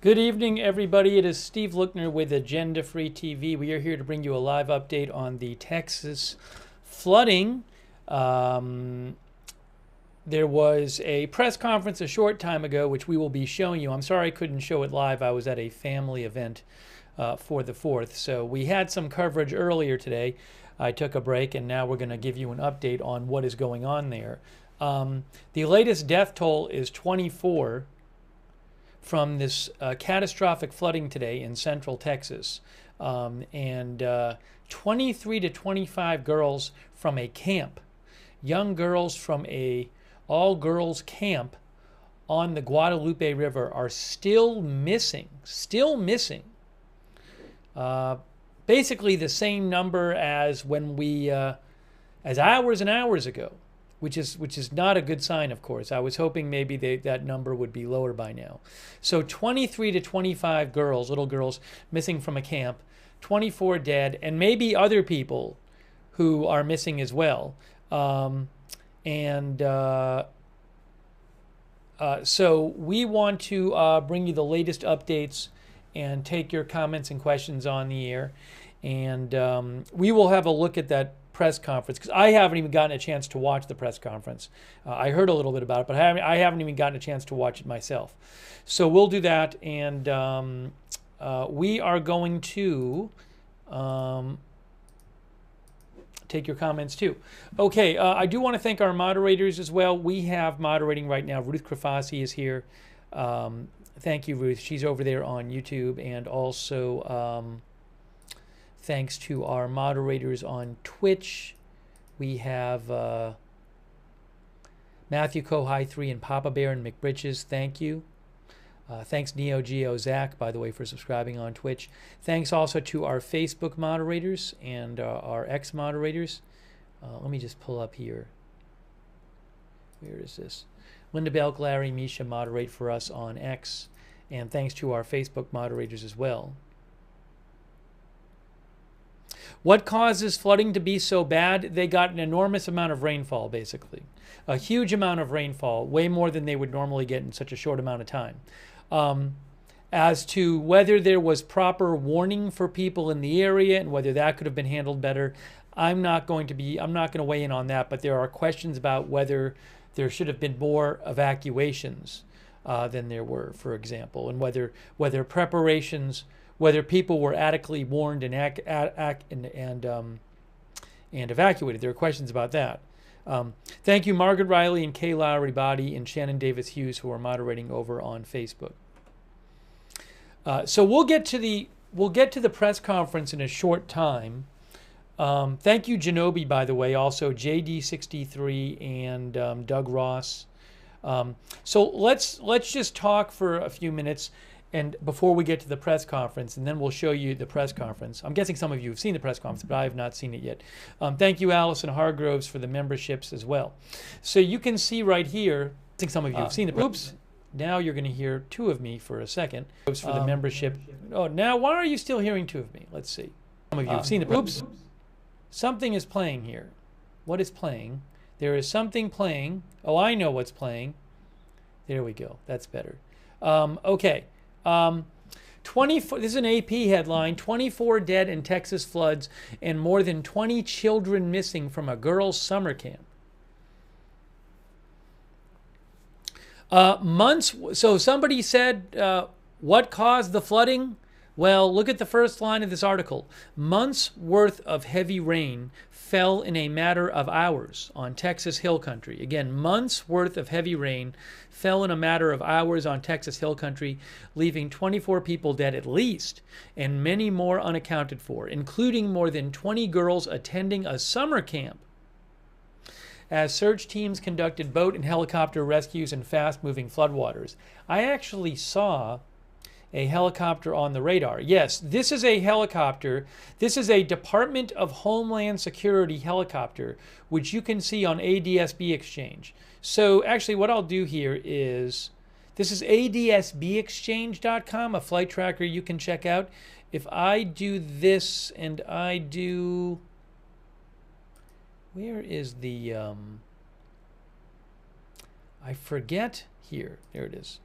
Good evening, everybody. It is Steve Lookner with Agenda Free TV. We are here to bring you a live update on the Texas flooding. There was a press conference a short time ago, which we will be showing you. I'm sorry I couldn't show it live. I was at a family event for the 4th. So we had some coverage earlier today. I took a break, and now we're going to give you an update on what is going on there. The latest death toll is 24 from this catastrophic flooding today in central Texas. 23 to 25 girls from a camp, young girls from a all-girls camp on the Guadalupe River are still missing. Basically the same number as when we, as hours and hours ago, which is not a good sign, of course. I was hoping maybe that number would be lower by now. So 23 to 25 girls, little girls, missing from a camp, 24 dead, and maybe other people who are missing as well. So we want to bring you the latest updates and take your comments and questions on the air. And we will have a look at that press conference, because I haven't even gotten a chance to watch the press conference. I heard a little bit about it, but I haven't even gotten a chance to watch it myself. So we'll do that, and we are going to take your comments too. Okay, I do want to thank our moderators as well. We have moderating right now. Ruth Krafasi is here. Thank you, Ruth. She's over there on YouTube, and also thanks to our moderators on Twitch. We have Matthew Kohai 3 and Papa Bear and McBritches. Thank you. Thanks Neo Geo Zach, by the way, for subscribing on Twitch. Thanks also to our Facebook moderators and our X moderators. Let me just pull up here. Where is this? Linda Belk, Larry, Misha moderate for us on X. And thanks to our Facebook moderators as well. What causes flooding to be so bad? They got an enormous amount of rainfall, basically. A huge amount of rainfall, way more than they would normally get in such a short amount of time. As to whether there was proper warning for people in the area and whether that could have been handled better, I'm not going to weigh in on that, but there are questions about whether there should have been more evacuations than there were, for example, and whether preparations, whether people were adequately warned and evacuated. There are questions about that. Thank you, Margaret Riley and Kay Lowry Body and Shannon Davis Hughes, who are moderating over on Facebook. So we'll get to the press conference in a short time. Thank you, Genobi, by the way, also JD63 and Doug Ross. So let's just talk for a few minutes. And before we get to the press conference, and then we'll show you the press conference. I'm guessing some of you have seen the press conference, but I have not seen it yet. Thank you, Allison Hargroves, for the memberships as well. So you can see right here, I think some of you have seen the oops. Now you're going to hear two of me for a second. For the membership. Oh, now why are you still hearing two of me? Let's see. Some of you have seen the oops. Something is playing here. What is playing? There is something playing. Oh, I know what's playing. There we go. That's better. Okay. 24. This is an AP headline. 24 dead in Texas floods and more than 20 children missing from a girls' summer camp. So somebody said, what caused the flooding? Well, look at the first line of this article. Months worth of heavy rain fell in a matter of hours on Texas Hill Country. Again, months worth of heavy rain fell in a matter of hours on Texas Hill Country, leaving 24 people dead at least, and many more unaccounted for, including more than 20 girls attending a summer camp. As search teams conducted boat and helicopter rescues in fast-moving floodwaters. I actually saw a helicopter on the radar. Yes, this is a helicopter. This is a Department of Homeland Security helicopter, which you can see on ADSB Exchange. So actually what I'll do here is, this is adsbexchange.com, a flight tracker you can check out. If I do this and I do, where is the, I forget here. There it is.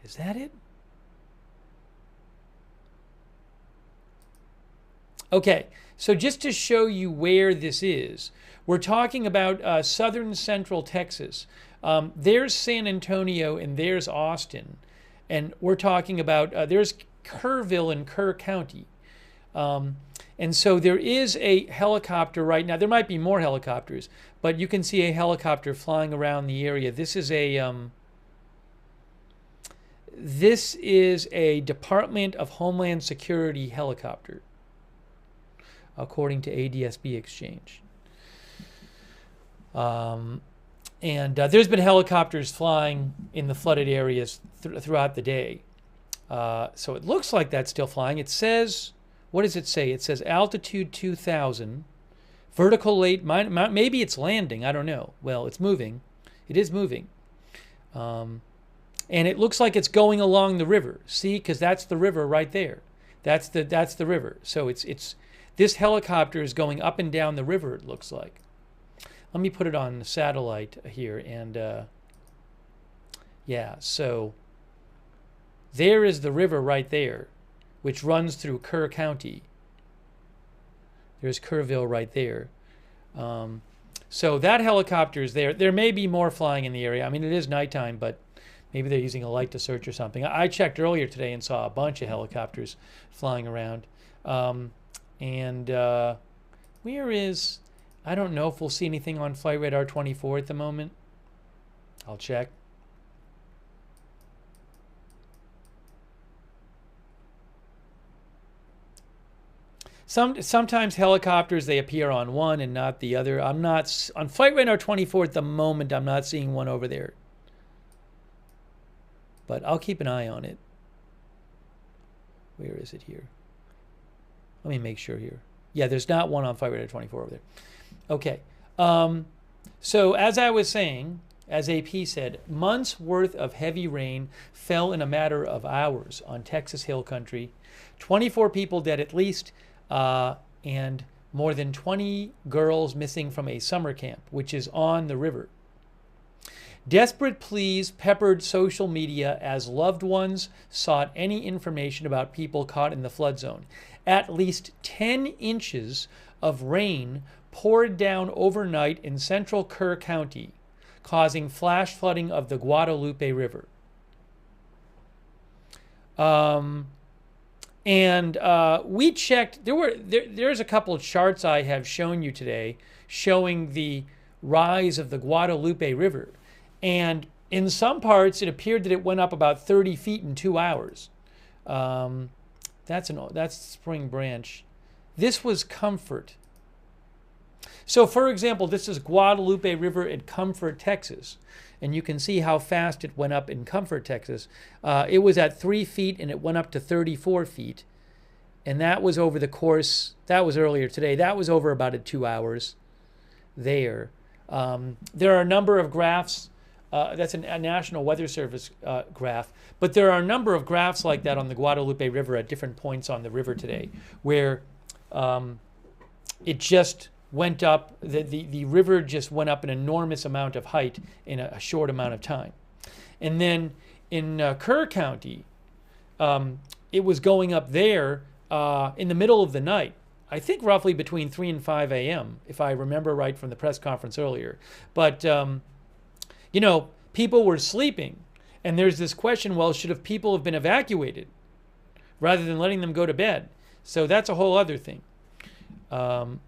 Is that it? Okay, so just to show you where this is, we're talking about southern central Texas. There's San Antonio and there's Austin. And we're talking about, there's Kerrville in Kerr County. And so there is a helicopter right now. There might be more helicopters, but you can see a helicopter flying around the area. This is a Department of Homeland Security helicopter, according to ADSB Exchange. And there's been helicopters flying in the flooded areas throughout the day. So it looks like that's still flying. It says, what does it say? It says altitude 2,000, vertical rate, maybe it's landing, I don't know. Well, it's moving. It is moving. And it looks like it's going along the river. See, because that's the river right there. That's the river. So this helicopter is going up and down the river, it looks like. Let me put it on the satellite here, and yeah, so there is the river right there, which runs through Kerr County. There's Kerrville right there. So that helicopter is there. There may be more flying in the area. I mean, it is nighttime, but maybe they're using a light to search or something. I checked earlier today and saw a bunch of helicopters flying around. Where is... I don't know if we'll see anything on Flight Radar 24 at the moment. I'll check. Sometimes helicopters, they appear on one and not the other. I'm not on Flight Radar 24 at the moment. I'm not seeing one over there, but I'll keep an eye on it. Where is it here? Let me make sure here. Yeah, there's not one on Flight Radar 24 over there. Okay. So as I was saying, as AP said, months worth of heavy rain fell in a matter of hours on Texas Hill Country. 24 people dead at least, and more than 20 girls missing from a summer camp, which is on the river. Desperate pleas peppered social media as loved ones sought any information about people caught in the flood zone. At least 10 inches of rain poured down overnight in central Kerr County, causing flash flooding of the Guadalupe River. We checked, there's a couple of charts I have shown you today showing the rise of the Guadalupe River. And in some parts, it appeared that it went up about 30 feet in 2 hours. That's Spring Branch. This was Comfort. So, for example, this is Guadalupe River at Comfort, Texas. And you can see how fast it went up in Comfort, Texas. It was at 3 feet and it went up to 34 feet. And that was over the course, that was earlier today. That was over about 2 hours there. There are a number of graphs. That's a National Weather Service graph. But there are a number of graphs like that on the Guadalupe River at different points on the river today, where it just went up, the river just went up an enormous amount of height in a short amount of time. And then in Kerr County, it was going up there in the middle of the night, I think roughly between 3 and 5 a.m., if I remember right from the press conference earlier. But, you know, people were sleeping. And there's this question, well, should people have been evacuated rather than letting them go to bed? So that's a whole other thing. Hold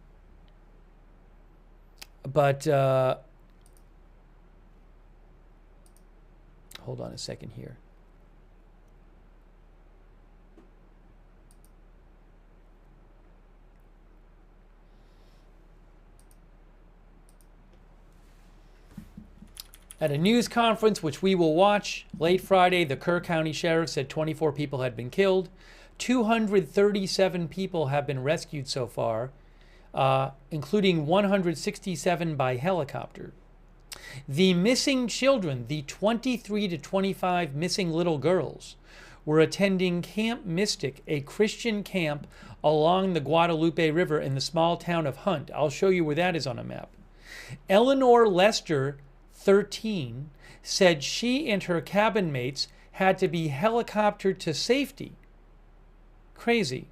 on a second here. At a news conference, which we will watch late Friday, the Kerr County Sheriff said 24 people had been killed. 237 people have been rescued so far, including 167 by helicopter. The missing children, the 23 to 25 missing little girls, were attending Camp Mystic, a Christian camp along the Guadalupe River in the small town of Hunt. I'll show you where that is on a map. Eleanor Lester, 13, said she and her cabin mates had to be helicoptered to safety. Crazy.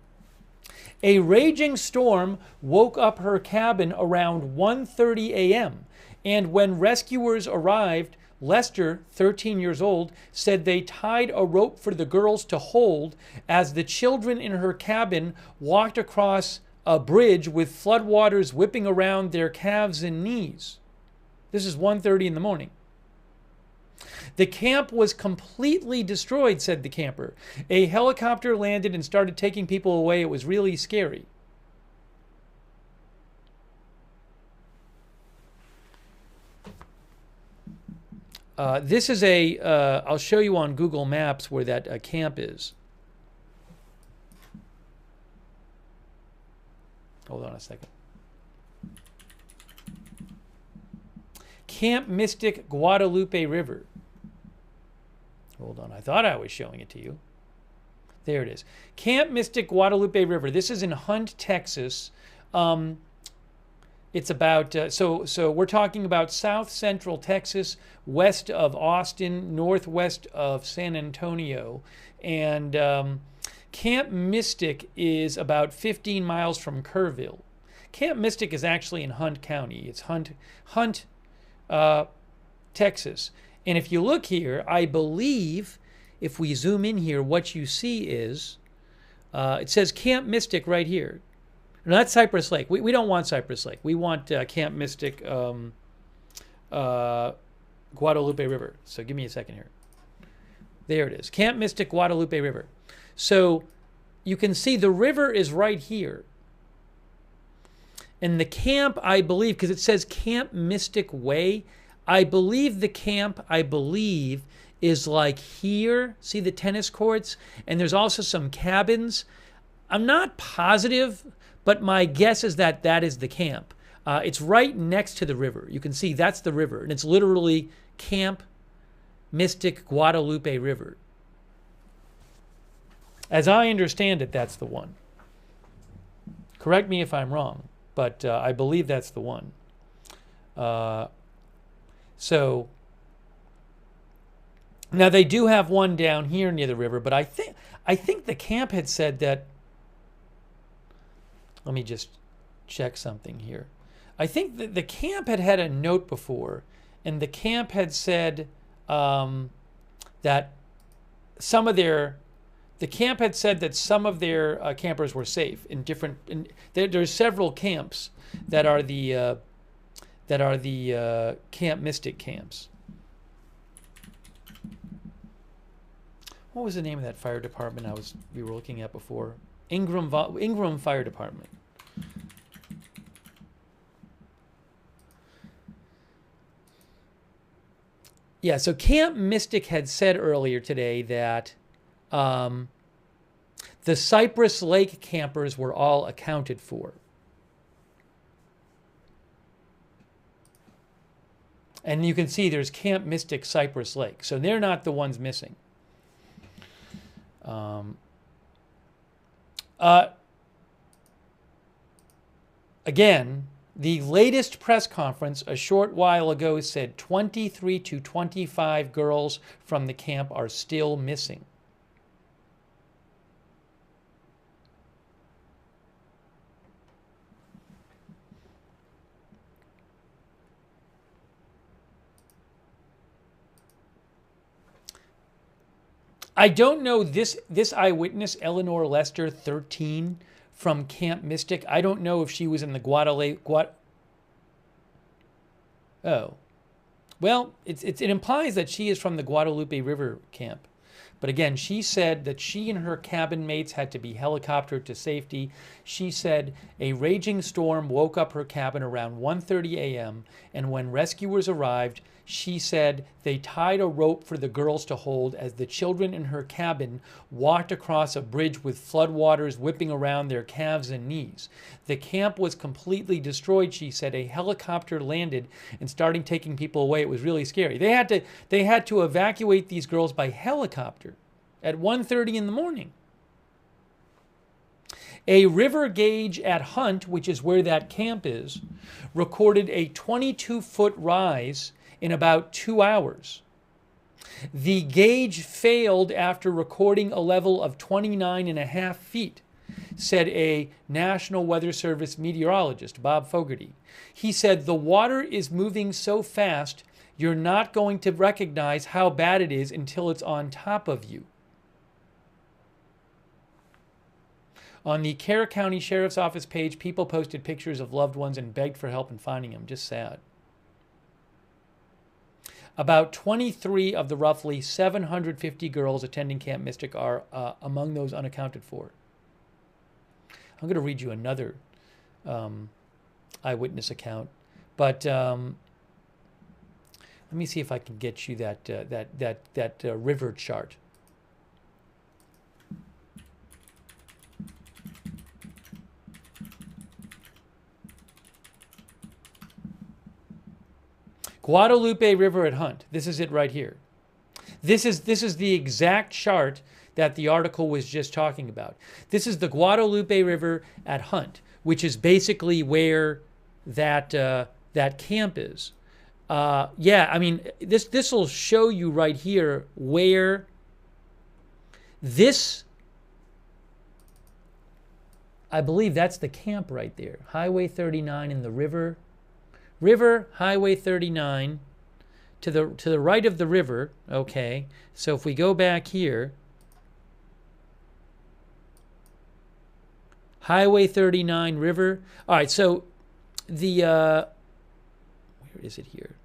A raging storm woke up her cabin around 1:30 a.m. And when rescuers arrived, Lester, 13 years old, said they tied a rope for the girls to hold as the children in her cabin walked across a bridge with floodwaters whipping around their calves and knees. This is 1:30 in the morning. The camp was completely destroyed, said the camper. A helicopter landed and started taking people away. It was really scary. This is I'll show you on Google Maps where that camp is. Hold on a second. Camp Mystic, Guadalupe River. Hold on, I thought I was showing it to you. There it is. Camp Mystic, Guadalupe River. This is in Hunt, Texas. It's about, so we're talking about south central Texas, west of Austin, northwest of San Antonio. And Camp Mystic is about 15 miles from Kerrville. Camp Mystic is actually in Hunt County. It's Hunt, Texas. And if you look here, I believe, if we zoom in here, what you see is, it says Camp Mystic right here. No, that's Cypress Lake. We don't want Cypress Lake. We want Camp Mystic, Guadalupe River. So give me a second here. There it is. Camp Mystic, Guadalupe River. So you can see the river is right here. And the camp, I believe, because it says Camp Mystic Way, I believe the camp, is like here. See the tennis courts? And there's also some cabins. I'm not positive, but my guess is that that is the camp. It's right next to the river. You can see that's the river. And it's literally Camp Mystic Guadalupe River. As I understand it, that's the one. Correct me if I'm wrong, but I believe that's the one. So now they do have one down here near the river, but I think the camp had said that. Let me just check something here. I think that the camp had a note before, and the camp had said that some of their campers were safe in different. There's several camps that are the Camp Mystic camps. What was the name of that fire department we were looking at before? Ingram Fire Department. Yeah, so Camp Mystic had said earlier today that the Cypress Lake campers were all accounted for. And you can see there's Camp Mystic Cypress Lake. So they're not the ones missing. Again, the latest press conference a short while ago said 23 to 25 girls from the camp are still missing. I don't know this eyewitness, Eleanor Lester, 13, from Camp Mystic. I don't know if she was in the Oh. Well, it implies that she is from the Guadalupe River camp. But again, she said that she and her cabin mates had to be helicoptered to safety. She said a raging storm woke up her cabin around 1:30 a.m. and when rescuers arrived, she said they tied a rope for the girls to hold as the children in her cabin walked across a bridge with floodwaters whipping around their calves and knees. The camp was completely destroyed, she said. A helicopter landed and started taking people away. It was really scary. They had to evacuate these girls by helicopter at 1:30 in the morning. A river gauge at Hunt, which is where that camp is, recorded a 22-foot rise in about 2 hours. The gauge failed after recording a level of 29.5 feet. said a National Weather Service meteorologist, Bob Fogarty. He said, the water is moving so fast, you're not going to recognize how bad it is until it's on top of you. On the Kerr County Sheriff's Office page, people posted pictures of loved ones and begged for help in finding them. Just sad. About 23 of the roughly 750 girls attending Camp Mystic are among those unaccounted for. I'm going to read you another eyewitness account, but let me see if I can get you that river chart. Guadalupe River at Hunt. This is it right here. This is the exact chart that the article was just talking about. This is the Guadalupe River at Hunt, which is basically where that camp is. Yeah, I mean, this will show you right here where this, I believe that's the camp right there. Highway 39 in the river, Highway 39 to the right of the river. Okay, so if we go back here, Highway 39 river. All right, so the where is it here?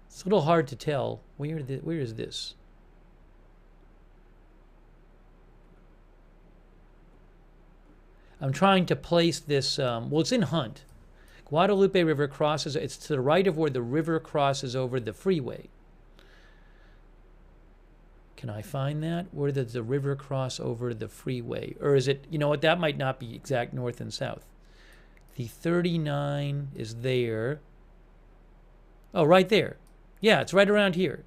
It's a little hard to tell. Where is this? I'm trying to place this, well, it's in Hunt. Guadalupe River crosses, it's to the right of where the river crosses over the freeway. Can I find that? Where does the river cross over the freeway? Or is it, you know what, that might not be exact north and south. The 39 is there. Oh, right there. Yeah, it's right around here.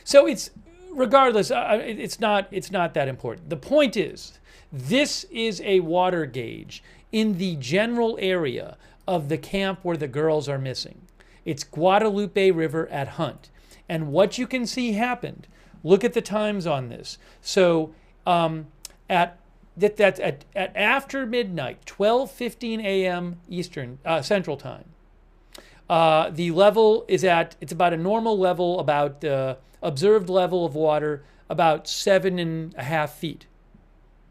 So it's, regardless, it's not that important. The point is, this is a water gauge in the general area of the camp where the girls are missing. It's Guadalupe River at Hunt. And what you can see happened, look at the times on this. So that's at after midnight, 12:15 a.m. Eastern, Central Time. The level is it's about a normal level, about observed level of water, about 7.5 feet.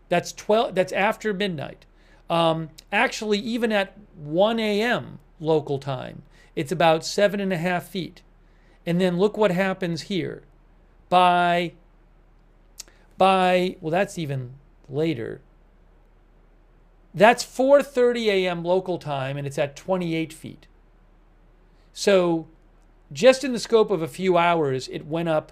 That's after midnight. Actually, even at 1 a.m. local time, it's about 7.5 feet. And then look what happens here. Well, that's even later. That's 4:30 a.m. local time, and it's at 28 feet. So just in the scope of a few hours, it went up,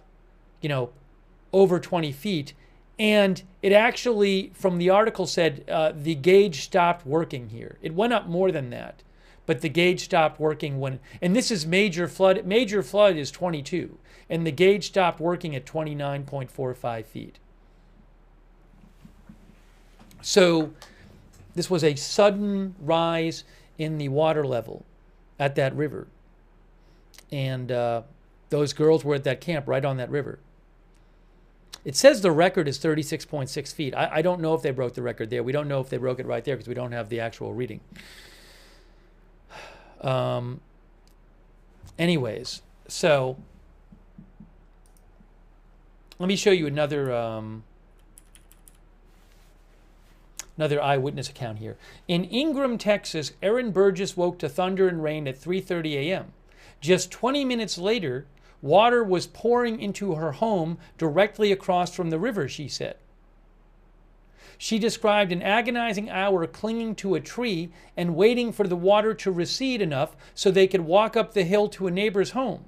over 20 feet. And it actually, from the article, said the gauge stopped working here. It went up more than that, but the gauge stopped working and this is major flood. Major flood is 22, and the gauge stopped working at 29.45 feet. So this was a sudden rise in the water level at that river. And those girls were at that camp right on that river. It says the record is 36.6 feet. I don't know if they broke the record there. We don't know if they broke it right there because we don't have the actual reading. Anyways, so let me show you another eyewitness account here. In Ingram, Texas, Erin Burgess woke to thunder and rain at 3:30 a.m. Just 20 minutes later, water was pouring into her home directly across from the river, she said. She described an agonizing hour clinging to a tree and waiting for the water to recede enough so they could walk up the hill to a neighbor's home.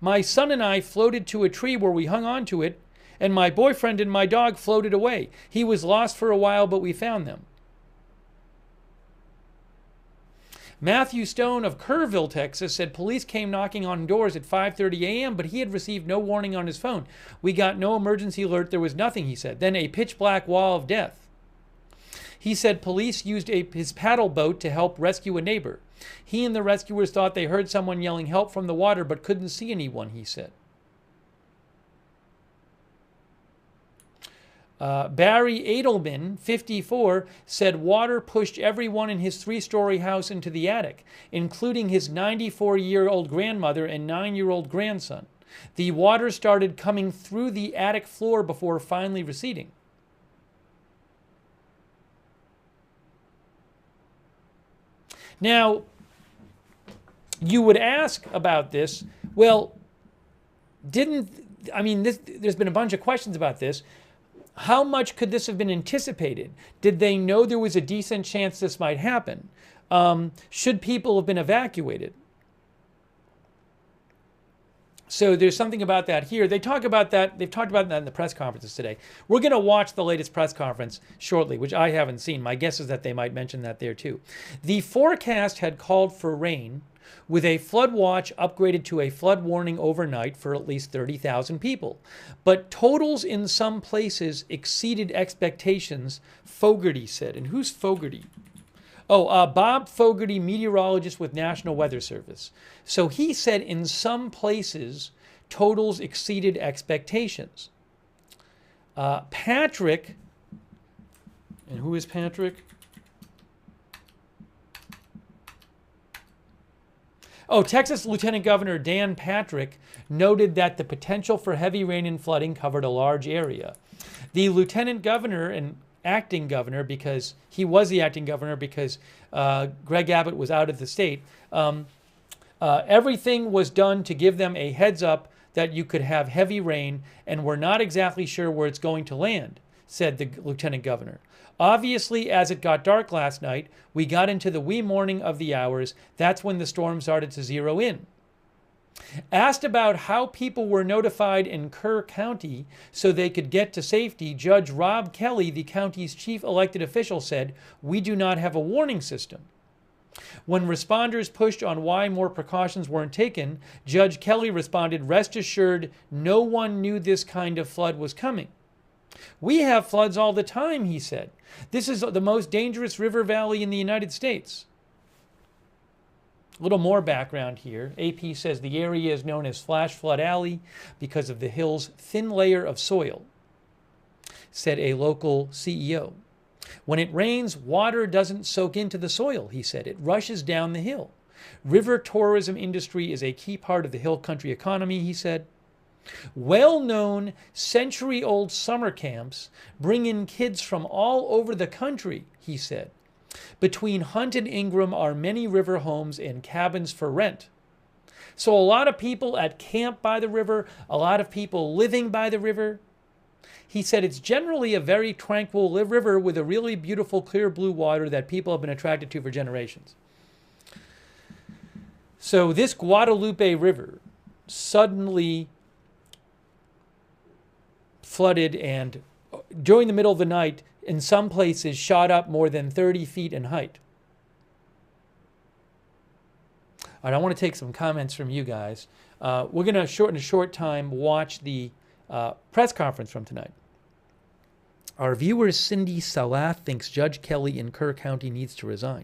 My son and I floated to a tree where we hung on to it, and my boyfriend and my dog floated away. He was lost for a while, but we found them. Matthew Stone of Kerrville, Texas, said police came knocking on doors at 5:30 a.m., but he had received no warning on his phone. We got no emergency alert. There was nothing, he said. Then a pitch black wall of death. He said police used his paddle boat to help rescue a neighbor. He and the rescuers thought they heard someone yelling help from the water but couldn't see anyone, he said. Barry Edelman, 54, said water pushed everyone in his 3-story house into the attic, including his 94-year-old grandmother and 9-year-old grandson. The water started coming through the attic floor before finally receding. Now, you would ask about this, well, there's been a bunch of questions about this. How much could this have been anticipated? Did they know there was a decent chance this might happen? Should people have been evacuated? So there's something about that here. They talk about that. They've talked about that in the press conferences today. We're going to watch the latest press conference shortly, which I haven't seen. My guess is that they might mention that there too. The forecast had called for rain, with a flood watch upgraded to a flood warning overnight for at least 30,000 people. But totals in some places exceeded expectations, Fogarty said. And who's Fogarty? Bob Fogarty, meteorologist with National Weather Service. So he said in some places, totals exceeded expectations. Patrick, and who is Patrick? Texas Lieutenant Governor Dan Patrick noted that the potential for heavy rain and flooding covered a large area. The Lieutenant Governor and acting governor, because he was the acting governor because Greg Abbott was out of the state, everything was done to give them a heads up that you could have heavy rain, and we're not exactly sure where it's going to land, said the Lieutenant Governor. Obviously, as it got dark last night, we got into the wee morning of the hours. That's when the storm started to zero in. Asked about how people were notified in Kerr County so they could get to safety, Judge Rob Kelly, the county's chief elected official, said, "We do not have a warning system." When responders pushed on why more precautions weren't taken, Judge Kelly responded, "Rest assured, no one knew this kind of flood was coming. We have floods all the time," he said. "This is the most dangerous river valley in the United States." A little more background here. AP says the area is known as Flash Flood Alley because of the hill's thin layer of soil, said a local CEO. When it rains, water doesn't soak into the soil, he said. It rushes down the hill. River tourism industry is a key part of the hill country economy, he said. Well-known century-old summer camps bring in kids from all over the country, he said. Between Hunt and Ingram are many river homes and cabins for rent. So a lot of people at camp by the river, a lot of people living by the river. He said it's generally a very tranquil river with a really beautiful clear blue water that people have been attracted to for generations. So this Guadalupe River suddenly flooded and during the middle of the night, in some places, shot up more than 30 feet in height. All right, I want to take some comments from you guys. We're going to, in a short time, watch the press conference from tonight. Our viewer Cindy Salath thinks Judge Kelly in Kerr County needs to resign.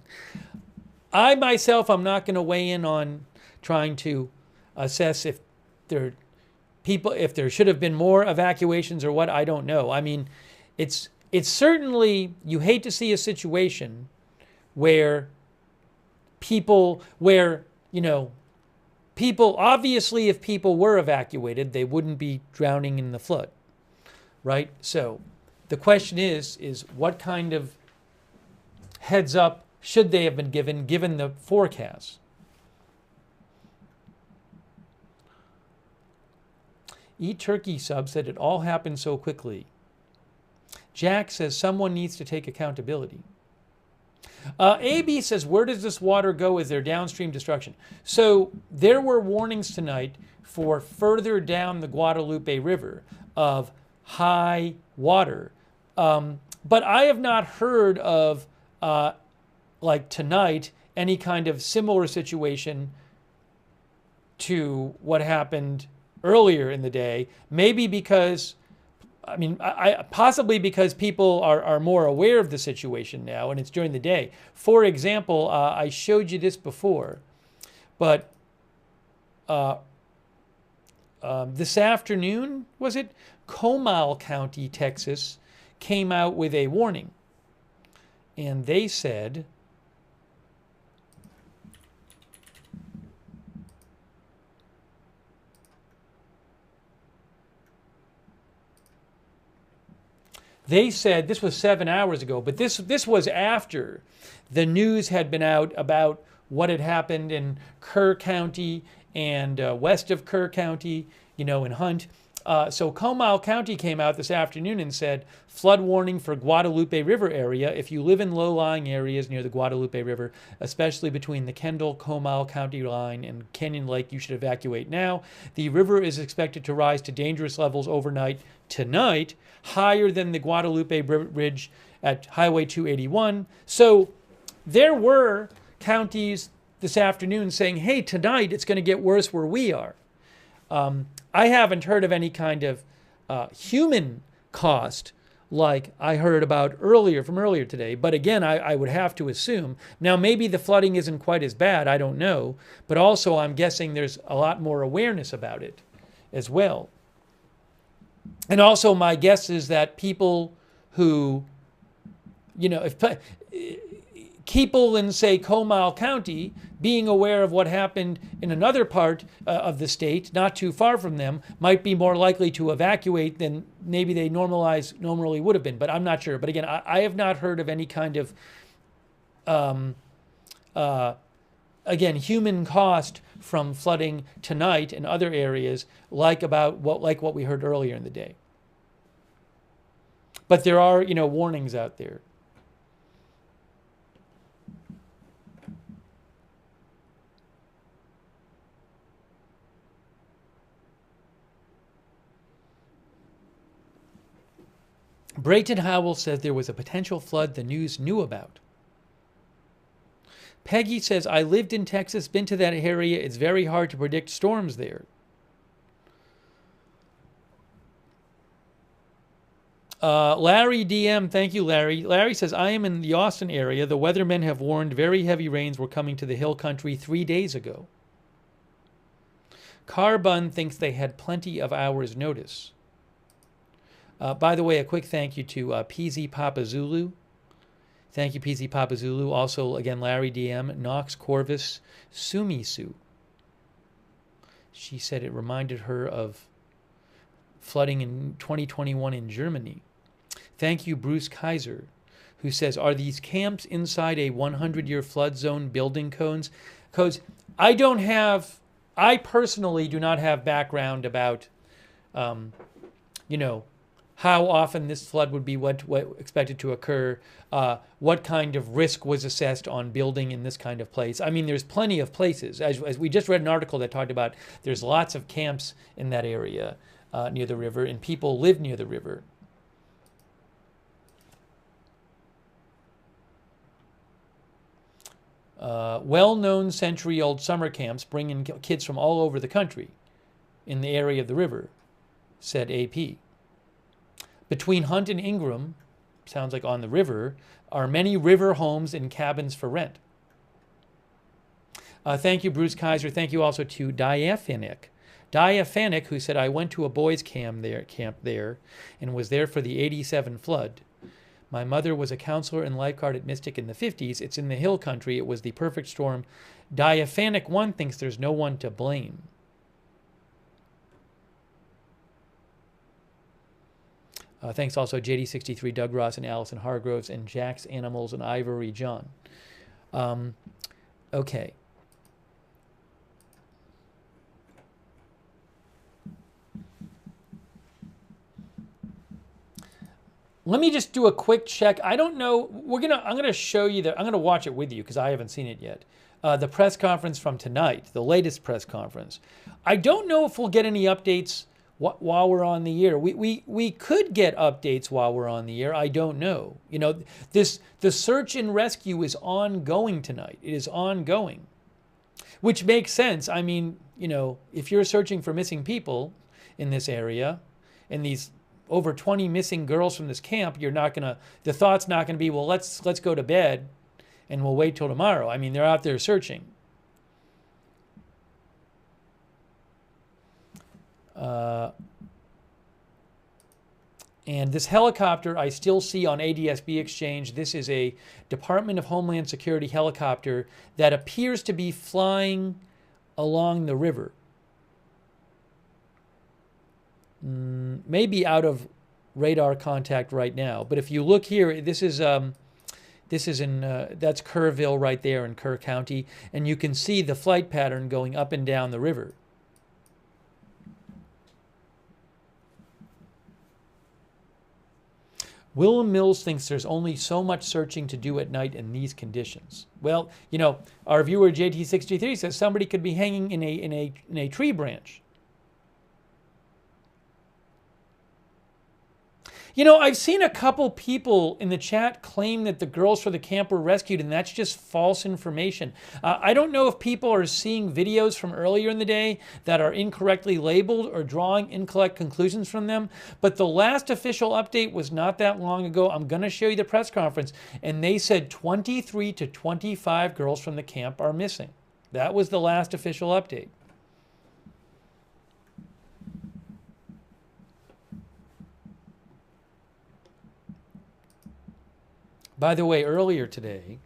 I myself, I'm not going to weigh in on trying to assess if there should have been more evacuations or what. I don't know. I mean, it's certainly, you hate to see a situation where people, obviously if people were evacuated, they wouldn't be drowning in the flood, right? So the question is what kind of heads up should they have been given the forecast? Eat Turkey Sub said it all happened so quickly. Jack says someone needs to take accountability. AB says, where does this water go? Is there downstream destruction? So there were warnings tonight for further down the Guadalupe River of high water. But I have not heard of, like tonight, any kind of similar situation to what happened earlier in the day. Maybe because I mean, possibly because people are more aware of the situation now, and it's during the day. For example, I showed you this before, but uh, this afternoon, was it? Comal County, Texas, came out with a warning, and they said, this was 7 hours ago, but this was after the news had been out about what had happened in Kerr County and west of Kerr County, in Hunt. So Comal County came out this afternoon and said, flood warning for Guadalupe River area. If you live in low-lying areas near the Guadalupe River, especially between the Kendall-Comal County line and Canyon Lake, you should evacuate now. The river is expected to rise to dangerous levels overnight tonight, higher than the Guadalupe Ridge at Highway 281. So there were counties this afternoon saying, hey, tonight it's going to get worse where we are. I haven't heard of any kind of human cost like I heard about earlier today. But again, I would have to assume. Now, maybe the flooding isn't quite as bad. I don't know. But also, I'm guessing there's a lot more awareness about it as well. And also, my guess is that people who, if people in, say, Comal County, being aware of what happened in another part of the state, not too far from them, might be more likely to evacuate than maybe they normally would have been. But I'm not sure. But again, I have not heard of any kind of, again, human cost from flooding tonight in other areas like what we heard earlier in the day. But there are, warnings out there. Brayton Howell says there was a potential flood the news knew about. Peggy says, I lived in Texas, been to that area. It's very hard to predict storms there. Larry DM, thank you, Larry. Larry says, I am in the Austin area. The weathermen have warned very heavy rains were coming to the hill country 3 days ago. Carbun thinks they had plenty of hours' notice. By the way, a quick thank you to PZ Papa Zulu. Thank you, PZ Papa Zulu. Also, again, Larry DM, Knox Corvus, Sumisu. She said it reminded her of flooding in 2021 in Germany. Thank you, Bruce Kaiser, who says, are these camps inside a 100-year flood zone building codes? I personally do not have background about, how often this flood would be what expected to occur, what kind of risk was assessed on building in this kind of place. I mean, there's plenty of places. As we just read an article that talked about there's lots of camps in that area near the river, and people live near the river. Well-known century-old summer camps bring in kids from all over the country in the area of the river, said AP. Between Hunt and Ingram, sounds like on the river, are many river homes and cabins for rent. Thank you, Bruce Kaiser. Thank you also to Diaphanik. Diaphanik, who said, I went to a boys' camp there and was there for the 87 flood. My mother was a counselor and lifeguard at Mystic in the 50s. It's in the hill country. It was the perfect storm. Diaphanik 1 thinks there's no one to blame. Thanks also JD63, Doug Ross, and Allison Hargroves, and Jack's Animals, and Ivory John. Okay. Let me just do a quick check. I don't know. I'm gonna show you I'm gonna watch it with you because I haven't seen it yet. The press conference from tonight, the latest press conference. I don't know if we'll get any updates while we're on the air. We could get updates while we're on the air. I don't know. The search and rescue is ongoing tonight. It is ongoing, which makes sense. I mean, if you're searching for missing people in this area, in these over 20 missing girls from this camp, the thought's not gonna be, well, let's go to bed and we'll wait till tomorrow. I mean, they're out there searching. And this helicopter I still see on ADSB Exchange. This is a Department of Homeland Security helicopter that appears to be flying along the river. Maybe out of radar contact right now. But if you look here, this is in that's Kerrville right there in Kerr County, and you can see the flight pattern going up and down the river. Willem Mills thinks there's only so much searching to do at night in these conditions. Well, you know, our viewer JT63 says somebody could be hanging in a tree branch. You know, I've seen a couple people in the chat claim that the girls from the camp were rescued, and that's just false information. I don't know if people are seeing videos from earlier in the day that are incorrectly labeled or drawing incorrect conclusions from them, but the last official update was not that long ago. I'm going to show you the press conference, and they said 23 to 25 girls from the camp are missing. That was the last official update. By the way, earlier today,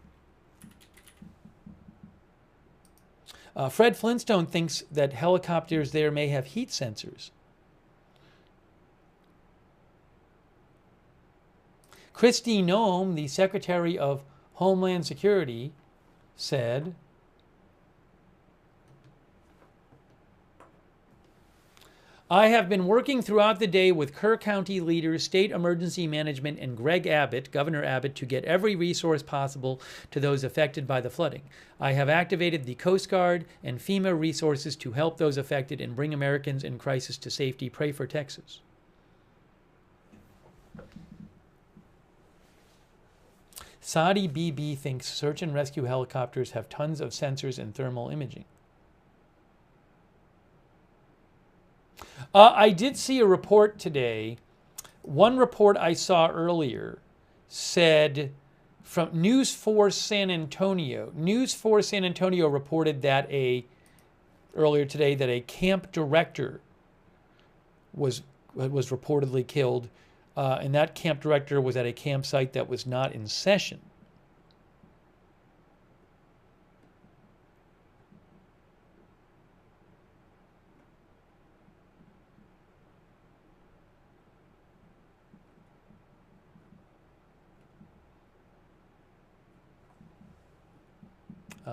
Fred Flintstone thinks that helicopters there may have heat sensors. Kristi Noem, the Secretary of Homeland Security, said, I have been working throughout the day with Kerr County leaders, state emergency management, and Greg Abbott, Governor Abbott, to get every resource possible to those affected by the flooding. I have activated the Coast Guard and FEMA resources to help those affected and bring Americans in crisis to safety. Pray for Texas. Saudi BB thinks search and rescue helicopters have tons of sensors and thermal imaging. I did see a report today. One report I saw earlier said from News 4 San Antonio. News 4 San Antonio reported that earlier today that a camp director was reportedly killed, and that camp director was at a campsite that was not in session.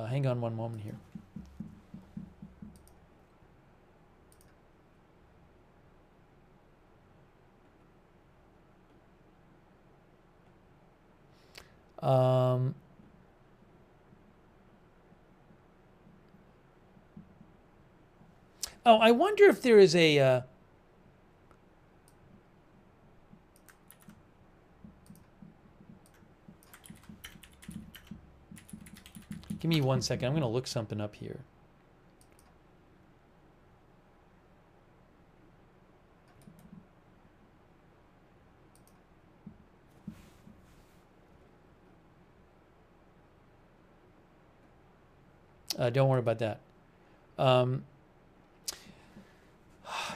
Hang on one moment here. Oh, I wonder if there is a... Give me 1 second. I'm going to look something up here. Don't worry about that.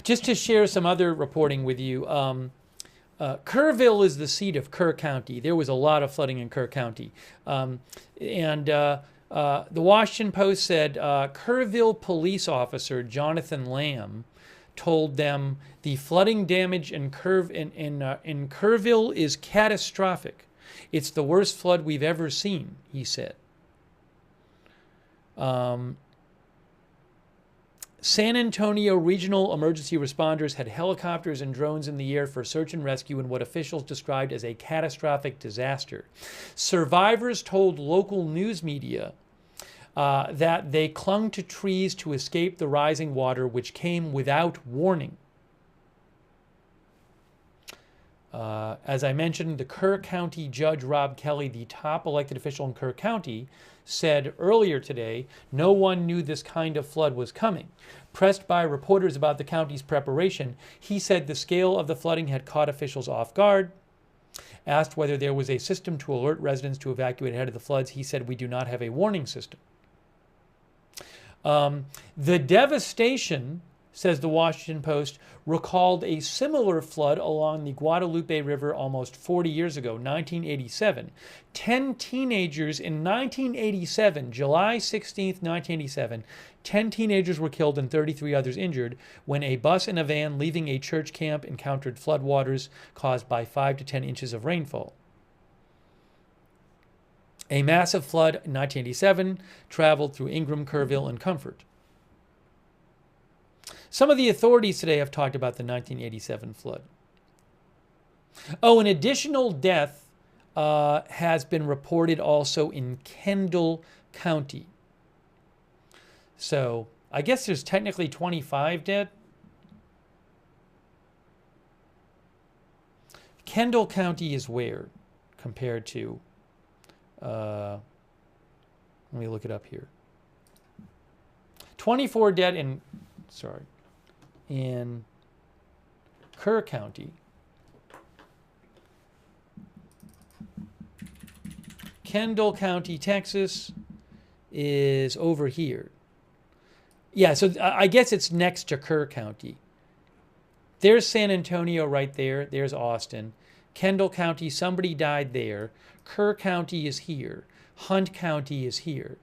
Just to share some other reporting with you, Kerrville is the seat of Kerr County. There was a lot of flooding in Kerr County. The Washington Post said Kerrville police officer Jonathan Lamb told them the flooding damage in Kerrville is catastrophic. It's the worst flood we've ever seen, he said. San Antonio regional emergency responders had helicopters and drones in the air for search and rescue in what officials described as a catastrophic disaster. Survivors told local news media that they clung to trees to escape the rising water, which came without warning. As I mentioned, the Kerr County Judge Rob Kelly, the top elected official in Kerr County, said earlier today, no one knew this kind of flood was coming. Pressed by reporters about the county's preparation, he said the scale of the flooding had caught officials off guard. Asked whether there was a system to alert residents to evacuate ahead of the floods, he said, "We do not have a warning system." The devastation, says the Washington Post, recalled a similar flood along the Guadalupe River almost 40 years ago, 1987. 10 teenagers in 1987, July 16th, 1987, 10 teenagers were killed and 33 others injured when a bus and a van leaving a church camp encountered floodwaters caused by 5 to 10 inches of rainfall. A massive flood in 1987 traveled through Ingram, Kerrville, and Comfort. Some of the authorities today have talked about the 1987 flood. Oh, an additional death has been reported also in Kendall County. So I guess there's technically 25 dead. Kendall County is where compared to, let me look it up here. 24 dead in Kerr County. Kendall County, Texas is over here. Yeah, so I guess it's next to Kerr County. There's San Antonio right there. There's Austin. Kendall County, somebody died there. Kerr County is here. Hunt County is here.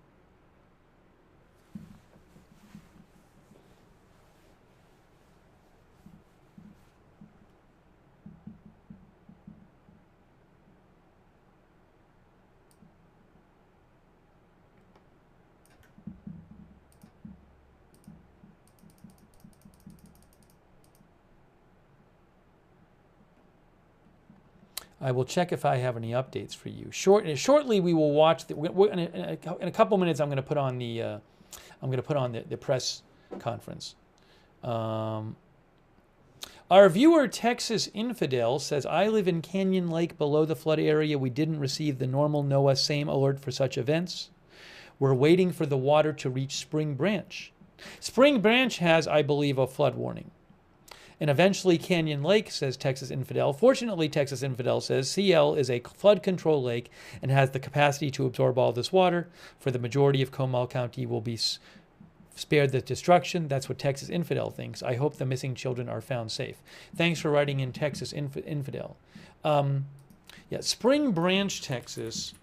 I will check if I have any updates for you. Shortly, we will watch. In a couple minutes, I'm going to put on the press conference. Our viewer, Texas Infidel, says, "I live in Canyon Lake below the flood area. We didn't receive the normal NOAA SAME alert for such events. We're waiting for the water to reach Spring Branch. Spring Branch has, I believe, a flood warning. And eventually Canyon Lake," says Texas Infidel. "Fortunately," Texas Infidel says, "CL is a flood control lake and has the capacity to absorb all this water. For the majority of Comal County will be spared the destruction." That's what Texas Infidel thinks. "I hope the missing children are found safe." Thanks for writing in, Texas Infidel. Yeah, Spring Branch, Texas.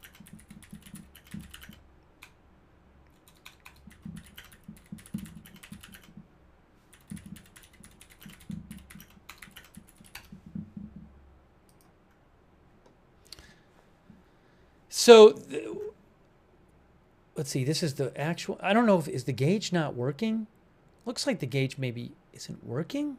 So, let's see, this is the actual, I don't know if, is the gauge not working? Looks like the gauge maybe isn't working.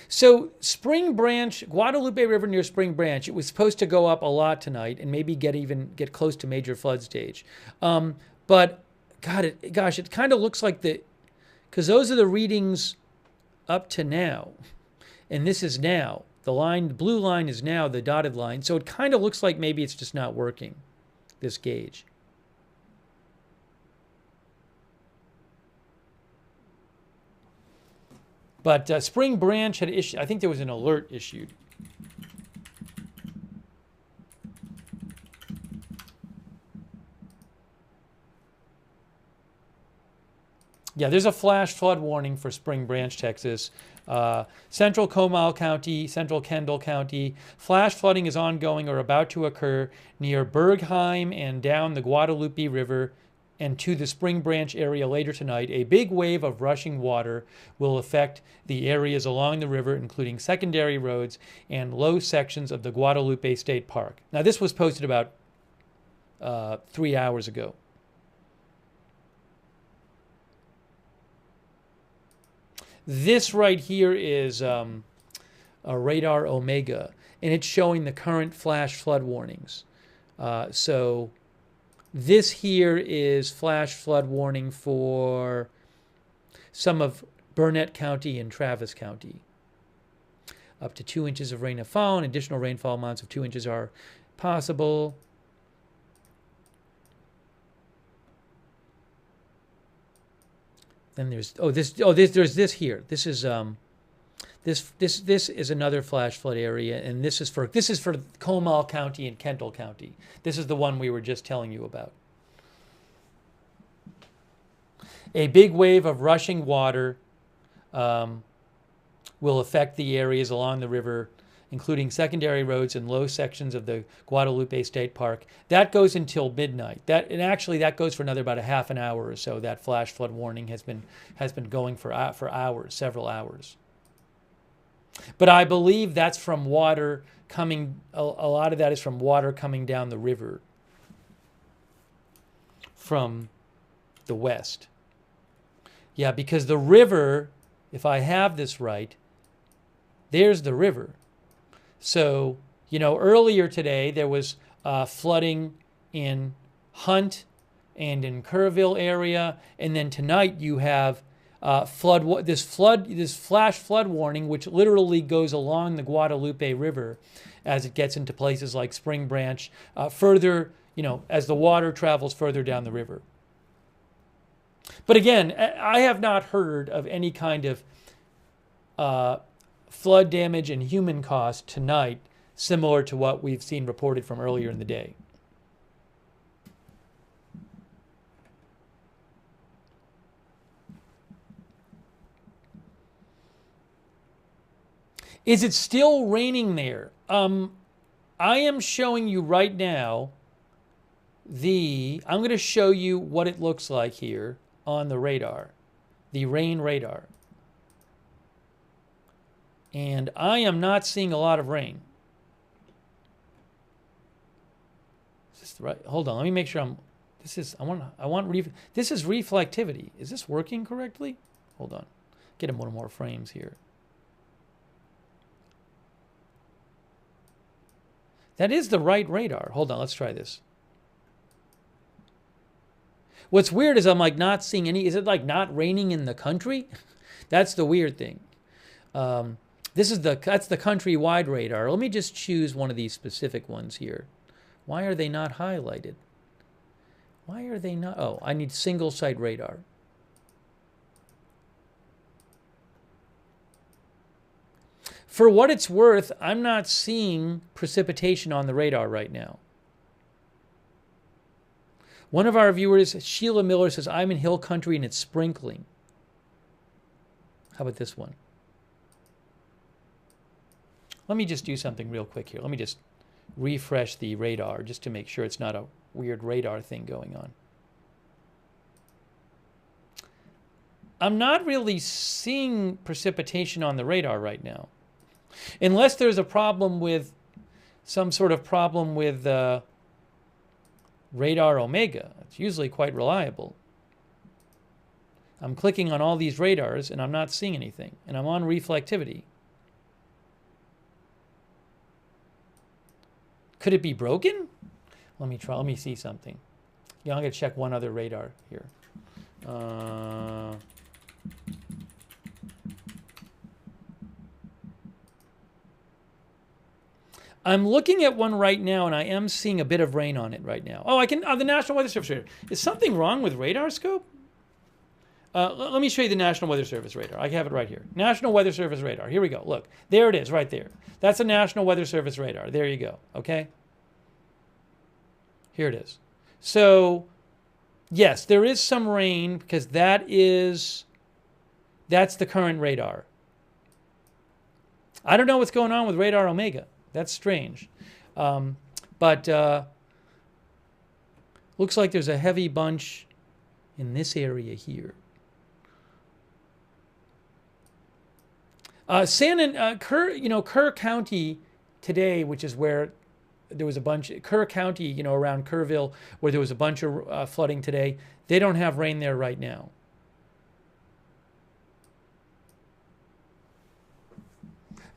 So, Spring Branch, Guadalupe River near Spring Branch, it was supposed to go up a lot tonight and maybe get close to major flood stage. But, gosh, it kind of looks like because those are the readings up to now. And this is now. The blue line is now the dotted line. So it kind of looks like maybe it's just not working, this gauge. But Spring Branch had issued, I think there was an alert issued. Yeah, there's a flash flood warning for Spring Branch, Texas. Central Comal County, Central Kendall County. Flash flooding is ongoing or about to occur near Bergheim and down the Guadalupe River and to the Spring Branch area later tonight. A big wave of rushing water will affect the areas along the river, including secondary roads and low sections of the Guadalupe State Park. Now, this was posted about 3 hours ago. This right here is a radar Omega, and it's showing the current flash flood warnings. So this here is flash flood warning for some of Burnett County and Travis County. Up to 2 inches of rain have fallen. Additional rainfall amounts of 2 inches are possible. Then there's this here. This is this is another flash flood area, and this is for Comal County and Kendall County. This is the one we were just telling you about. A big wave of rushing water will affect the areas along the river, including secondary roads and low sections of the Guadalupe State Park. That goes until midnight. That goes for another about a half an hour or so. That flash flood warning has been going for hours, several hours. But I believe that's from water coming. A lot of that is from water coming down the river from the west. Yeah, because the river, if I have this right, there's the river. So, earlier today there was flooding in Hunt and in Kerrville area, and then tonight you have this flash flood warning, which literally goes along the Guadalupe River as it gets into places like Spring Branch, further, as the water travels further down the river. But again, I have not heard of any kind of flood damage and human cost tonight similar to what we've seen reported from earlier in the day. Is it still raining there? I am showing you right now I'm going to show you what it looks like here on the radar, the rain radar. And I am not seeing a lot of rain. Is this right? Hold on, let me make sure this is reflectivity. Is this working correctly? Hold on. Get him one more frames here. That is the right radar. Hold on, let's try this. What's weird is I'm like not seeing any. Is it like not raining in the country? That's the weird thing. That's the countrywide radar. Let me just choose one of these specific ones here. Why are they not highlighted? Why are they not? Oh, I need single site radar. For what it's worth, I'm not seeing precipitation on the radar right now. One of our viewers, Sheila Miller, says, I'm in hill country and it's sprinkling. How about this one? Let me just do something real quick here. Let me just refresh the radar just to make sure it's not a weird radar thing going on. I'm not really seeing precipitation on the radar right now. Unless there's a problem with, some sort of problem with radar Omega. It's usually quite reliable. I'm clicking on all these radars and I'm not seeing anything. And I'm on reflectivity. Could it be broken? Let me see something. Yeah, I'm going to check one other radar here. I'm looking at one right now, and I am seeing a bit of rain on it right now. Oh, the National Weather Service radar. Is something wrong with radar scope? Let me show you the National Weather Service radar. I have it right here. National Weather Service radar. Here we go. Look, there it is right there. That's a National Weather Service radar. There you go. Okay? Here it is. So, yes, there is some rain because that's the current radar. I don't know what's going on with radar Omega. That's strange. But looks like there's a heavy bunch in this area here. Kerr County today, which is where there was a bunch, Kerr County, around Kerrville, where there was a bunch of flooding today, they don't have rain there right now.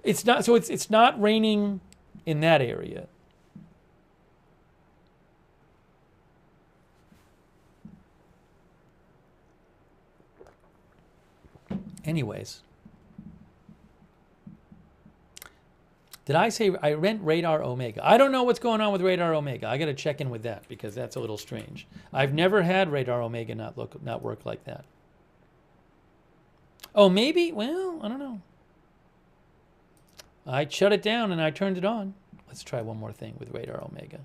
It's not raining in that area. Anyways, did I say I rent radar Omega? I don't know what's going on with radar Omega. I got to check in with that because that's a little strange. I've never had radar Omega not work like that. Oh, maybe. Well, I don't know. I shut it down and I turned it on. Let's try one more thing with Radar Omega.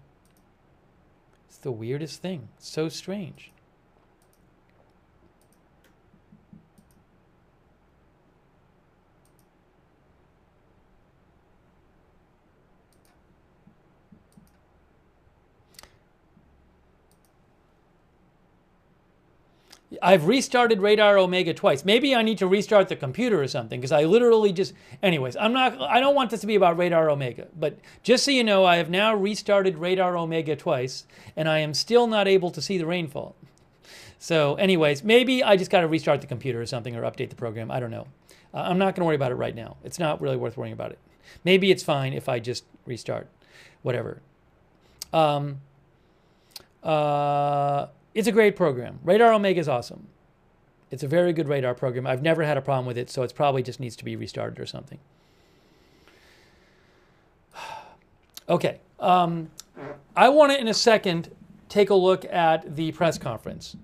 It's the weirdest thing. It's so strange. I've restarted Radar Omega twice. Maybe I need to restart the computer or something, because I literally just... Anyways, I don't want this to be about Radar Omega, but just so you know, I have now restarted Radar Omega twice, and I am still not able to see the rainfall. So anyways, maybe I just got to restart the computer or something, or update the program. I don't know. I'm not going to worry about it right now. It's not really worth worrying about it. Maybe it's fine if I just restart. Whatever. It's a great program. Radar Omega is awesome. It's a very good radar program. I've never had a problem with it, so it probably just needs to be restarted or something. Okay. I want to, in a second, take a look at the press conference.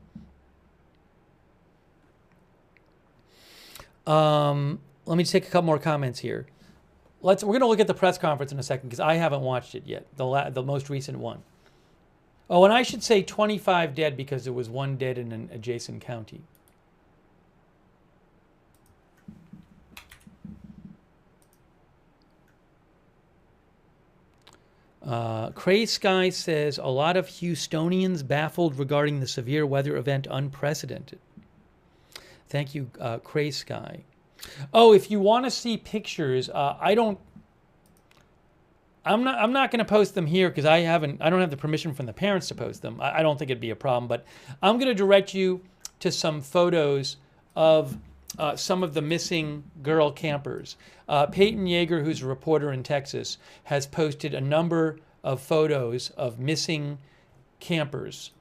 Let me take a couple more comments here. We're going to look at the press conference in a second, because I haven't watched it yet, the most recent one. Oh, and I should say 25 dead, because there was one dead in an adjacent county. Cray Sky says, a lot of Houstonians baffled regarding the severe weather event unprecedented. Thank you, Cray Sky. Oh, if you want to see pictures, I'm not going to post them here, because I don't have the permission from the parents to post them. I don't think it'd be a problem, but I'm going to direct you to some photos of some of the missing girl campers. Peyton Yeager, who's a reporter in Texas, has posted a number of photos of missing campers,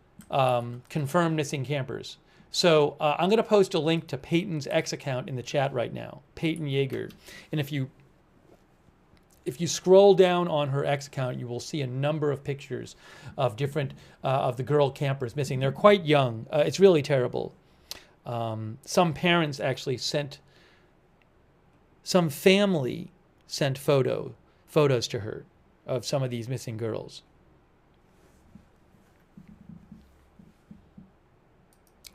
confirmed missing campers. So I'm going to post a link to Peyton's X account in the chat right now, Peyton Yeager. And if you scroll down on her X account, you will see a number of pictures of different of the girl campers missing. They're quite young. It's really terrible. Some parents actually some family sent photos to her of some of these missing girls.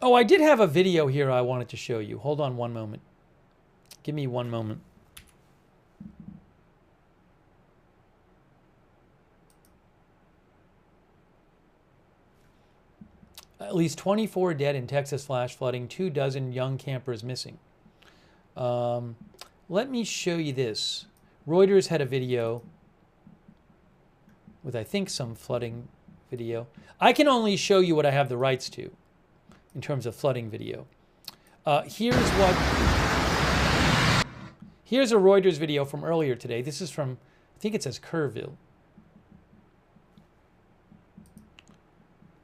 Oh, I did have a video here I wanted to show you. Hold on one moment. Give me one moment. At least 24 dead in Texas flash flooding, 24 young campers missing. Let me show you this. Reuters had a video with, I think, some flooding video. I can only show you what I have the rights to in terms of flooding video. Here's a Reuters video from earlier today. This is from, I think it says Kerrville.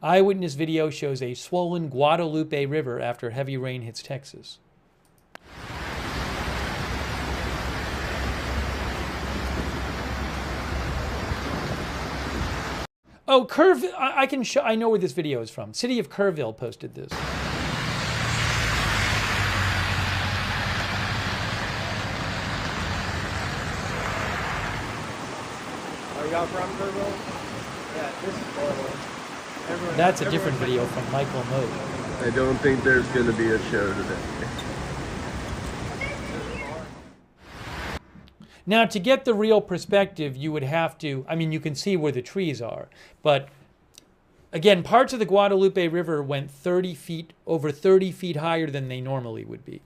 Eyewitness video shows a swollen Guadalupe River after heavy rain hits Texas. Oh, Kerrville, I can show, I know where this video is from. City of Kerrville posted this. Are y'all from Kerrville? Yeah, this is horrible. That's a different video from Michael Moe. I don't think there's going to be a show today. Now, to get the real perspective, you would have to, I mean, you can see where the trees are, but again, parts of the Guadalupe River went 30 feet, over 30 feet higher than they normally would be.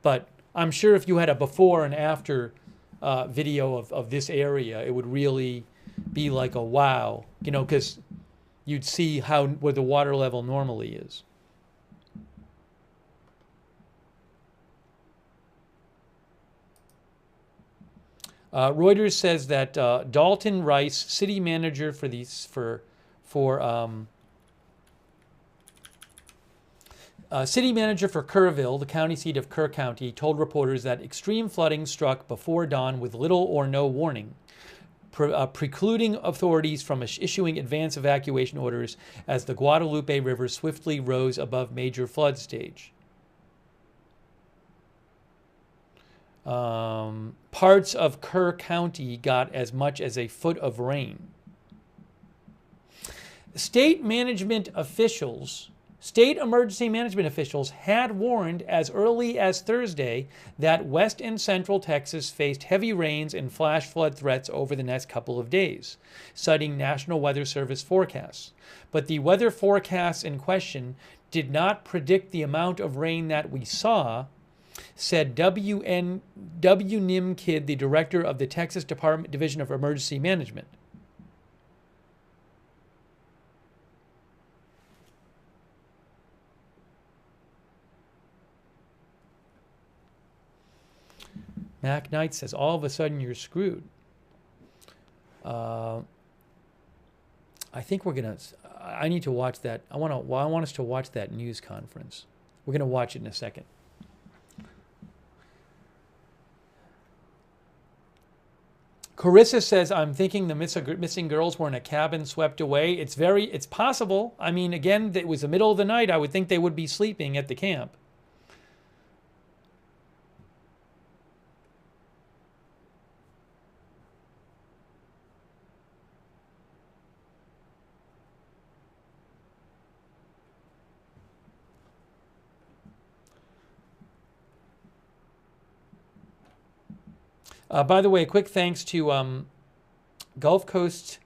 But I'm sure if you had a before and after video of this area, it would really be like a wow, you know, because you'd see where the water level normally is. Reuters says that Dalton Rice, city manager city manager for Kerrville, the county seat of Kerr County, told reporters that extreme flooding struck before dawn with little or no warning, precluding authorities from issuing advance evacuation orders as the Guadalupe River swiftly rose above major flood stage. Parts of Kerr County got as much as a foot of rain. State emergency management officials had warned as early as Thursday that West and Central Texas faced heavy rains and flash flood threats over the next couple of days, citing National Weather Service forecasts. But the weather forecasts in question did not predict the amount of rain that we saw, said W.Nim Kidd, the director of the Texas Division of Emergency Management. Mac Knight says, all of a sudden you're screwed. I think we're going to, I need to watch that. I want us to watch that news conference. We're going to watch it in a second. Carissa says, I'm thinking the missing girls were in a cabin swept away. It's possible. I mean, again, it was the middle of the night. I would think they would be sleeping at the camp. By the way, quick thanks to Gulf Coast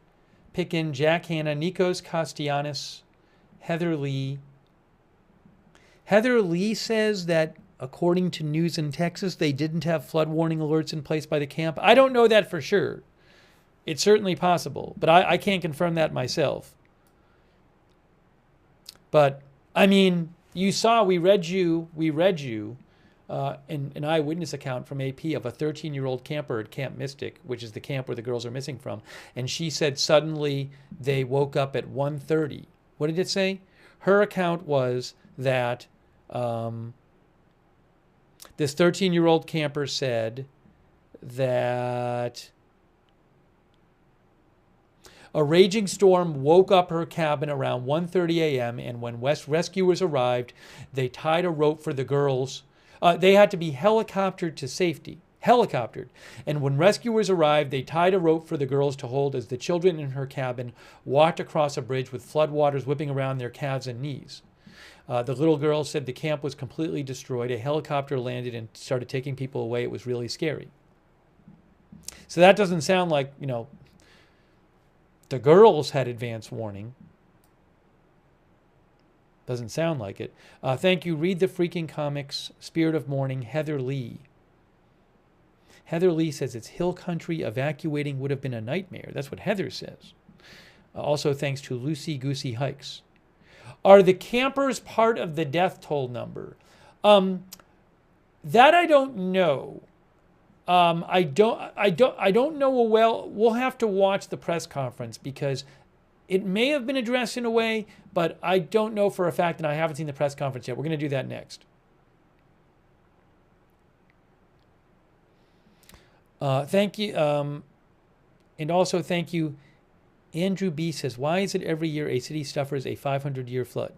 Pickin, Jack Hanna, Nikos Castellanos, Heather Lee. Heather Lee says that according to news in Texas, they didn't have flood warning alerts in place by the camp. I don't know that for sure. It's certainly possible, but I can't confirm that myself. But, I mean, you saw, we read you an eyewitness account from AP of a 13-year-old camper at Camp Mystic, which is the camp where the girls are missing from. And she said suddenly they woke up at 1:30. What did it say? Her account was that this 13-year-old camper said that a raging storm woke up her cabin around 1:30 a.m. and when rescuers arrived, they tied a rope for the girls. They had to be helicoptered to safety. Helicoptered. And when rescuers arrived, they tied a rope for the girls to hold as the children in her cabin walked across a bridge with floodwaters whipping around their calves and knees. The little girl said the camp was completely destroyed. A helicopter landed and started taking people away. It was really scary. So that doesn't sound like, the girls had advance warning. Doesn't sound like it. Thank you. Read the freaking comics. Spirit of Morning. Heather Lee. Heather Lee says it's hill country. Evacuating would have been a nightmare. That's what Heather says. Also thanks to Lucy Goosey Hikes. Are the campers part of the death toll number? That I don't know. I don't know well. We'll have to watch the press conference because it may have been addressed in a way, but I don't know for a fact, and I haven't seen the press conference yet. We're going to do that next. Thank you. And also thank you. Andrew B. says, why is it every year a city suffers a 500-year flood?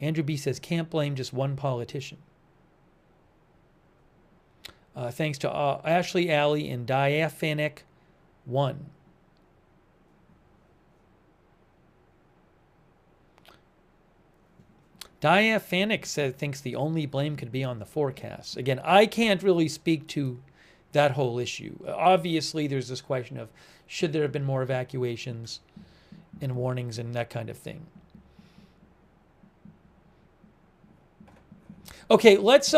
Andrew B. says, can't blame just one politician. Thanks to Ashley Alley and Diaphanic 1. Diaphanic thinks the only blame could be on the forecasts. Again, I can't really speak to that whole issue. Obviously, there's this question of should there have been more evacuations and warnings and that kind of thing. Okay, let's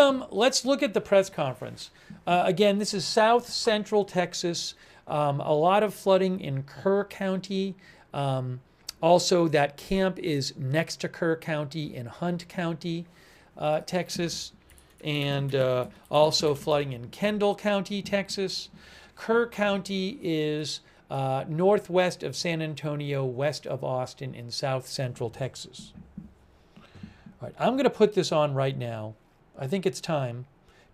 look at the press conference. Again, this is South Central Texas. A lot of flooding in Kerr County. Also, that camp is next to Kerr County in Hunt County, Texas, and also flooding in Kendall County, Texas. Kerr County is northwest of San Antonio, west of Austin, in South Central Texas. All right, I'm going to put this on right now. I think it's time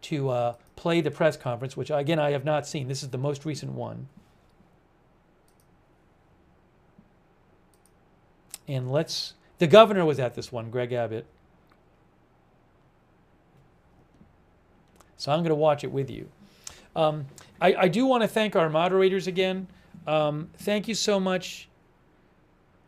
to play the press conference, which, again, I have not seen. This is the most recent one. And the governor was at this one, Greg Abbott. So I'm going to watch it with you. I do want to thank our moderators again. Thank you so much.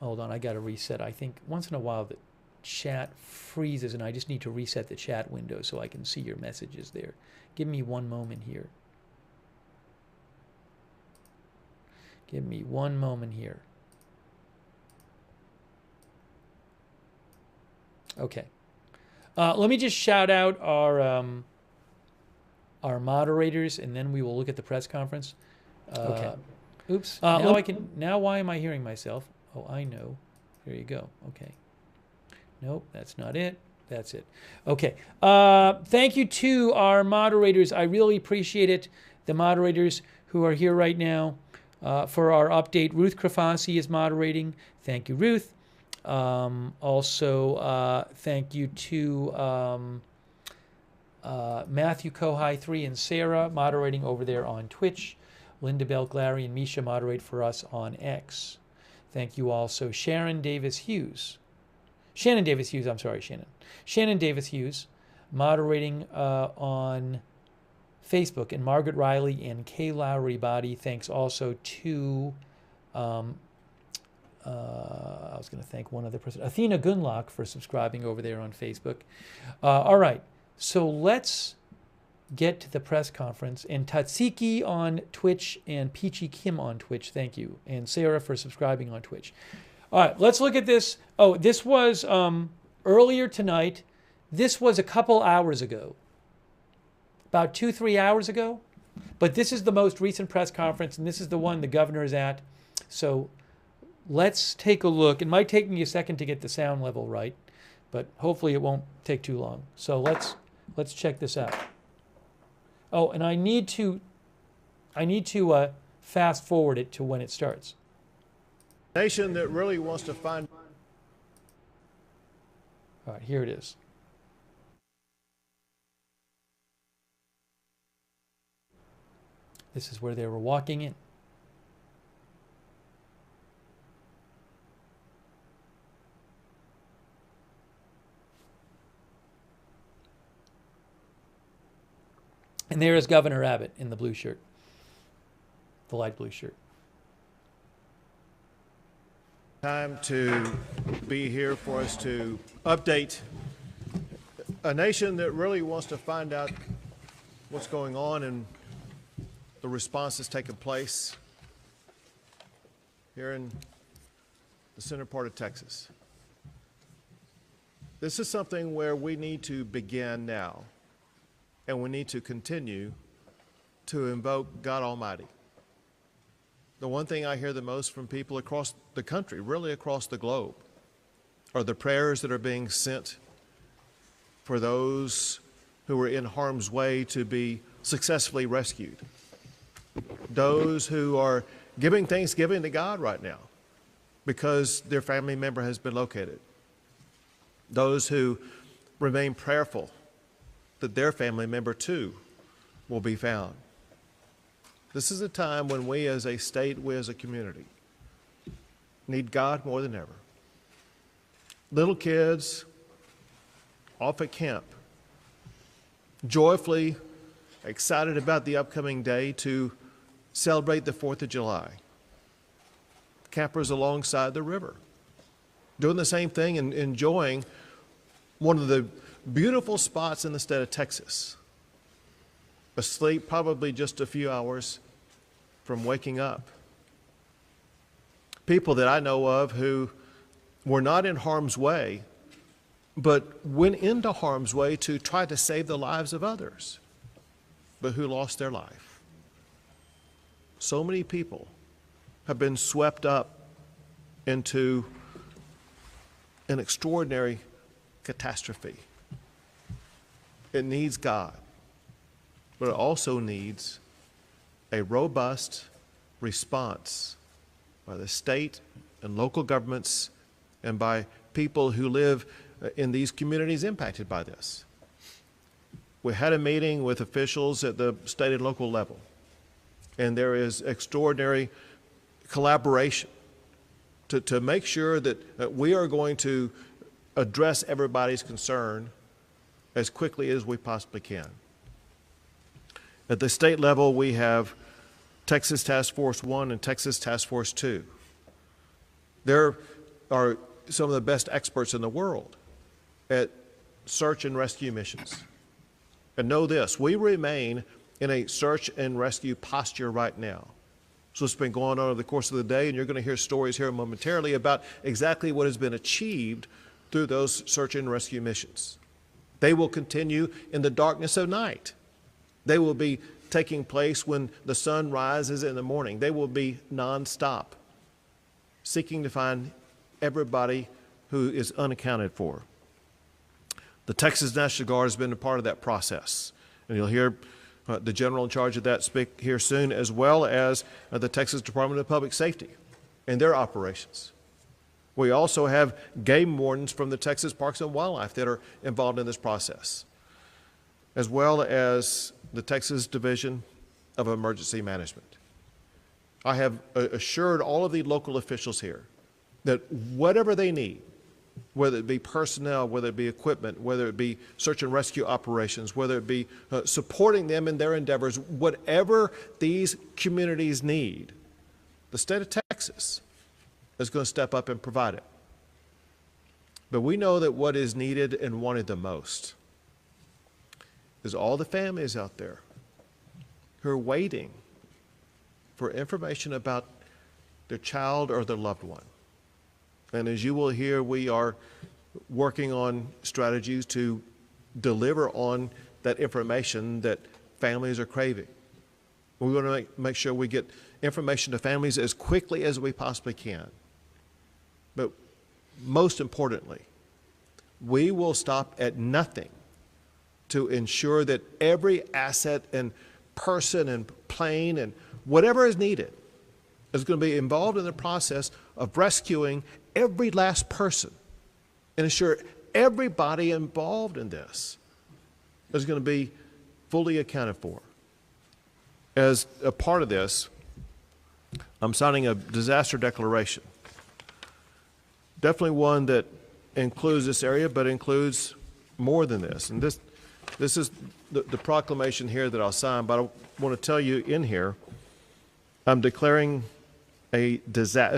Hold on, I got to reset. I think once in a while the chat freezes and I just need to reset the chat window so I can see your messages there. Give me one moment here. Give me one moment here. Okay. Let me just shout out our moderators, and then we will look at the press conference. Okay. Oops. Now I can. Now why am I hearing myself? Oh, I know. There you go. Okay. Nope, that's not it. That's it. Okay. Thank you to our moderators. I really appreciate it. The moderators who are here right now for our update. Ruth Krafasi is moderating. Thank you, Ruth. Also, thank you to Matthew Kohai 3 and Sarah moderating over there on Twitch. Linda Belglary and Misha moderate for us on X. Thank you also Shannon Davis Hughes, moderating on Facebook, and Margaret Riley and Kay Lowry Body. Thanks also to I was going to thank one other person, Athena Gunlock, for subscribing over there on Facebook. All right, so let's get to the press conference. And Tatsiki on Twitch and Peachy Kim on Twitch, thank you. And Sarah for subscribing on Twitch. All right, let's look at this. Oh, this was earlier tonight. This was a couple hours ago, about 2-3 hours ago. But this is the most recent press conference, and this is the one the governor is at. So let's take a look. It might take me a second to get the sound level right, but hopefully it won't take too long. So let's check this out. Oh, and I need to fast forward it to when it starts. Nation that really wants to find. All right, here it is. This is where they were walking in. And there is Governor Abbott in the blue shirt, the light blue shirt. Time to be here for us to update a nation that really wants to find out what's going on and the response that's taken place here in the center part of Texas. This is something where we need to begin now, and we need to continue to invoke God Almighty. The one thing I hear the most from people across the country, really across the globe, are the prayers that are being sent for those who are in harm's way to be successfully rescued. Those who are giving thanksgiving to God right now because their family member has been located. Those who remain prayerful that their family member too will be found. This is a time when we as a state, we as a community, need God more than ever. Little kids off at camp, joyfully excited about the upcoming day to celebrate the 4th of July. Campers alongside the river, doing the same thing and enjoying one of the beautiful spots in the state of Texas. Asleep probably just a few hours from waking up. People that I know of who were not in harm's way, but went into harm's way to try to save the lives of others, but who lost their life. So many people have been swept up into an extraordinary catastrophe. It needs God, but it also needs a robust response by the state and local governments and by people who live in these communities impacted by this. We had a meeting with officials at the state and local level, and there is extraordinary collaboration to make sure that we are going to address everybody's concern as quickly as we possibly can. At the state level, we have Texas Task Force 1 and Texas Task Force 2. There are some of the best experts in the world at search and rescue missions. And know this, we remain in a search and rescue posture right now. So it's been going on over the course of the day, and you're going to hear stories here momentarily about exactly what has been achieved through those search and rescue missions. They will continue in the darkness of night. They will be taking place when the sun rises in the morning. They will be nonstop, seeking to find everybody who is unaccounted for. The Texas National Guard has been a part of that process, and you'll hear the general in charge of that speak here soon, as well as the Texas Department of Public Safety and their operations. We also have game wardens from the Texas Parks and Wildlife that are involved in this process, as well as the Texas Division of Emergency Management. I have assured all of the local officials here that whatever they need, whether it be personnel, whether it be equipment, whether it be search and rescue operations, whether it be supporting them in their endeavors, whatever these communities need, the state of Texas is going to step up and provide it. But we know that what is needed and wanted the most is all the families out there who are waiting for information about their child or their loved one. And as you will hear, we are working on strategies to deliver on that information that families are craving. We want to make sure we get information to families as quickly as we possibly can. But most importantly, we will stop at nothing to ensure that every asset and person and plane and whatever is needed is going to be involved in the process of rescuing every last person and ensure everybody involved in this is going to be fully accounted for. As a part of this, I'm signing a disaster declaration. Definitely one that includes this area, but includes more than this. And this is the proclamation here that I'll sign, but I want to tell you in here, I'm declaring a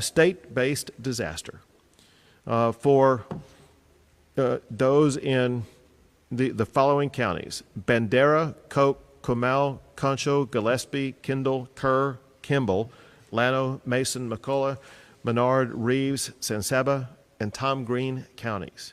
state-based disaster for those in the following counties: Bandera, Coke, Comal, Concho, Gillespie, Kendall, Kerr, Kimball, Llano, Mason, McCullough, Menard, Reeves, San Saba, and Tom Green counties.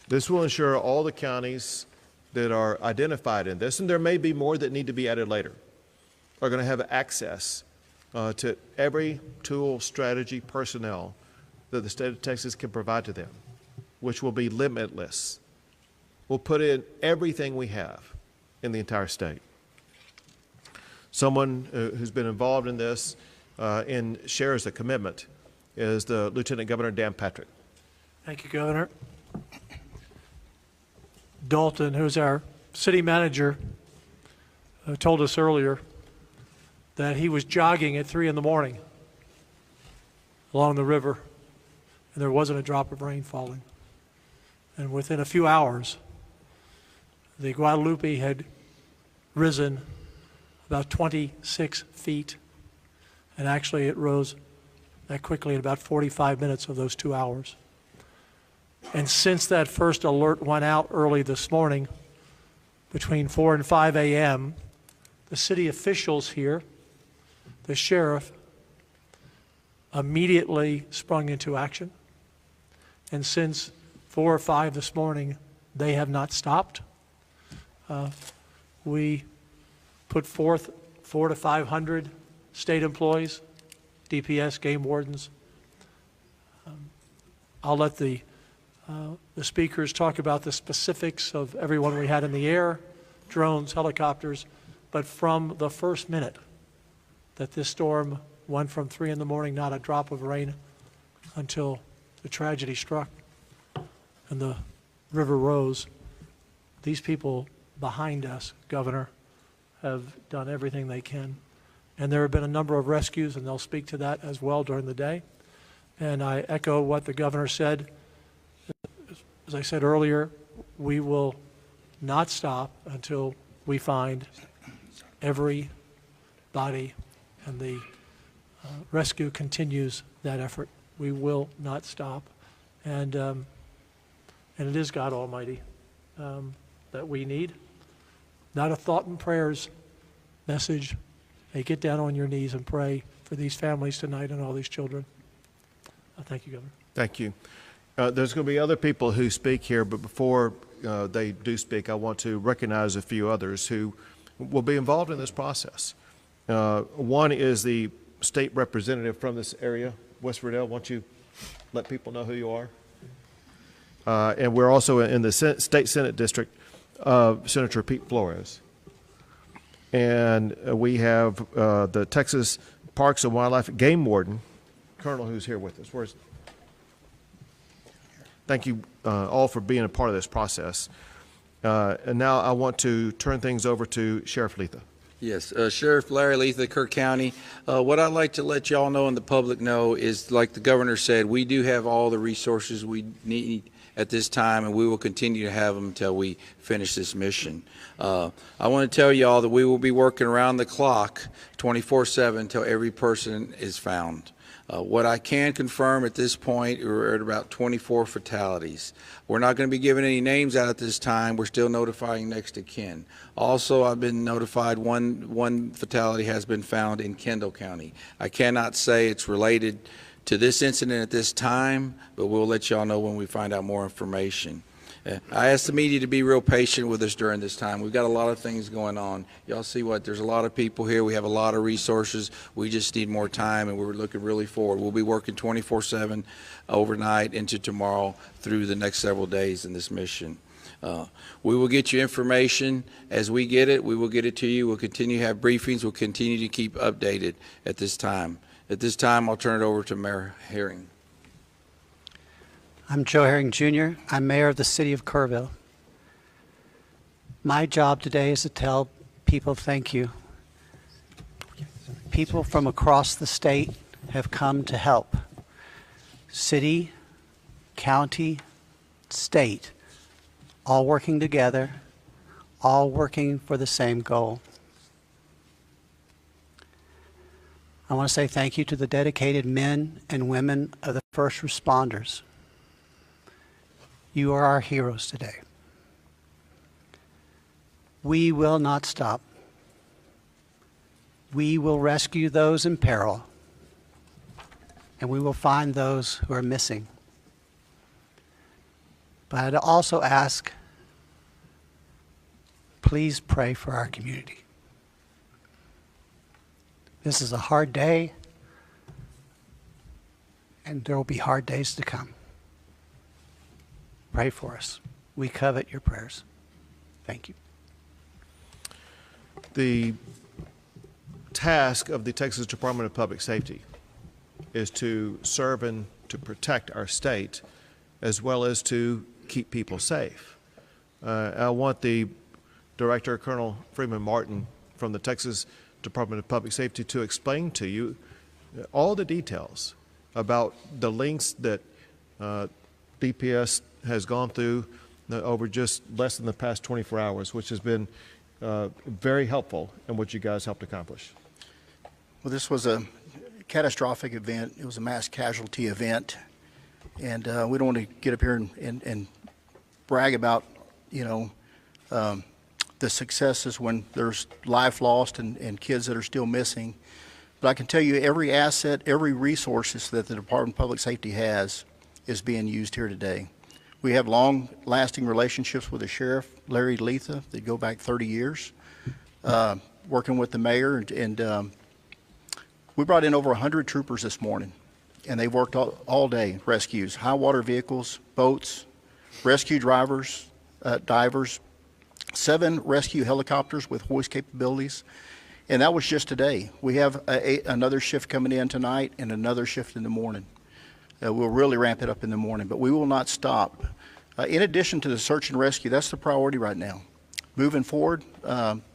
This will ensure all the counties that are identified in this, and there may be more that need to be added later, are going to have access to every tool, strategy, personnel that the state of Texas can provide to them, which will be limitless. We'll put in everything we have in the entire state. Someone who's been involved in this and shares the commitment is the Lieutenant Governor Dan Patrick. Thank you, Governor. Dalton, who's our city manager, told us earlier that he was jogging at 3 in the morning along the river, and there wasn't a drop of rain falling. And within a few hours, the Guadalupe had risen about 26 feet, and actually it rose that quickly in about 45 minutes of those 2 hours. And since that first alert went out early this morning, between 4 and 5 a.m., the city officials here, the sheriff, immediately sprung into action. And since 4 or 5 this morning, they have not stopped. We put forth 400 to 500 state employees, DPS, game wardens. I'll let the speakers talk about the specifics of everyone we had in the air, drones, helicopters, but from the first minute that this storm went from 3 in the morning, not a drop of rain, until the tragedy struck and the river rose, these people behind us, Governor, have done everything they can. And there have been a number of rescues, and they'll speak to that as well during the day. And I echo what the governor said. As I said earlier, we will not stop until we find every body, and the rescue continues that effort. We will not stop. And it is God Almighty that we need. Not a thought and prayers message. Hey, get down on your knees and pray for these families tonight and all these children. Thank you, Governor. Thank you. There's going to be other people who speak here, but before they do speak, I want to recognize a few others who will be involved in this process. One is the state representative from this area, West Riddell. Why don't you let people know who you are? And we're also in the State Senate District of Senator Pete Flores. And we have the Texas Parks and Wildlife Game Warden, Colonel, who's here with us. Thank you all for being a part of this process. And now I want to turn things over to Sheriff Letha. Yes, Sheriff Larry Letha, Kerr County. What I'd like to let y'all know and the public know is, like the governor said, we do have all the resources we need at this time, and we will continue to have them until we finish this mission. I want to tell y'all that we will be working around the clock 24/7 until every person is found. What I can confirm at this point, we're at about 24 fatalities. We're not going to be giving any names out at this time. We're still notifying next of kin. Also, I've been notified one fatality has been found in Kendall County. I cannot say it's related to this incident at this time, but we'll let y'all know when we find out more information. I asked the media to be real patient with us during this time. We've got a lot of things going on. Y'all see what? There's a lot of people here. We have a lot of resources. We just need more time, and we're looking really forward. We'll be working 24/7 overnight into tomorrow through the next several days in this mission. We will get you information as we get it. We will get it to you. We'll continue to have briefings. We'll continue to keep updated at this time. At this time, I'll turn it over to Mayor Herring. I'm Joe Herring Jr. I'm mayor of the city of Kerrville. My job today is to tell people thank you. People from across the state have come to help. City, county, state, all working together, all working for the same goal. I want to say thank you to the dedicated men and women of the first responders. You are our heroes today. We will not stop. We will rescue those in peril, and we will find those who are missing. But I'd also ask, please pray for our community. This is a hard day, and there will be hard days to come. Pray for us. We covet your prayers. Thank you. The task of the Texas Department of Public Safety is to serve and to protect our state, as well as to keep people safe. I want the Director, Colonel Freeman Martin from the Texas Department of Public Safety to explain to you all the details about the links that DPS has gone through over just less than the past 24 hours, which has been very helpful in what you guys helped accomplish. Well, this was a catastrophic event. It was a mass casualty event. And we don't want to get up here and brag about, the successes when there's life lost and kids that are still missing. But I can tell you every asset, every resources that the Department of Public Safety has is being used here today. We have long-lasting relationships with the Sheriff, Larry Letha, that go back 30 years, working with the mayor. And we brought in over 100 troopers this morning, and they worked all day, rescues, high water vehicles, boats, rescue drivers, divers, 7 rescue helicopters with hoist capabilities. And that was just today. We have another shift coming in tonight and another shift in the morning. We'll really ramp it up in the morning, but we will not stop. In addition to the search and rescue, that's the priority right now. Moving forward,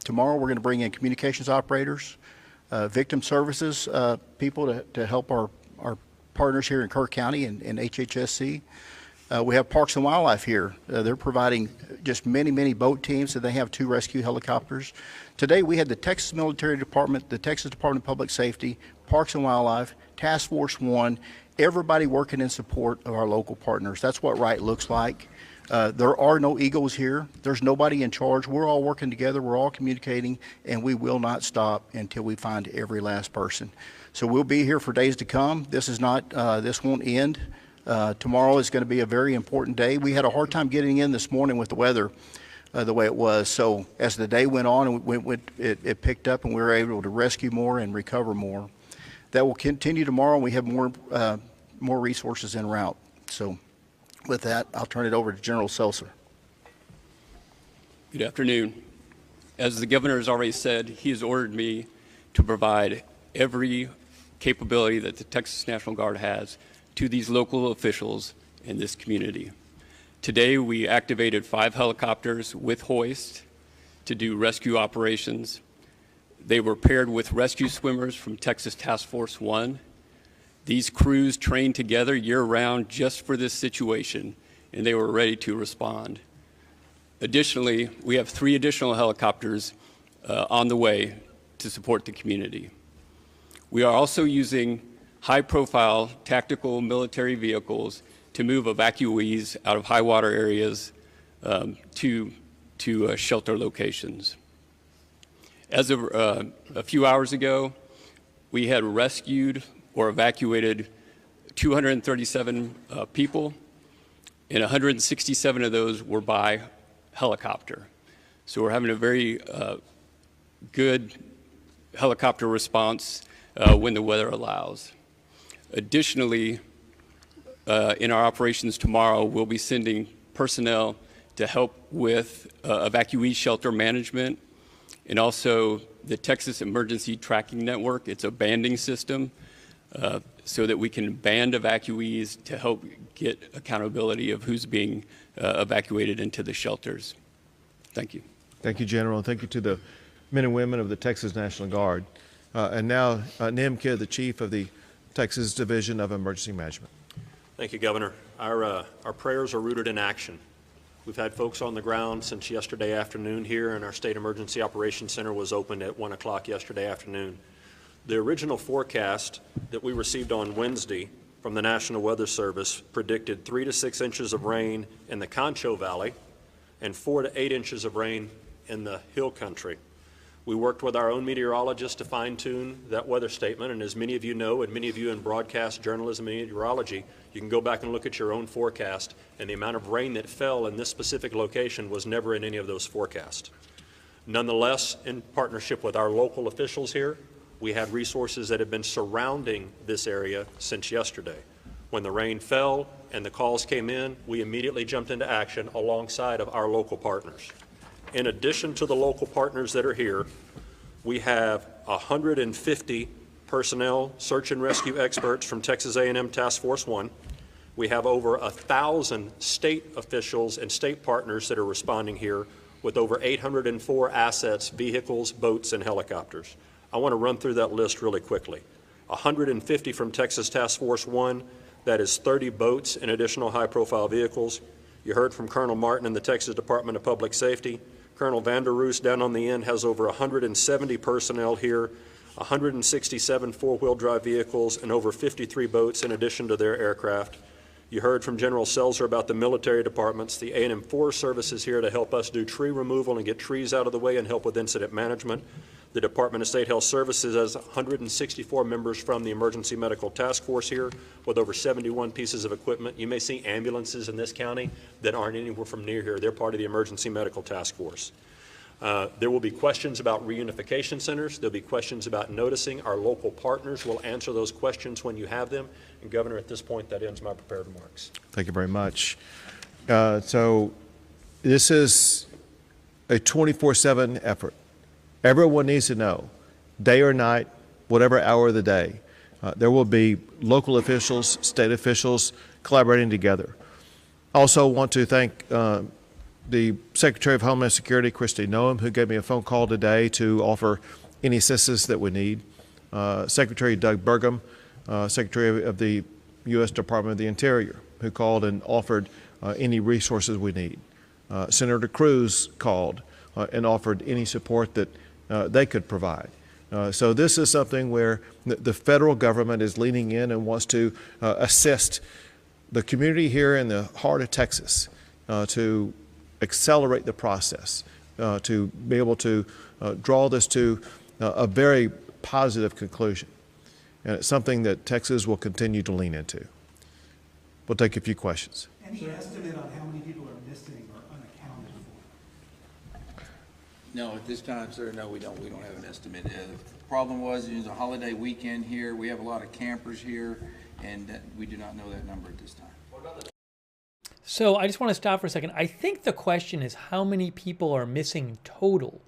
tomorrow we're going to bring in communications operators, victim services people to help our partners here in Kerr County and HHSC. We have Parks and Wildlife here. They're providing just many boat teams, and they have 2 rescue helicopters. Today we had the Texas Military Department, the Texas Department of Public Safety, Parks and Wildlife, Task Force 1, everybody working in support of our local partners. That's what right looks like. There are no egos here. There's nobody in charge. We're all working together. We're all communicating, and we will not stop until we find every last person. So we'll be here for days to come. This is not, this won't end. Tomorrow is going to be a very important day. We had a hard time getting in this morning with the weather the way it was. So as the day went on, it picked up, and we were able to rescue more and recover more. That will continue tomorrow, and we have more resources en route. So with that, I'll turn it over to General Seltzer. Good afternoon. As the governor has already said, he has ordered me to provide every capability that the Texas National Guard has to these local officials in this community. Today, we activated 5 helicopters with hoist to do rescue operations. They were paired with rescue swimmers from Texas Task Force 1. These crews trained together year-round just for this situation, and they were ready to respond. Additionally, we have 3 additional helicopters on the way to support the community. We are also using high-profile tactical military vehicles to move evacuees out of high water areas to shelter locations. As of a few hours ago, we had rescued or evacuated 237 people, and 167 of those were by helicopter. So we're having a very good helicopter response when the weather allows. Additionally, in our operations tomorrow, we'll be sending personnel to help with evacuee shelter management, and also the Texas Emergency Tracking Network. It's a banding system so that we can band evacuees to help get accountability of who's being evacuated into the shelters. Thank you. Thank you, General, and thank you to the men and women of the Texas National Guard. And now, Nim Kidd, the Chief of the Texas Division of Emergency Management. Thank you, Governor. Our prayers are rooted in action. We've had folks on the ground since yesterday afternoon here, and our State Emergency Operations Center was opened at 1 o'clock yesterday afternoon. The original forecast that we received on Wednesday from the National Weather Service predicted 3 to 6 inches of rain in the Concho Valley and 4 to 8 inches of rain in the Hill Country. We worked with our own meteorologists to fine-tune that weather statement, and as many of you know, and many of you in broadcast journalism and meteorology, you can go back and look at your own forecast, and the amount of rain that fell in this specific location was never in any of those forecasts. Nonetheless, in partnership with our local officials here, we had resources that have been surrounding this area since yesterday. When the rain fell and the calls came in, we immediately jumped into action alongside of our local partners. In addition to the local partners that are here, we have 150 personnel, search and rescue experts from Texas A&M Task Force 1. We have over 1,000 state officials and state partners that are responding here with over 804 assets, vehicles, boats, and helicopters. I want to run through that list really quickly. 150 from Texas Task Force 1, that is 30 boats and additional high-profile vehicles. You heard from Colonel Martin in the Texas Department of Public Safety. Colonel Vanderroos down on the end has over 170 personnel here, 167 four-wheel drive vehicles, and over 53 boats in addition to their aircraft. You heard from General Seltzer about the military departments. The A&M Forest Service is here to help us do tree removal and get trees out of the way and help with incident management. The Department of State Health Services has 164 members from the Emergency Medical Task Force here with over 71 pieces of equipment. You may see ambulances in this county that aren't anywhere from near here. They're part of the Emergency Medical Task Force. There will be questions about reunification centers. There'll be questions about noticing. Our local partners will answer those questions when you have them. And Governor, at this point, that ends my prepared remarks. Thank you very much. So this is a 24/7 effort. Everyone needs to know, day or night, whatever hour of the day, there will be local officials, state officials collaborating together. Also want to thank the Secretary of Homeland Security, Kristi Noem, who gave me a phone call today to offer any assistance that we need. Secretary Doug Burgum, Secretary of the U.S. Department of the Interior, who called and offered any resources we need. Senator Cruz called and offered any support that they could provide. So this is something where the federal government is leaning in and wants to assist the community here in the heart of Texas to accelerate the process, to be able to draw this to a very positive conclusion. And it's something that Texas will continue to lean into. We'll take a few questions. Any estimate on how many people are missing or unaccounted for? No, at this time, sir, no, we don't have an estimate. The problem was, it was a holiday weekend here. We have a lot of campers here, and we do not know that number at this time. So I just want to stop for a second. I think the question is how many people are missing total?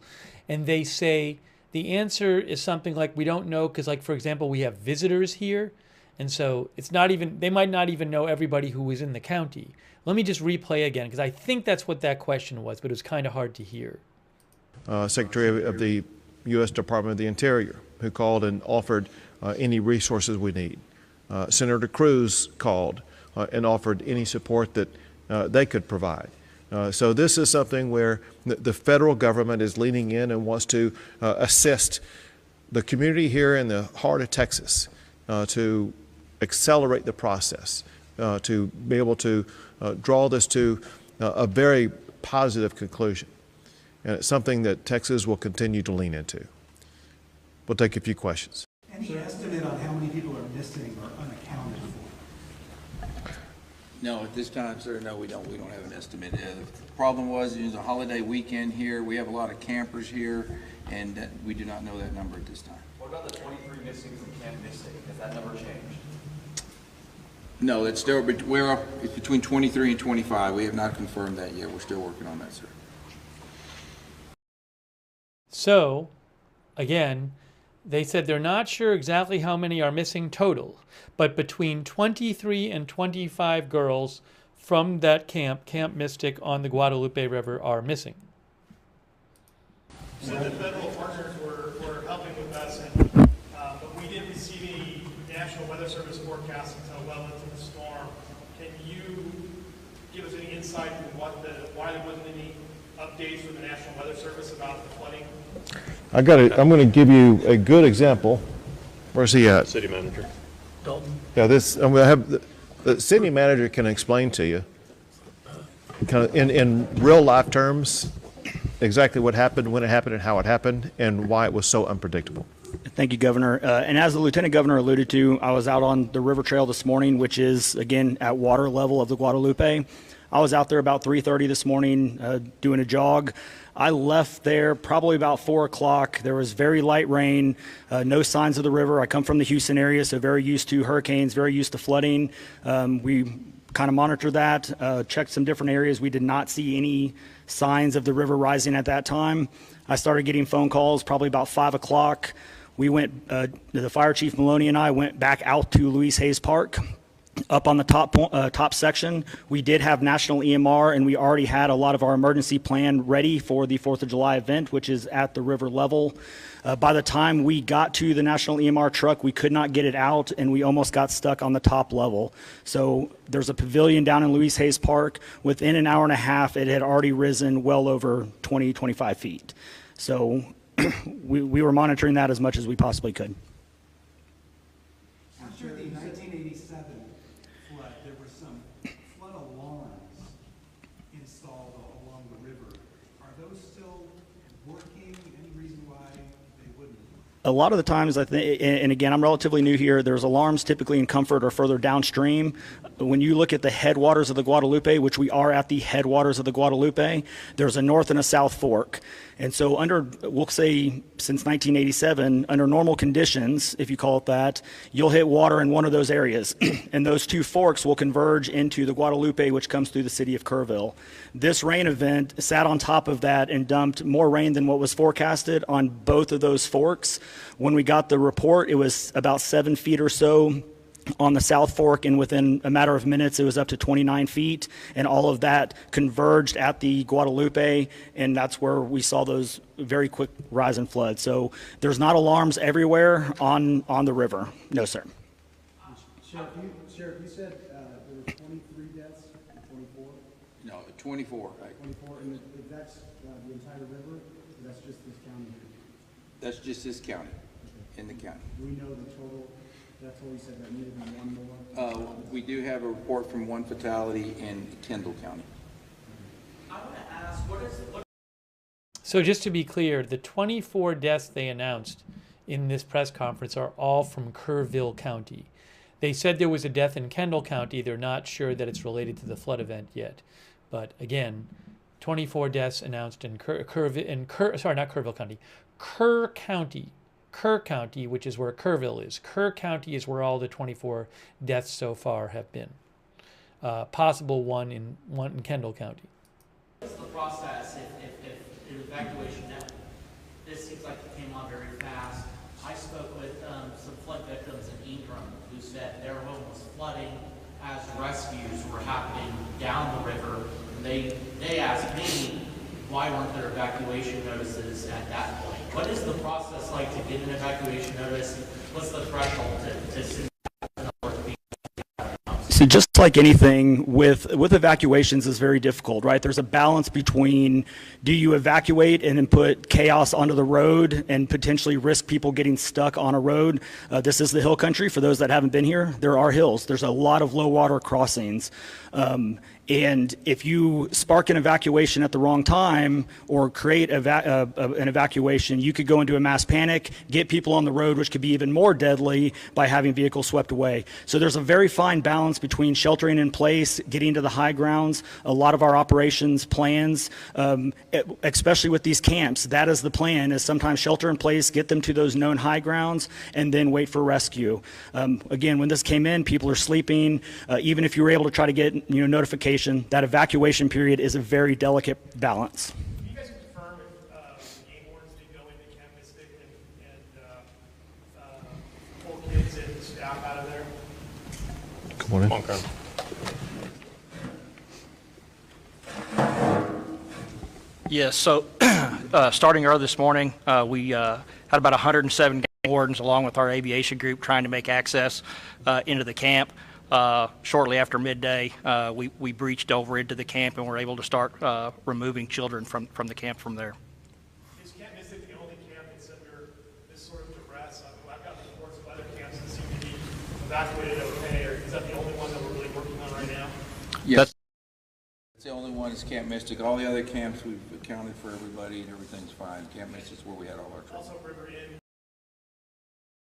And they say the answer is something like we don't know because, like, for example, we have visitors here. And so it's not even, they might not even know everybody who was in the county. Let me just replay again because I think that's what that question was, but it was kind of hard to hear. Secretary of the U.S. Department of the Interior, who called and offered any resources we need. Senator Cruz called and offered any support that they could provide. So this is something where the federal government is leaning in and wants to assist the community here in the heart of Texas to accelerate the process, to be able to draw this to a very positive conclusion. And it's something that Texas will continue to lean into. We'll take a few questions. Any estimate on how many people are missing or unaccounted for? No, at this time, sir, no, we don't have an estimate. The problem was, it was a holiday weekend here. We have a lot of campers here, and we do not know that number at this time. What about the 23 missing from Camp Mystic? Has that number changed? No, it's still, it's between 23 and 25. We have not confirmed that yet. We're still working on that, sir. So, again, they said they're not sure exactly how many are missing total, but between 23 and 25 girls from that camp, Camp Mystic on the Guadalupe River, are missing. So the federal partners were helping with us, but we didn't receive any National Weather Service forecast until well into the storm. Can you give us any insight into why there wasn't any updates from the National Weather Service about the flooding? I'm going to give you a good example. Where's he at? City manager. Dalton. Yeah, I'm going to have the city manager can explain to you, kind of in real life terms, exactly what happened, when it happened, and how it happened, and why it was so unpredictable. Thank you, Governor. And as the Lieutenant Governor alluded to, I was out on the river trail this morning, which is, again, at water level of the Guadalupe. I was out there about 3:30 this morning doing a jog. I left there probably about 4 o'clock. There was very light rain, no signs of the river. I come from the Houston area, so very used to hurricanes, very used to flooding. We kind of monitored that, checked some different areas. We did not see any signs of the river rising at that time. I started getting phone calls probably about 5 o'clock. We went, the Fire Chief Maloney and I went back out to Louise Hayes Park. Up on the top section, we did have National EMR, and we already had a lot of our emergency plan ready for the 4th of July event, which is at the river level. By the time we got to the National EMR truck, we could not get it out, and we almost got stuck on the top level. So there's a pavilion down in Louise Hayes Park. Within an hour and a half, it had already risen well over 20, 25 feet. So we were monitoring that as much as we possibly could. After the 1987 flood, there were some flood alarms installed along the river. Are those still working? Any reason why they wouldn't? A lot of the times, I think, and again, I'm relatively new here, there's alarms typically in Comfort or further downstream. When you look at the headwaters of the Guadalupe, which we are at the headwaters of the Guadalupe, there's a north and a south fork. And so we'll say since 1987, under normal conditions, if you call it that, you'll hit water in one of those areas. And those two forks will converge into the Guadalupe, which comes through the city of Kerrville. This rain event sat on top of that and dumped more rain than what was forecasted on both of those forks. When we got the report, it was about 7 feet or so on the South Fork, and within a matter of minutes, it was up to 29 feet, and all of that converged at the Guadalupe, and that's where we saw those very quick rise in flood. So there's not alarms everywhere on the river. No, sir. Sheriff, you said there were 23 deaths, 24? No, 24. Right? 24, and if that's the entire river, or that's just this county? That's just this county, in the county. Do we know the total? That's what we said, there needed to be one more? We do have a report from one fatality in Kendall County. I want to ask, So just to be clear, the 24 deaths they announced in this press conference are all from Kerrville County. They said there was a death in Kendall County. They're not sure that it's related to the flood event yet. But again, 24 deaths announced in Kerr County, which is where Kerrville is. Kerr County is where all the 24 deaths so far have been. Possible one in Kendall County. What's the process if an evacuation now? This seems like it came on very fast. I spoke with some flood victims in Ingram who said their home was flooding as rescues were happening down the river. And they asked me, why weren't there evacuation notices at that point? What is the process like to get an evacuation notice? What's the threshold to send the number of people? So just like anything with evacuations is very difficult, right? There's a balance between, do you evacuate and then put chaos onto the road and potentially risk people getting stuck on a road? This is the hill country. For those that haven't been here, there are hills. There's a lot of low water crossings. And if you spark an evacuation at the wrong time or create an evacuation, you could go into a mass panic, get people on the road, which could be even more deadly by having vehicles swept away. So there's a very fine balance between sheltering in place, getting to the high grounds. A lot of our operations plans, especially with these camps, that is the plan, is sometimes shelter in place, get them to those known high grounds, and then wait for rescue. Again, when this came in, people are sleeping. Even if you were able to try to get notification, that evacuation period is a very delicate balance. Can you guys confirm if game wardens did go into Camp Mystic and pull kids and staff out of there? Come on in. Yes, so starting early this morning, we had about 107 game wardens along with our aviation group trying to make access into the camp. Shortly after midday, we breached over into the camp and were able to start removing children from the camp from there. Is Camp Mystic the only camp that's under this sort of duress? I've got reports of other camps that seem to be evacuated okay, or is that the only one that we're really working on right now? Yes. That's the only one is Camp Mystic. All the other camps, we've accounted for everybody and everything's fine. Camp Mystic's where we had all our trouble. Also River Inn.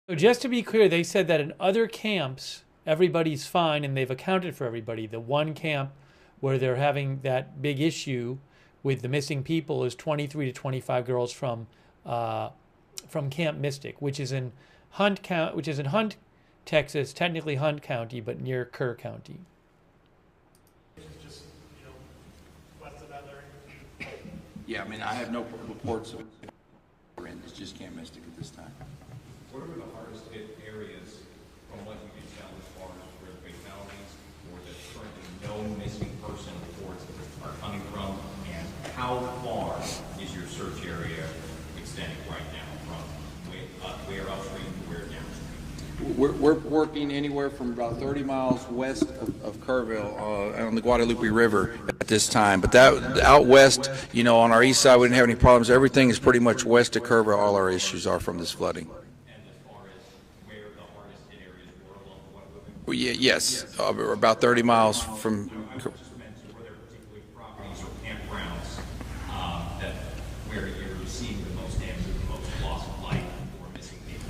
So just to be clear, they said that in other camps, everybody's fine and they've accounted for everybody. The one camp where they're having that big issue with the missing people is 23 to 25 girls from Camp Mystic, which is in Hunt, Texas, technically Hunt County, but near Kerr County. Just, west of that area. Yeah, I mean, I have no reports of it's just Camp Mystic at this time. What are the hardest hit areas from what you can tell as far as where the fatalities or the currently known missing person reports are coming from, and how far is your search area extending right now from where upstream to where downstream? We're working anywhere from about 30 miles west of Kerrville on the Guadalupe River at this time. But that out west, on our east side, we didn't have any problems. Everything is pretty much west of Kerrville. All our issues are from this flooding. Well, yes, about 30 miles from.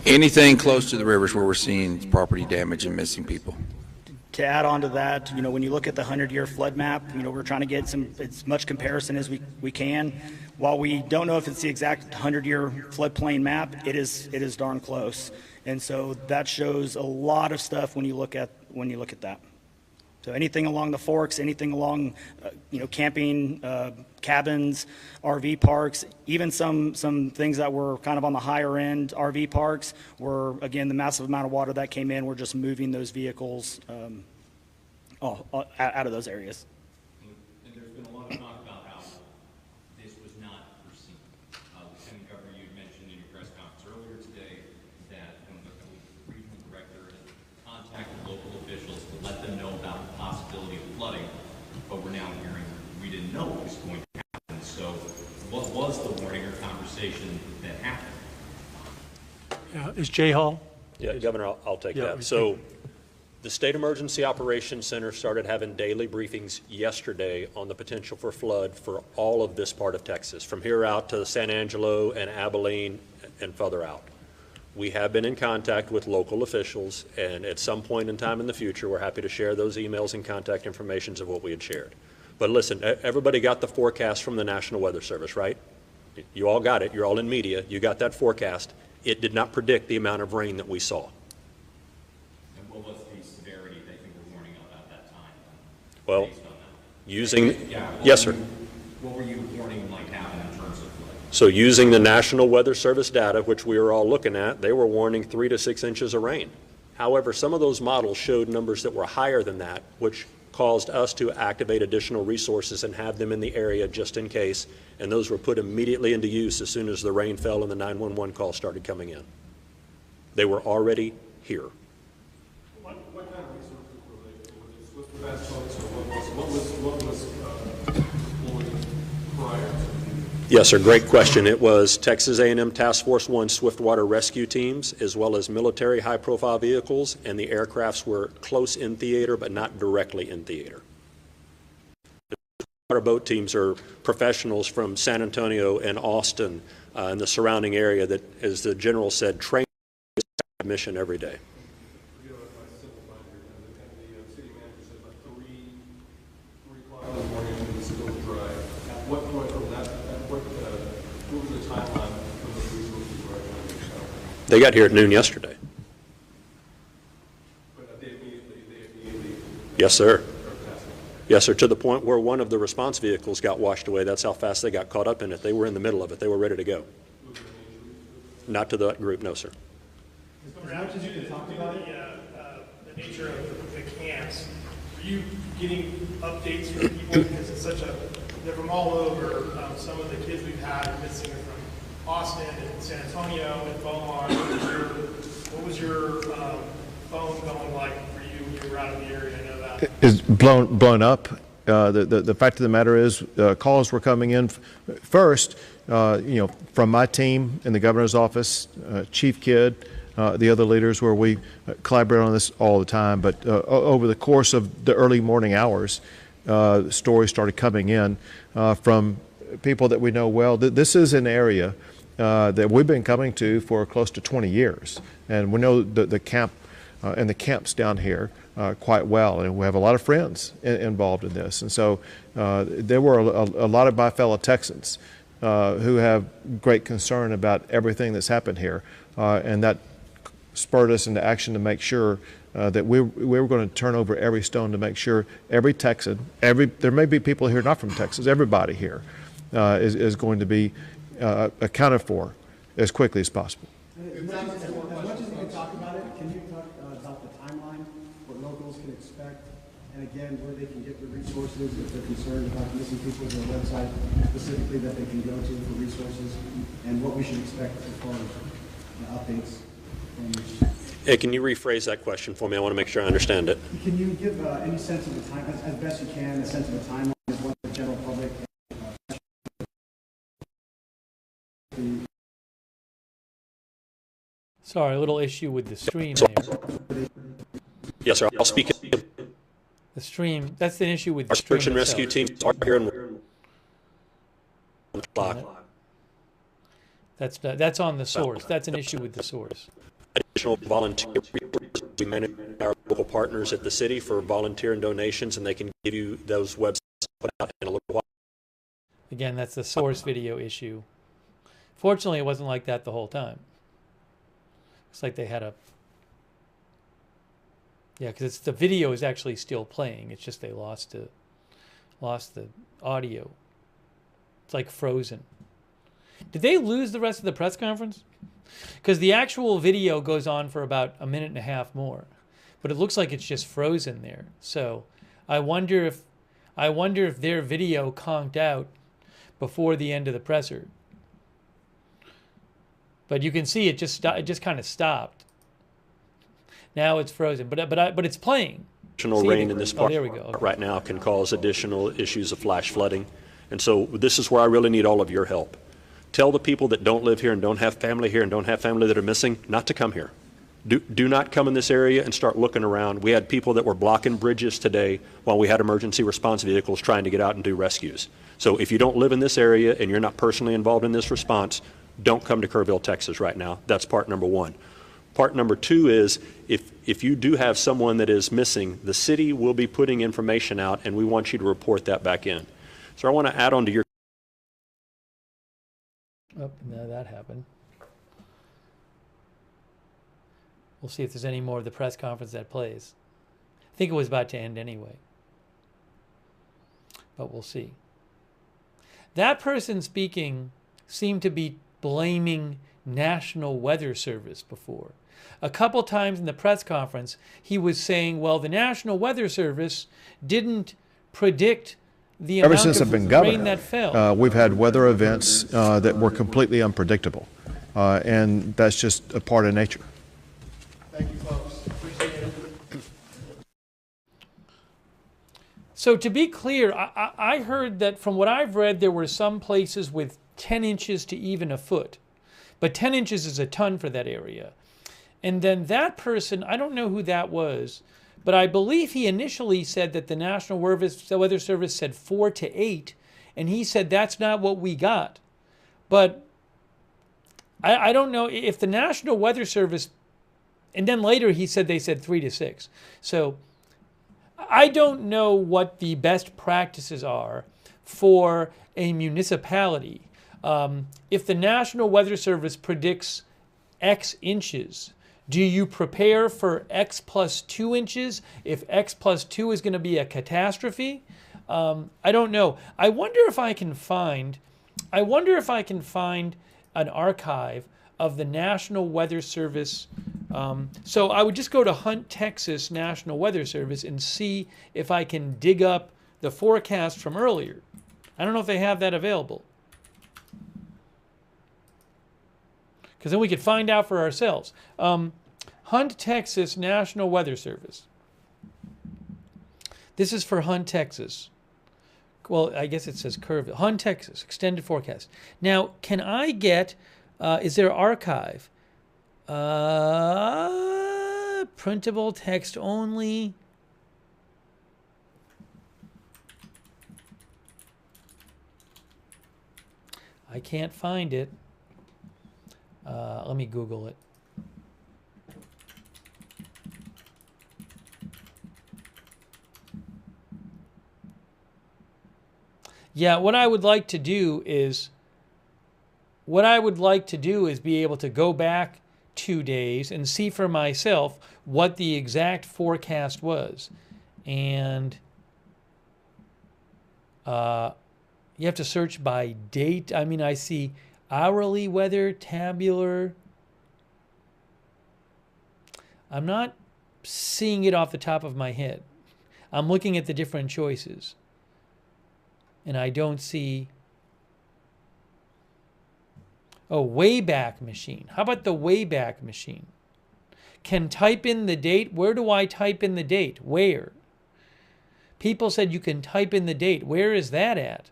Anything close to the rivers where we're seeing property damage and missing people. To add on to that, when you look at the 100-year flood map, we're trying to get as much comparison as we can. While we don't know if it's the exact 100-year floodplain map, it is darn close. And so that shows a lot of stuff when you look at that. So anything along the forks, anything along, camping, cabins, RV parks, even some things that were kind of on the higher end RV parks were, again, the massive amount of water that came in, we're just moving those vehicles out of those areas. And there's been a lot of talk about how this was not foreseen. Lieutenant Governor, you mentioned in your press conference earlier today that the regional director has contacted local officials to let them know about the possibility of flooding, but we're now hearing we didn't know it was going to happen. So what was the warning or conversation that happened? Is Jay Hall? Yeah, Governor, I'll take that. So the State Emergency Operations Center started having daily briefings yesterday on the potential for flood for all of this part of Texas, from here out to San Angelo and Abilene and further out. We have been in contact with local officials, and at some point in time in the future, we're happy to share those emails and contact information of what we had shared. But listen, everybody got the forecast from the National Weather Service, right? You all got it. You're all in media. You got that forecast. It did not predict the amount of rain that we saw. And what was the severity that you were warning about that time? Well, using, Yeah, yes, sir. What were you warning might happen in terms of flooding? So using the National Weather Service data, which we were all looking at, they were warning 3 to 6 inches of rain. However, some of those models showed numbers that were higher than that, which caused us to activate additional resources and have them in the area just in case, and those were put immediately into use as soon as the rain fell and the 911 call started coming in. They were already here. What kind of resources were they? Was it Swift Fast Boats, or what was deployed prior to? Yes, sir, great question. It was Texas A&M Task Force 1 Swiftwater rescue teams, as well as military high-profile vehicles, and the aircrafts were close in theater, but not directly in theater. The Swiftwater boat teams are professionals from San Antonio and Austin and the surrounding area that, as the general said, train mission every day. They got here at noon yesterday. Yes, sir. Yes, sir, to the point where one of the response vehicles got washed away. That's how fast they got caught up in it. They were in the middle of it. They were ready to go. Not to that group, no, sir. As much as you can talk about the nature of the camps, are you getting updates from people? Because it's such a, they're from all over. Some of the kids we've had missing are from Austin and San Antonio and Beaumont. What was your phone going like for you when you were out of the area? I know that. Is blown up. The fact of the matter is, calls were coming in first, from my team in the governor's office, Chief Kidd, the other leaders, where we collaborate on this all the time. But over the course of the early morning hours, stories started coming in from people that we know well. This is an area that we've been coming to for close to 20 years, and we know the camp and the camps down here quite well, and we have a lot of friends involved in this. And so there were a lot of my fellow Texans who have great concern about everything that's happened here, and that spurred us into action to make sure that we were going to turn over every stone to make sure every Texan, there may be people here not from Texas, everybody here is going to be accounted for as quickly as possible. As much as you can talk about it, can you talk about the timeline, what locals can expect, and again, where they can get the resources if they're concerned about missing people, is there a website specifically that they can go to for resources, and what we should expect as far as updates? Hey, can you rephrase that question for me? I want to make sure I understand it. Can you give any sense of the time, as best you can, a sense of the timeline of what the general public Sorry, a little issue with the stream there. Yes, sir. I'll speak. The stream, that's an issue with the Our stream search and rescue itself. teams are here in clock. That's on the source. That's an issue with the source. Additional volunteer. We manage our local partners at the city for volunteer and donations, and they can give you those websites put out in a little while. Again, that's the source video issue. Fortunately, it wasn't like that the whole time. It's like they had a Yeah, because the video is actually still playing. It's just they lost the audio. It's like frozen. Did they lose the rest of the press conference? Because the actual video goes on for about a minute and a half more, but it looks like it's just frozen there. So I wonder if their video conked out before the end of the presser. But you can see it just kind of stopped. Now it's frozen, but it's playing. Additional rain in this part there we go. Okay. right now can cause additional issues of flash flooding. And so this is where I really need all of your help. Tell the people that don't live here and don't have family here and don't have family that are missing not to come here. Do not come in this area and start looking around. We had people that were blocking bridges today while we had emergency response vehicles trying to get out and do rescues. So if you don't live in this area and you're not personally involved in this response, don't come to Kerrville, Texas right now. That's part number one. Part number two is if you do have someone that is missing, the city will be putting information out and we want you to report that back in. So I want to add on to your... Oh, no, that happened. We'll see if there's any more of the press conference that plays. I think it was about to end anyway. But we'll see. That person speaking seemed to be blaming National Weather Service before. A couple times in the press conference, he was saying, well, the National Weather Service didn't predict the Ever amount since I've of been rain governor, that fell. we've had weather events that were completely unpredictable, and that's just a part of nature. Thank you, folks. Appreciate it. So to be clear, I heard that from what I've read, there were some places with 10 inches to even a foot. But 10 inches is a ton for that area. And then that person, I don't know who that was, but I believe he initially said that the National Weather Service said 4 to 8, and he said that's not what we got. But I don't know if the National Weather Service, and then later he said they said 3 to 6. So I don't know what the best practices are for a municipality. If the National Weather Service predicts X inches, do you prepare for X plus 2 inches if X plus 2 is going to be a catastrophe? I don't know. I wonder if I can find an archive of the National Weather Service. So I would just go to Hunt, Texas National Weather Service and see if I can dig up the forecast from earlier. I don't know if they have that available. Because then we could find out for ourselves. Hunt, Texas National Weather Service. This is for Hunt, Texas. Well, I guess it says Kerrville. Hunt, Texas, extended forecast. Now, can I get, is there archive? Printable text only. I can't find it. Let me Google it. Yeah, what I would like to do is be able to go back 2 days and see for myself what the exact forecast was. And you have to search by date. I mean, I see hourly weather, tabular. I'm not seeing it off the top of my head. I'm looking at the different choices. And I don't see... Oh, Wayback Machine. How about the Wayback Machine? Can type in the date. Where do I type in the date? Where? People said you can type in the date. Where is that at?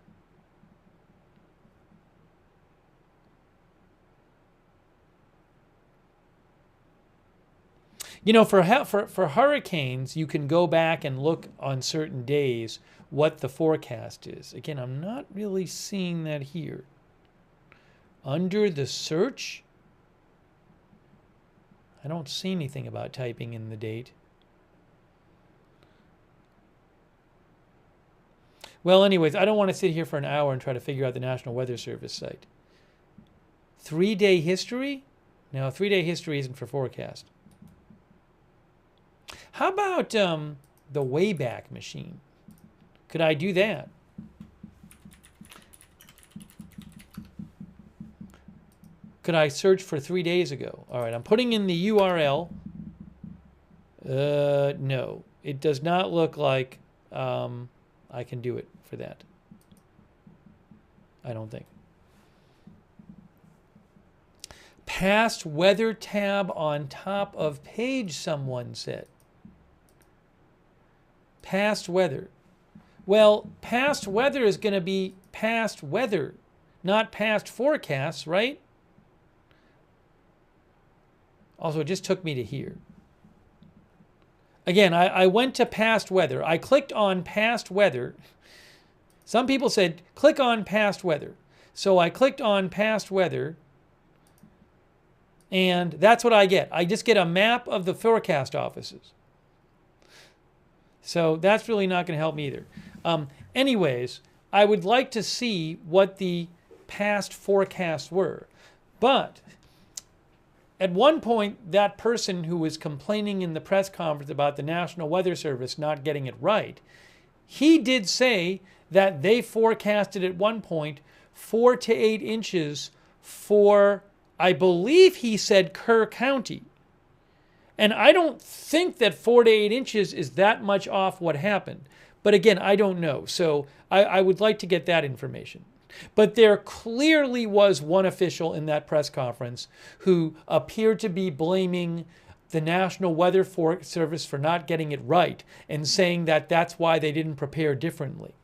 You know, for hurricanes, you can go back and look on certain days what the forecast is. Again, I'm not really seeing that here. Under the search, I don't see anything about typing in the date. Well, anyways, I don't want to sit here for an hour and try to figure out the National Weather Service site. 3-day history? No, 3-day history isn't for forecast. How about the Wayback Machine? Could I do that? Could I search for 3 days ago? All right, I'm putting in the URL. No, it does not look like I can do it for that. I don't think. Past weather tab on top of page, someone said. Past weather. Well, past weather is going to be past weather, not past forecasts, right? Also, it just took me to here. Again, I went to past weather. I clicked on past weather. Some people said, click on past weather. So I clicked on past weather, and that's what I get. I just get a map of the forecast offices. So that's really not going to help me either. Anyways, I would like to see what the past forecasts were. But at one point, that person who was complaining in the press conference about the National Weather Service not getting it right, he did say that they forecasted at one point 4 to 8 inches for, I believe he said, Kerr County. And I don't think that 4 to 8 inches is that much off what happened. But again, I don't know. So I would like to get that information. But there clearly was one official in that press conference who appeared to be blaming the National Weather Service for not getting it right and saying that that's why they didn't prepare differently.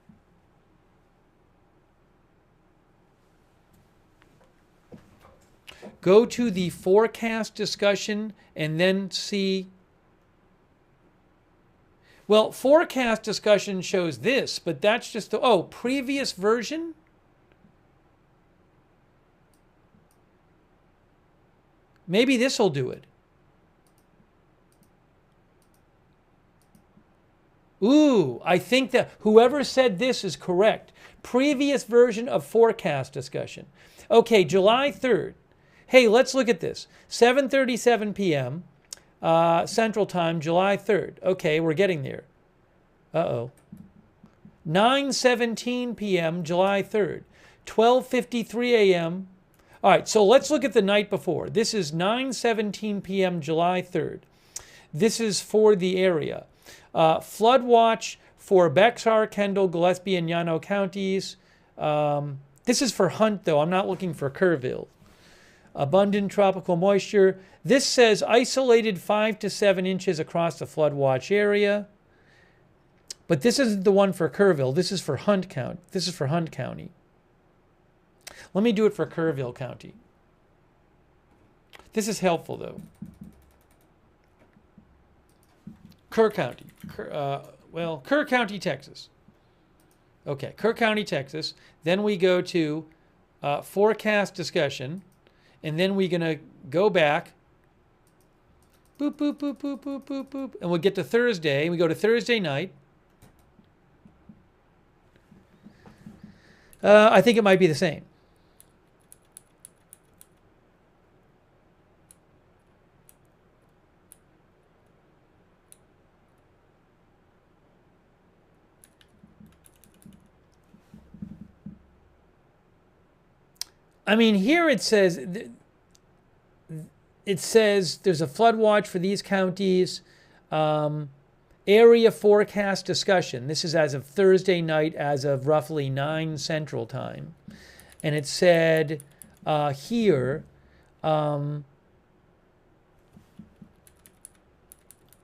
Go to the forecast discussion and then see. Well, forecast discussion shows this, but that's just the, previous version? Maybe this will do it. Ooh, I think that whoever said this is correct. Previous version of forecast discussion. Okay, July 3rd. Hey, let's look at this. 7:37 p.m. Central Time, July 3rd. Okay, we're getting there. 9:17 p.m., July 3rd. 12:53 a.m. All right, so let's look at the night before. This is 9:17 p.m., July 3rd. This is for the area. Flood watch for Bexar, Kendall, Gillespie, and Llano counties. This is for Hunt, though. I'm not looking for Kerrville. Abundant tropical moisture. This says isolated 5 to 7 inches across the flood watch area. But this isn't the one for Kerrville. This is for Hunt County. This is for Hunt County. Let me do it for Kerrville County. This is helpful, though. Kerr County. Kerr County, Texas. Okay, Kerr County, Texas. Then we go to forecast discussion. And then we're going to go back. Boop, boop, boop, boop, boop, boop, boop. And we'll get to Thursday. We go to Thursday night. I think it might be the same. I mean, here it says there's a flood watch for these counties. Area forecast discussion. This is as of Thursday night, as of roughly 9 Central Time. And it said here, I'm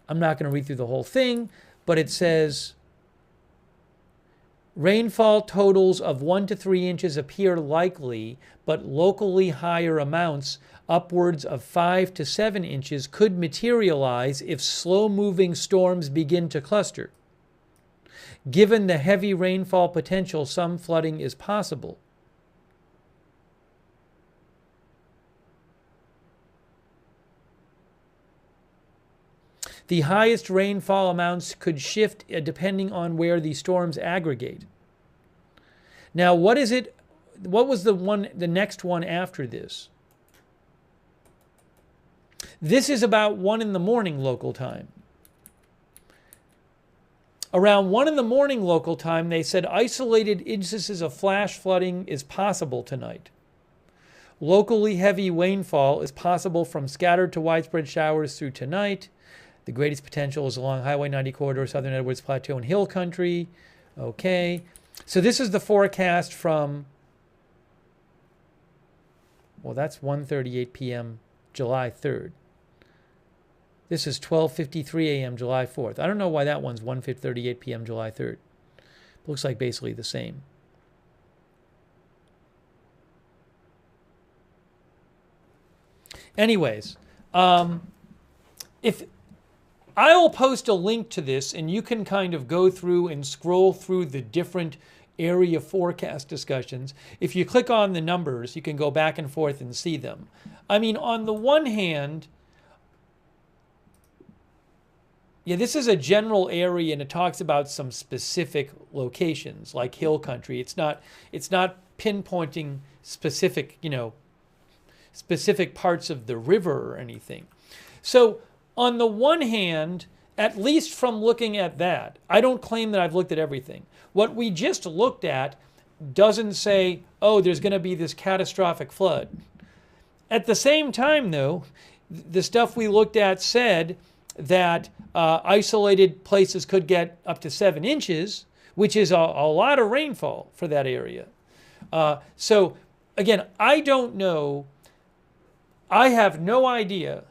not going to read through the whole thing, but it says, rainfall totals of 1 to 3 inches appear likely, but locally higher amounts, upwards of 5 to 7 inches, could materialize if slow-moving storms begin to cluster. Given the heavy rainfall potential, some flooding is possible. The highest rainfall amounts could shift depending on where the storms aggregate. Now, what is it? What was the next one after this? This is about 1 in the morning local time. Around 1 in the morning local time, they said isolated instances of flash flooding is possible tonight. Locally heavy rainfall is possible from scattered to widespread showers through tonight. The greatest potential is along Highway 90 corridor, southern Edwards Plateau and Hill Country. Okay. So this is the forecast from, well, that's 1:38 p.m. July 3rd. This is 12:53 a.m. July 4th. I don't know why that one's 1:38 p.m. July 3rd. Looks like basically the same. Anyways, if I will post a link to this, and you can kind of go through and scroll through the different area forecast discussions. If you click on the numbers, you can go back and forth and see them. I mean, on the one hand, yeah, this is a general area, and it talks about some specific locations like Hill Country. It's not pinpointing specific, specific parts of the river or anything. So on the one hand, at least from looking at that, I don't claim that I've looked at everything. What we just looked at doesn't say, oh, there's going to be this catastrophic flood. At the same time, though, the stuff we looked at said that isolated places could get up to 7 inches, which is a lot of rainfall for that area. So again, I don't know. I have no idea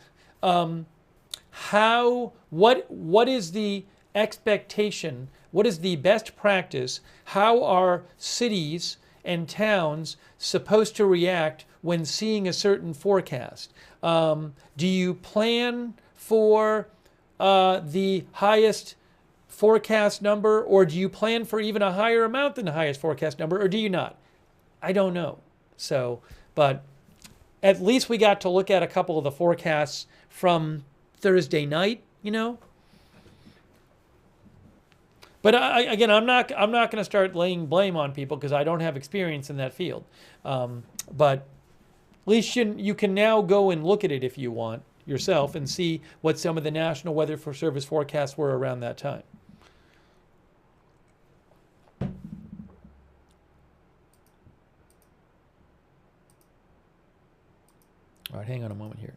what is the expectation, what is the best practice, how are cities and towns supposed to react when seeing a certain forecast? Do you plan for the highest forecast number, or do you plan for even a higher amount than the highest forecast number, or do you not? I don't know. So, but at least we got to look at a couple of the forecasts from Thursday night, But again, I'm not going to start laying blame on people because I don't have experience in that field. But at least you can now go and look at it if you want yourself and see what some of the National Weather Service forecasts were around that time. All right, hang on a moment here.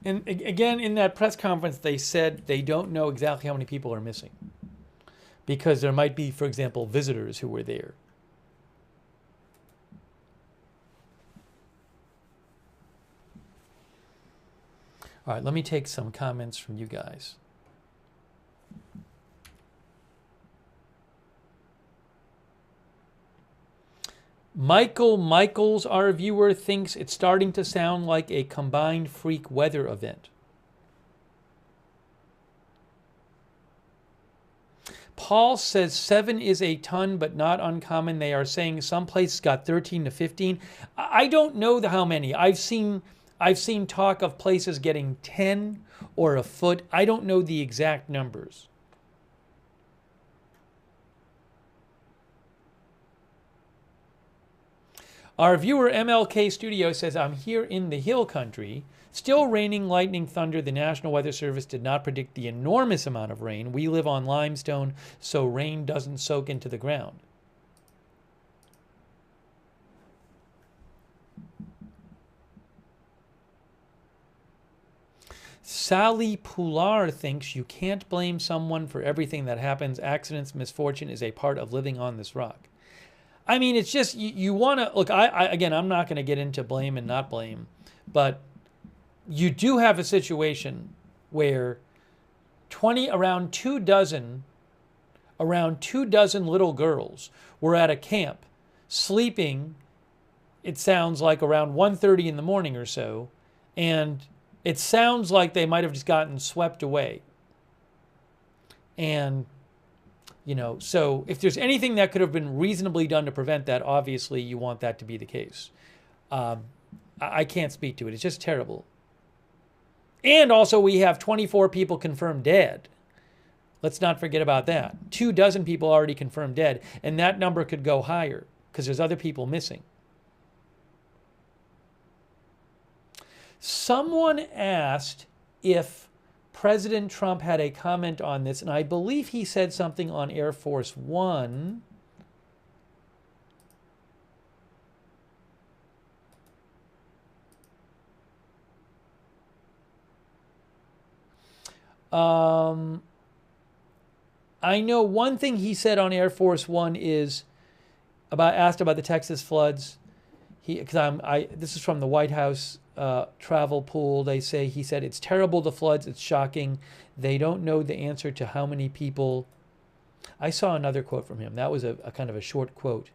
And again, in that press conference, they said they don't know exactly how many people are missing because there might be, for example, visitors who were there. All right, let me take some comments from you guys. Michaels, our viewer, thinks it's starting to sound like a combined freak weather event. Paul says 7 is a ton, but not uncommon. They are saying some places got 13 to 15. I don't know how many. I've seen talk of places getting 10 or a foot. I don't know the exact numbers. Our viewer MLK Studio says, I'm here in the Hill Country. Still raining, lightning, thunder. The National Weather Service did not predict the enormous amount of rain. We live on limestone, so rain doesn't soak into the ground. Sally Poular thinks you can't blame someone for everything that happens. Accidents, misfortune is a part of living on this rock. I mean, it's just, you want to, look, again, I'm not going to get into blame and not blame, but you do have a situation where around two dozen little girls were at a camp sleeping, it sounds like around 1:30 in the morning or so, and it sounds like they might have just gotten swept away. And so if there's anything that could have been reasonably done to prevent that, obviously you want that to be the case. I can't speak to it. It's just terrible. And also we have 24 people confirmed dead. Let's not forget about that. 24 people already confirmed dead, and that number could go higher because there's other people missing. Someone asked if President Trump had a comment on this, and I believe he said something on Air Force One. I know one thing he said on Air Force One is asked about the Texas floods. This is from the White House travel pool. He said it's terrible, the floods. It's shocking. They don't know the answer to how many people. I saw another quote from him. That was a kind of a short quote.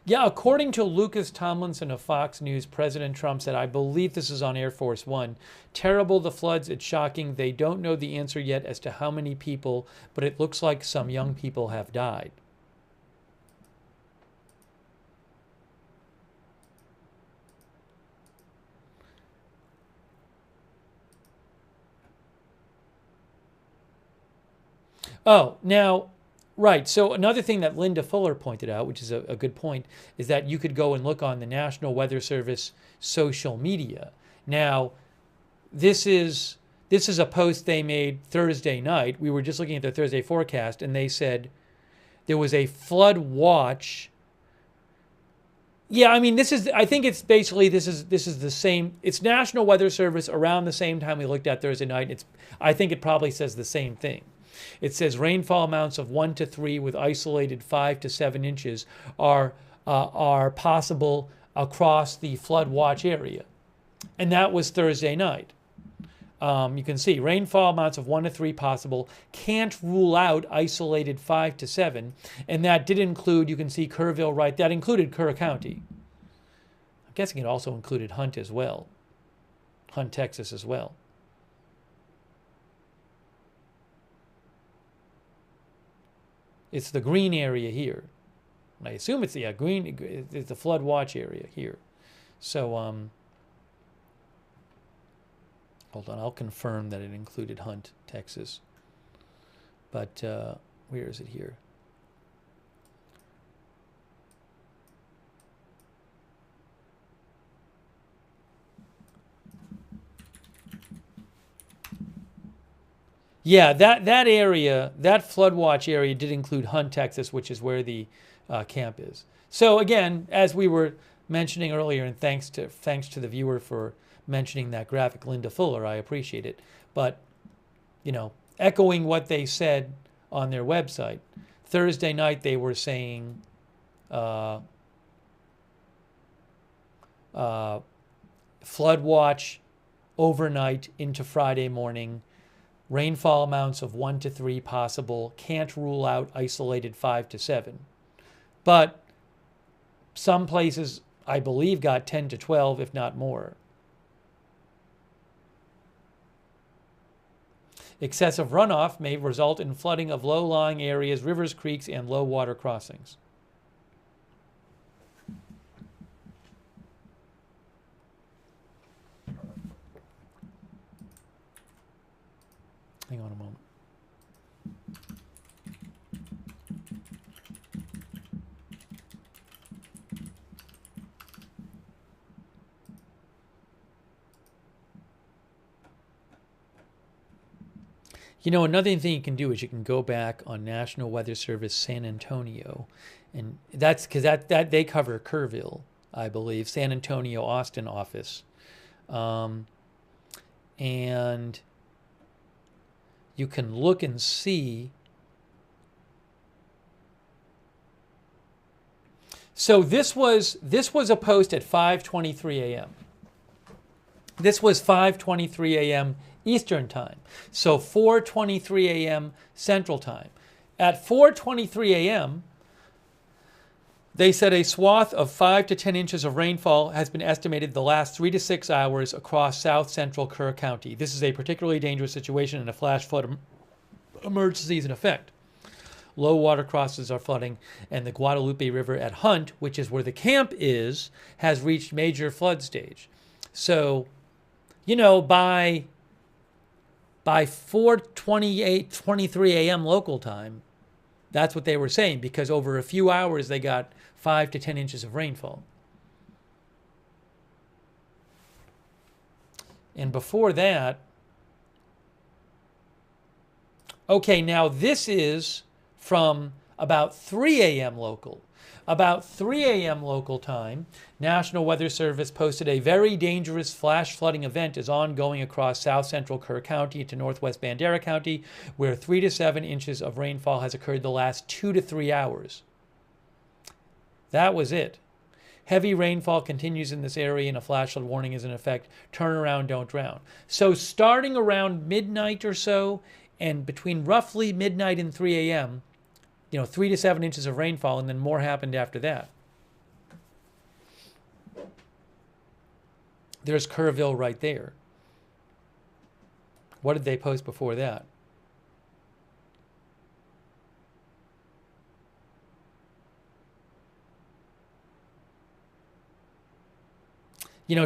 Yeah, according to Lucas Tomlinson of Fox News, President Trump said, I believe this is on Air Force One, terrible, the floods, it's shocking. They don't know the answer yet as to how many people, but it looks like some young people have died. Oh, now... Right. So another thing that Linda Fuller pointed out, which is a good point, is that you could go and look on the National Weather Service social media. Now, this is a post they made Thursday night. We were just looking at their Thursday forecast, and they said there was a flood watch. Yeah, I mean, I think it's basically this is the same. It's National Weather Service around the same time we looked at Thursday night. I think it probably says the same thing. It says rainfall amounts of 1 to 3 with isolated 5 to 7 inches are possible across the flood watch area. And that was Thursday night. You can see rainfall amounts of 1 to 3 possible. Can't rule out isolated 5 to 7. And that did include, you can see Kerrville right, that included Kerr County. I'm guessing it also included Hunt as well. Hunt, Texas as well. It's the green area here. I assume it's the green. It's the flood watch area here. So hold on, I'll confirm that it included Hunt, Texas. But where is it here? Yeah, that area, that flood watch area did include Hunt, Texas, which is where the camp is. So again, as we were mentioning earlier, and thanks to the viewer for mentioning that graphic, Linda Fuller, I appreciate it. But, you know, echoing what they said on their website, Thursday night they were saying flood watch overnight into Friday morning. Rainfall amounts of 1 to 3 possible. Can't rule out isolated 5 to 7. But some places, I believe, got 10 to 12, if not more. Excessive runoff may result in flooding of low-lying areas, rivers, creeks, and low water crossings. Hang on a moment. You know, another thing you can do is you can go back on National Weather Service San Antonio, and that's because that they cover Kerrville, I believe, San Antonio, Austin office, and you can look and see. So this was a post at 5:23 a.m. This was 5:23 a.m. Eastern Time. So 4:23 a.m. Central Time. At 4:23 a.m., They said a swath of 5 to 10 inches of rainfall has been estimated the last 3 to 6 hours across south central Kerr County. This is a particularly dangerous situation and a flash flood emergency is in effect. Low water crosses are flooding, and the Guadalupe River at Hunt, which is where the camp is, has reached major flood stage. So, you know, by 4:23 a.m. local time, that's what they were saying, because over a few hours they got 5 to 10 inches of rainfall. And before that, okay, now this is from about 3 a.m. local. About 3 a.m. local time, National Weather Service posted a very dangerous flash flooding event is ongoing across south central Kerr County to northwest Bandera County, where 3 to 7 inches of rainfall has occurred the last 2 to 3 hours. That was it. Heavy rainfall continues in this area and a flash flood warning is in effect. Turn around, don't drown. So starting around midnight or so, and between roughly midnight and 3 a.m., 3 to 7 inches of rainfall, and then more happened after that. There's Kerrville right there. What did they post before that?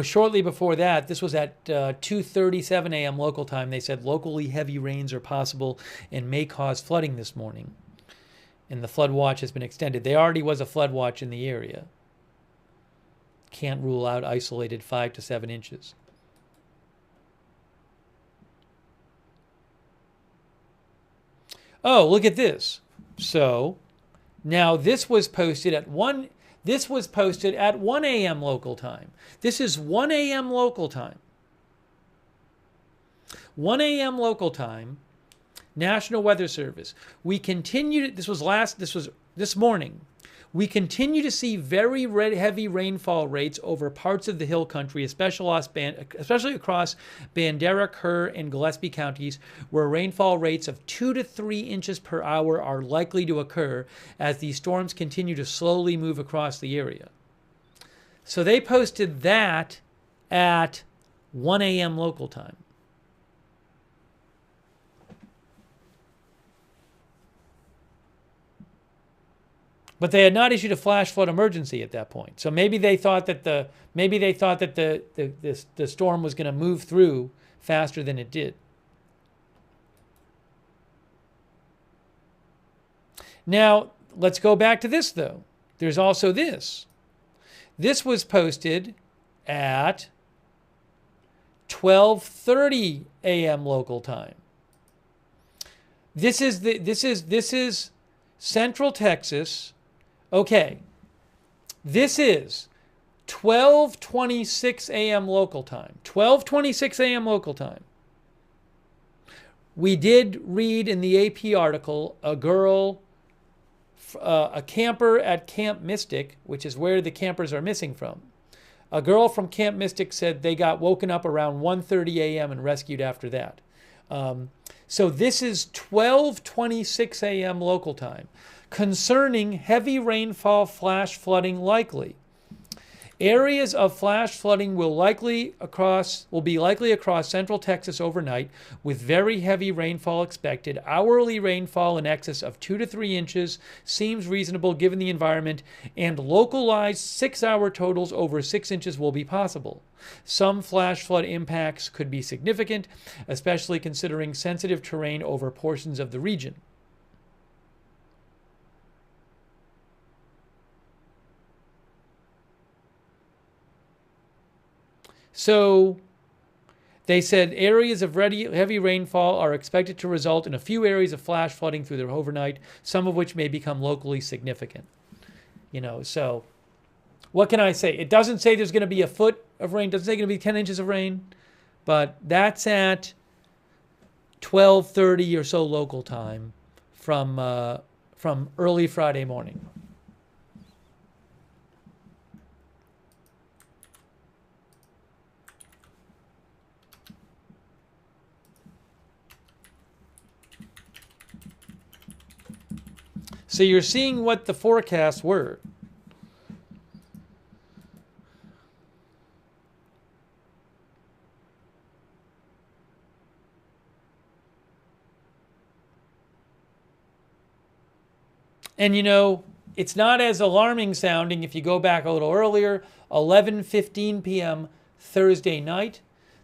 Shortly before that, this was at 2:37 a.m. local time, they said locally heavy rains are possible and may cause flooding this morning. And the flood watch has been extended. There already was a flood watch in the area. Can't rule out isolated 5 to 7 inches. Oh, look at this. So now this was posted at 1 a.m. local time. This is 1 a.m. local time. 1 a.m. local time. National Weather Service. We continue to, this was this morning. We continue to see very heavy rainfall rates over parts of the hill country, especially across Bandera, Kerr, and Gillespie counties, where rainfall rates of 2 to 3 inches per hour are likely to occur as these storms continue to slowly move across the area. So they posted that at 1 a.m. local time. But they had not issued a flash flood emergency at that point. So maybe they thought that the storm was going to move through faster than it did. Now, let's go back to this though. There's also this. This was posted at 12:30 a.m. local time. This is Central Texas. Okay, this is 12:26 a.m. local time. 12:26 a.m. local time. We did read in the AP article a girl, a camper at Camp Mystic, which is where the campers are missing from. A girl from Camp Mystic said they got woken up around 1:30 a.m. and rescued after that. So this is 12:26 a.m. local time. Concerning heavy rainfall flash flooding likely. Areas of flash flooding will be likely across central Texas overnight with very heavy rainfall expected. Hourly rainfall in excess of 2 to 3 inches seems reasonable given the environment, and localized 6-hour totals over 6 inches will be possible. Some flash flood impacts could be significant, especially considering sensitive terrain over portions of the region. So they said areas of heavy rainfall are expected to result in a few areas of flash flooding through the overnight, some of which may become locally significant. So what can I say? It doesn't say there's going to be a foot of rain. It doesn't say going to be 10 inches of rain. But that's at 12:30 or so local time from early Friday morning. So you're seeing what the forecasts were. And it's not as alarming sounding if you go back a little earlier, 11:15 p.m. Thursday night,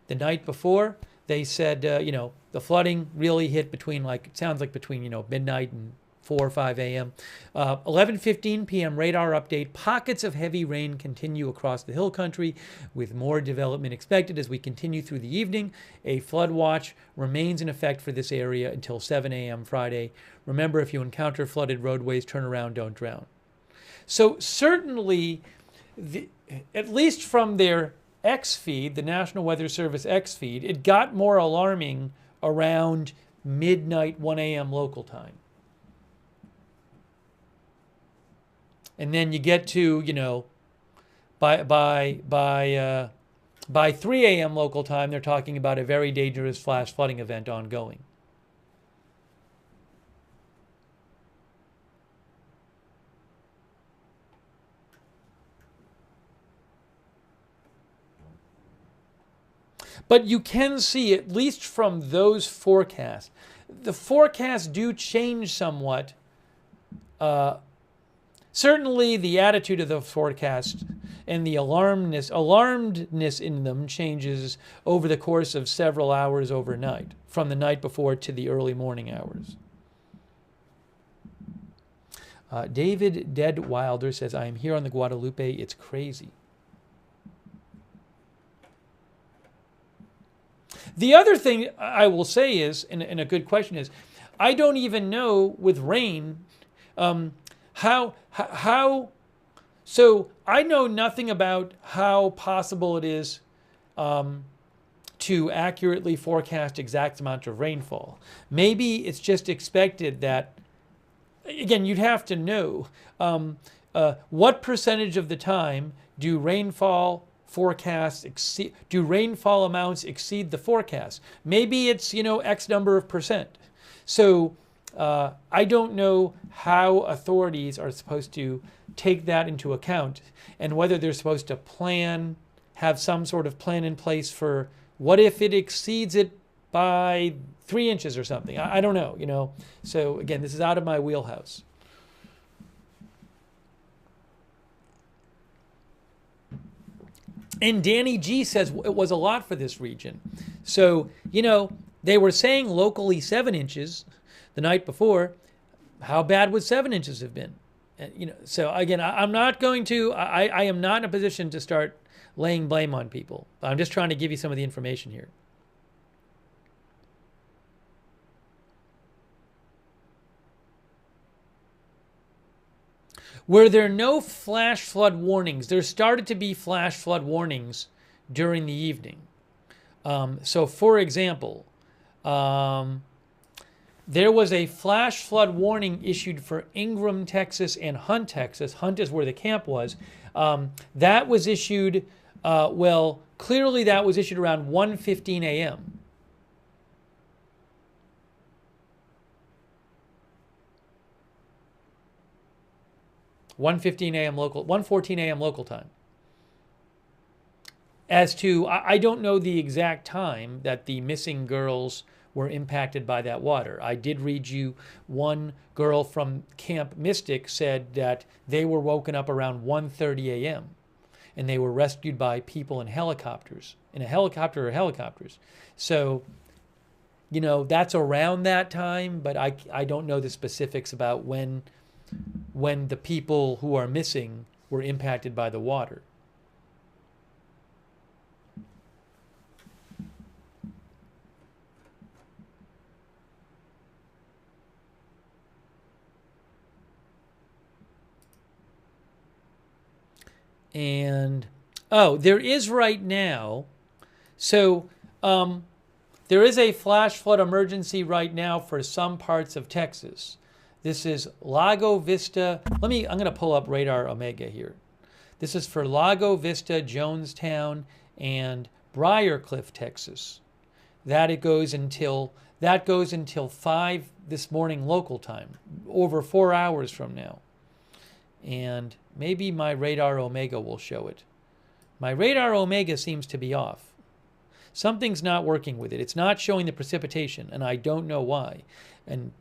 the night before. They said, the flooding really hit between midnight and 4 or 5 a.m. 11:15 p.m. radar update. Pockets of heavy rain continue across the hill country with more development expected as we continue through the evening. A flood watch remains in effect for this area until 7 a.m. Friday. Remember, if you encounter flooded roadways, turn around, don't drown. So certainly, at least from their X feed, the National Weather Service X feed, it got more alarming around midnight, 1 a.m. local time. And then you get to, by 3 a.m. local time, they're talking about a very dangerous flash flooding event ongoing. But you can see, at least from those forecasts, the forecasts do change somewhat. Certainly the attitude of the forecast and the alarmedness in them changes over the course of several hours overnight, from the night before to the early morning hours. David Dead Wilder says, I am here on the Guadalupe. It's crazy. The other thing I will say is, and a good question is, I don't even know with rain how so I know nothing about how possible it is to accurately forecast exact amount of rainfall. Maybe it's just expected that, again, you'd have to know what percentage of the time do rainfall amounts exceed the forecast. Maybe it's, X number of percent. So I don't know how authorities are supposed to take that into account and whether they're supposed to have some sort of plan in place for what if it exceeds it by 3 inches or something. I don't know, So again, this is out of my wheelhouse. And Danny G says it was a lot for this region. So, they were saying locally 7 inches the night before. How bad would 7 inches have been? So again, I'm not going to, I am not in a position to start laying blame on people. I'm just trying to give you some of the information here. Were there no flash flood warnings? There started to be flash flood warnings during the evening. So for example, there was a flash flood warning issued for Ingram, Texas and Hunt, Texas. Hunt is where the camp was. That was issued, clearly that was issued around 1:15 a.m. (1:14 a.m. local time. As to, I don't know the exact time that the missing girls were impacted by that water. I did read you one girl from Camp Mystic said that they were woken up around 1:30 a.m. and they were rescued by people in helicopters, in a helicopter or helicopters. So, that's around that time, but I don't know the specifics about when the people who are missing were impacted by the water. And, there is right now, so there is a flash flood emergency right now for some parts of Texas. This is Lago Vista. I'm going to pull up Radar Omega here. This is for Lago Vista, Jonestown, and Briarcliff, Texas. That goes until 5 this morning local time, over 4 hours from now. And maybe my Radar Omega will show it. My Radar Omega seems to be off. Something's not working with it. It's not showing the precipitation, and I don't know why. And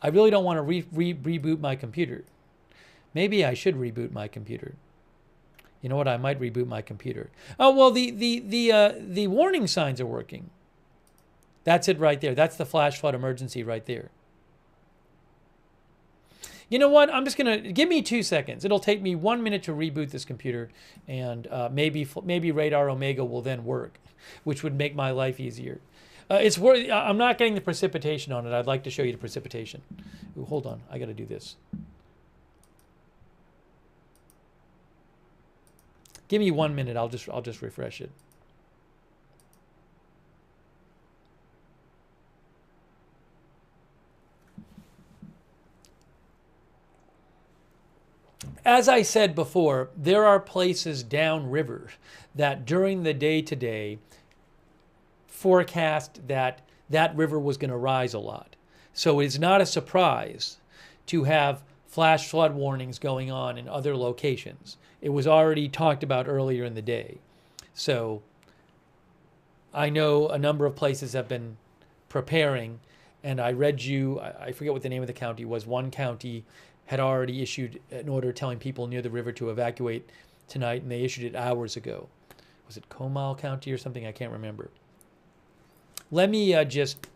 I really don't want to reboot my computer. Maybe I should reboot my computer. You know what? I might reboot my computer. Oh, well, the warning signs are working. That's it right there. That's the flash flood emergency right there. You know what? I'm just going to, give me 2 seconds. It'll take me 1 minute to reboot this computer, and maybe Radar Omega will then work, which would make my life easier. I'm not getting the precipitation on it. I'd like to show you the precipitation. Ooh, hold on. I got to do this. Give me 1 minute. I'll just refresh it. As I said before, there are places downriver that during the day-to-day forecast that that river was going to rise a lot. So it's not a surprise to have flash flood warnings going on in other locations. It was already talked about earlier in the day. So I know a number of places have been preparing, and I read you, I forget what the name of the county was, one county had already issued an order telling people near the river to evacuate tonight, and they issued it hours ago. Was it Comal County or something? I can't remember. Let me just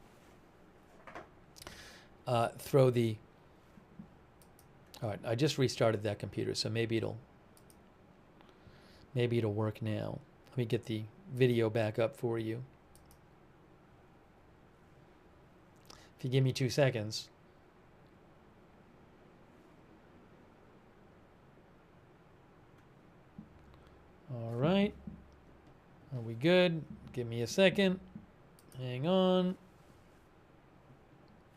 throw the... All right, I just restarted that computer, so maybe it'll work now. Let me get the video back up for you. If you give me 2 seconds. All right. Are we good? Give me a second. Hang on.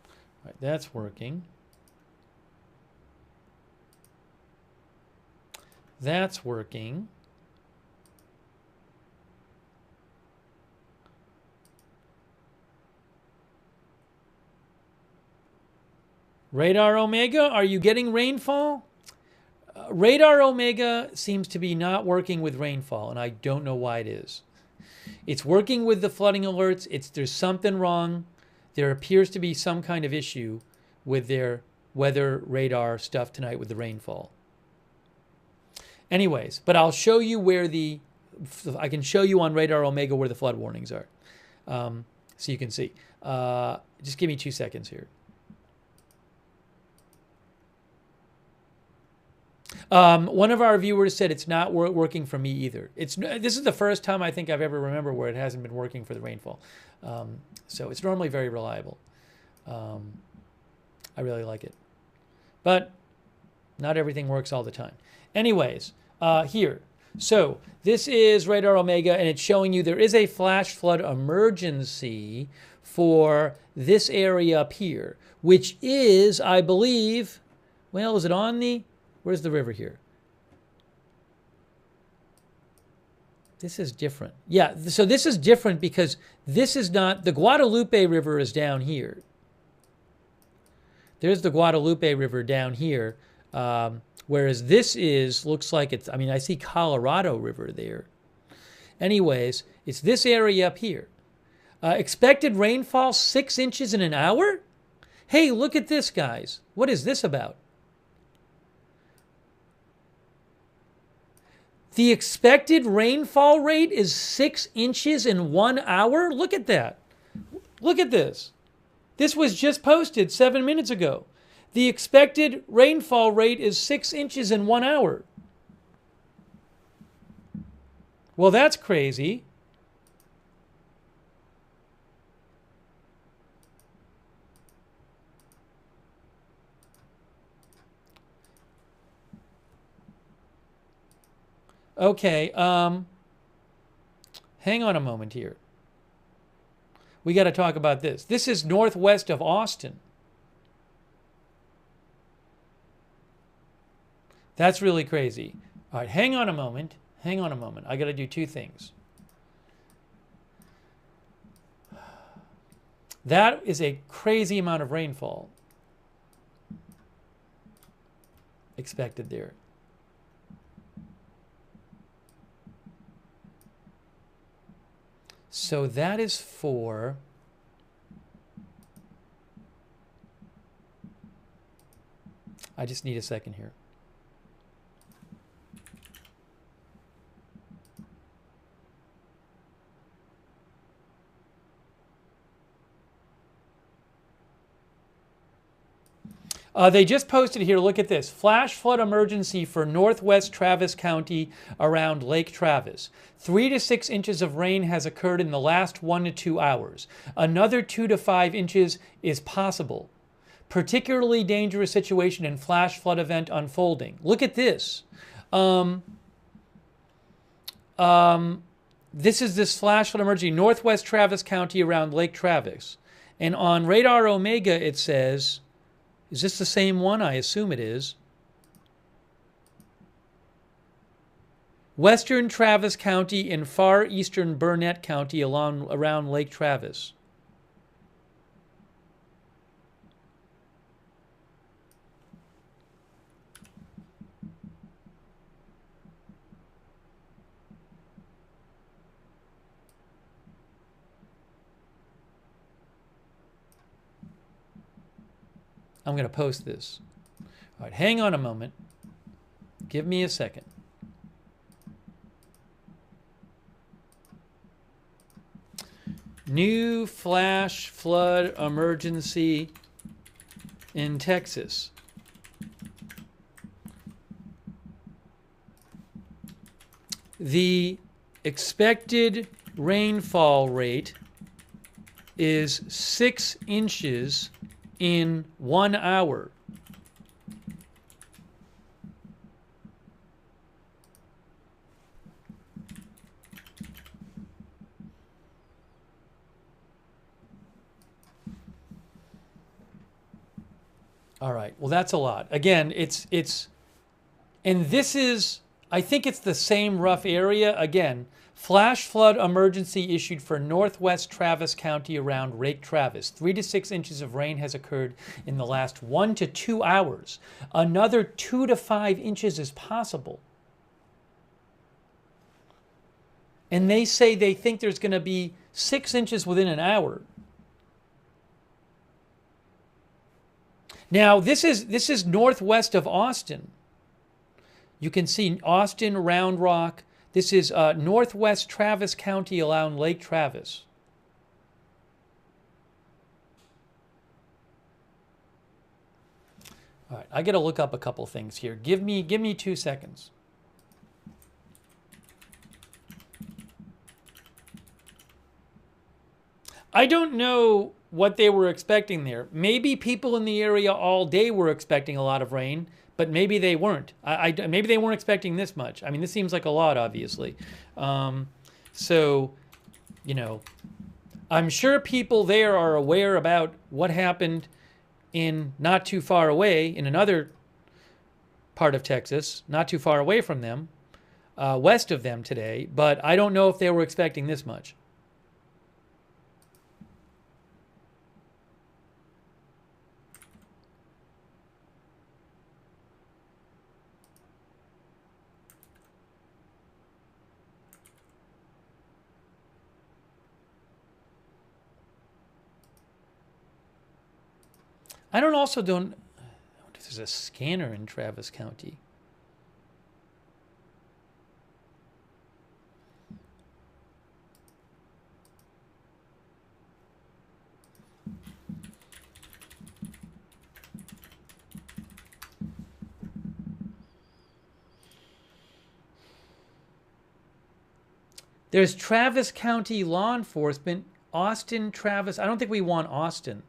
All right, that's working. That's working. Radar Omega, are you getting rainfall? Radar Omega seems to be not working with rainfall, and I don't know why it is. It's working with the flooding alerts. There's something wrong. There appears to be some kind of issue with their weather radar stuff tonight with the rainfall. Anyways, but I'll show you where I can show you on Radar Omega where the flood warnings are, so you can see. Just give me 2 seconds here. One of our viewers said it's not working for me either. This is the first time I think I've ever remembered where it hasn't been working for the rainfall. So it's normally very reliable. I really like it. But not everything works all the time. Anyways, here. So this is Radar Omega, and it's showing you there is a flash flood emergency for this area up here, which is, I believe, well, is it on the... Where's the river here? This is different. Yeah, so this is different because this is not... The Guadalupe River is down here. There's the Guadalupe River down here. Whereas this looks like it's... I mean, I see Colorado River there. Anyways, it's this area up here. Expected rainfall 6 inches in an hour? Hey, look at this, guys. What is this about? The expected rainfall rate is 6 inches in 1 hour? Look at that. Look at this. This was just posted 7 minutes ago. The expected rainfall rate is 6 inches in 1 hour. Well, that's crazy. Okay, hang on a moment here. We got to talk about this. This is northwest of Austin. That's really crazy. All right, hang on a moment. Hang on a moment. I got to do two things. That is a crazy amount of rainfall expected there. So that is for I just need a second here. They just posted here, look at this. Flash flood emergency for northwest Travis County around Lake Travis. 3 to 6 inches of rain has occurred in the last 1 to 2 hours. Another 2 to 5 inches is possible. Particularly dangerous situation in flash flood event unfolding. Look at this. This is this flash flood emergency, northwest Travis County around Lake Travis. And on Radar Omega it says, is this the same one? I assume it is. Western Travis County and far eastern Burnett County around Lake Travis. I'm going to post this. All right, hang on a moment. Give me a second. New flash flood emergency in Texas. The expected rainfall rate is 6 inches in 1 hour. All right. Well, that's a lot. Again, and this is, I think it's the same rough area. Again, flash flood emergency issued for northwest Travis County around Lake Travis. 3 to 6 inches of rain has occurred in the last 1 to 2 hours. Another 2 to 5 inches is possible. And they say they think there's going to be 6 inches within an hour. Now, this is northwest of Austin. You can see Austin, Round Rock. This is northwest Travis County around Lake Travis. All right, I got to look up a couple things here. Give me 2 seconds. I don't know what they were expecting there. Maybe people in the area all day were expecting a lot of rain, but maybe they weren't. Maybe they weren't expecting this much. I mean, this seems like a lot, obviously. So, you know, I'm sure people there are aware about what happened in not too far away, in another part of Texas, not too far away from them, west of them today, but I don't know if they were expecting this much. I wonder if there's a scanner in Travis County. There's Travis County law enforcement, Austin, Travis. I don't think we want Austin.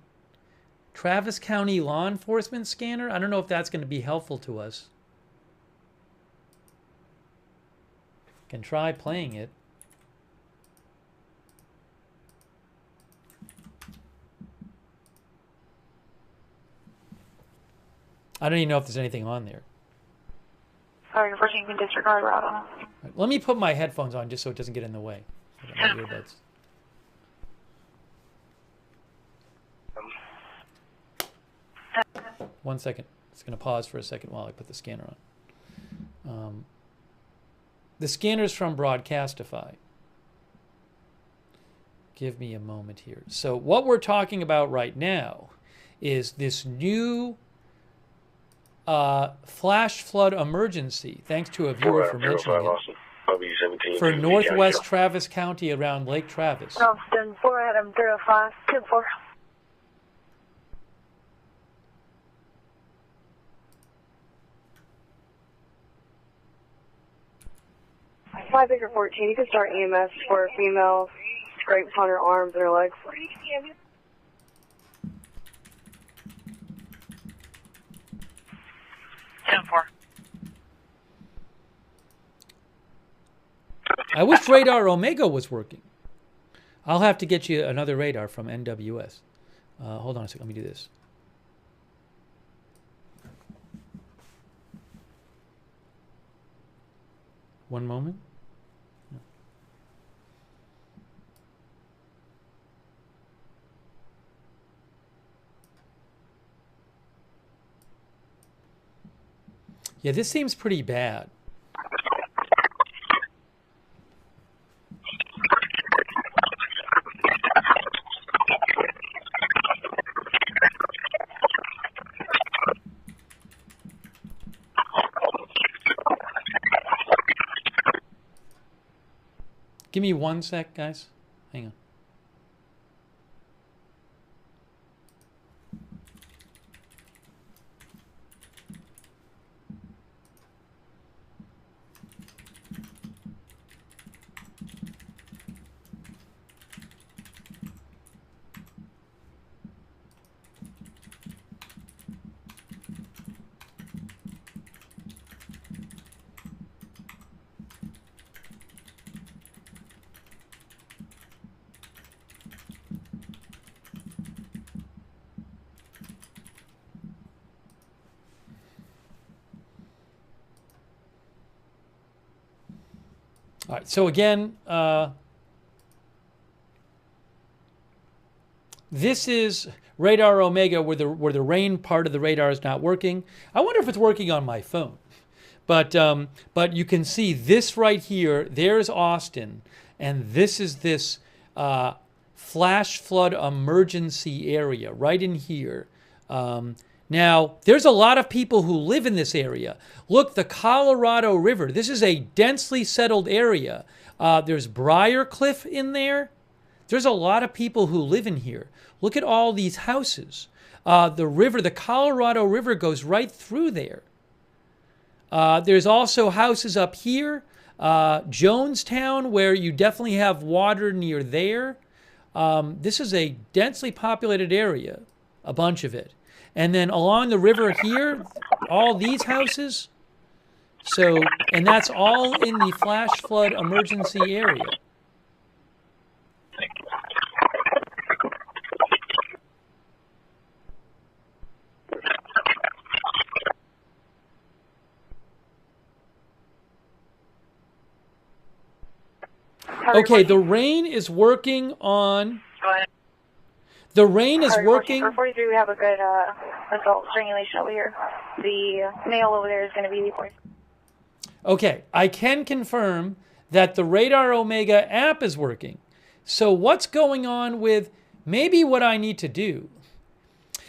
Travis County law enforcement scanner? I don't know if that's going to be helpful to us. Can try playing it. I don't even know if there's anything on there. Sorry, Virginia can disregard route on. Right, let me put my headphones on just so it doesn't get in the way. I got my earbuds. 1 second. It's going to pause for a second while I put the scanner on. The scanner's from Broadcastify. Give me a moment here. So what we're talking about right now is this new flash flood emergency, thanks to a viewer for mentioning it, for northwest Travis County around Lake Travis. Austin 4 Adam 305 2-4. 5 Acre 14, you can start EMS for a female scrapes on her arms and her legs. 10-4. I wish Radar Omega was working. I'll have to get you another radar from NWS. Hold on a second. Let me do this. One moment. Yeah, this seems pretty bad. Give me 1 sec, guys. Hang on. All right, so again, this is Radar Omega where the rain part of the radar is not working. I wonder if it's working on my phone. But you can see this right here, there's Austin, and this is this flash flood emergency area right in here. Now, there's a lot of people who live in this area. Look, the Colorado River. This is a densely settled area. There's Briarcliff in there. There's a lot of people who live in here. Look at all these houses. The river, the Colorado River goes right through there. There's also houses up here. Jonestown, where you definitely have water near there. This is a densely populated area, a bunch of it. And then along the river here, all these houses. So, and that's all in the flash flood emergency area. Okay, the rain is working on... The rain is working... For 43, we have a good result strangulation over here. The male over there is going to be... Okay, I can confirm that the Radar Omega app is working. So what's going on with maybe what I need to do?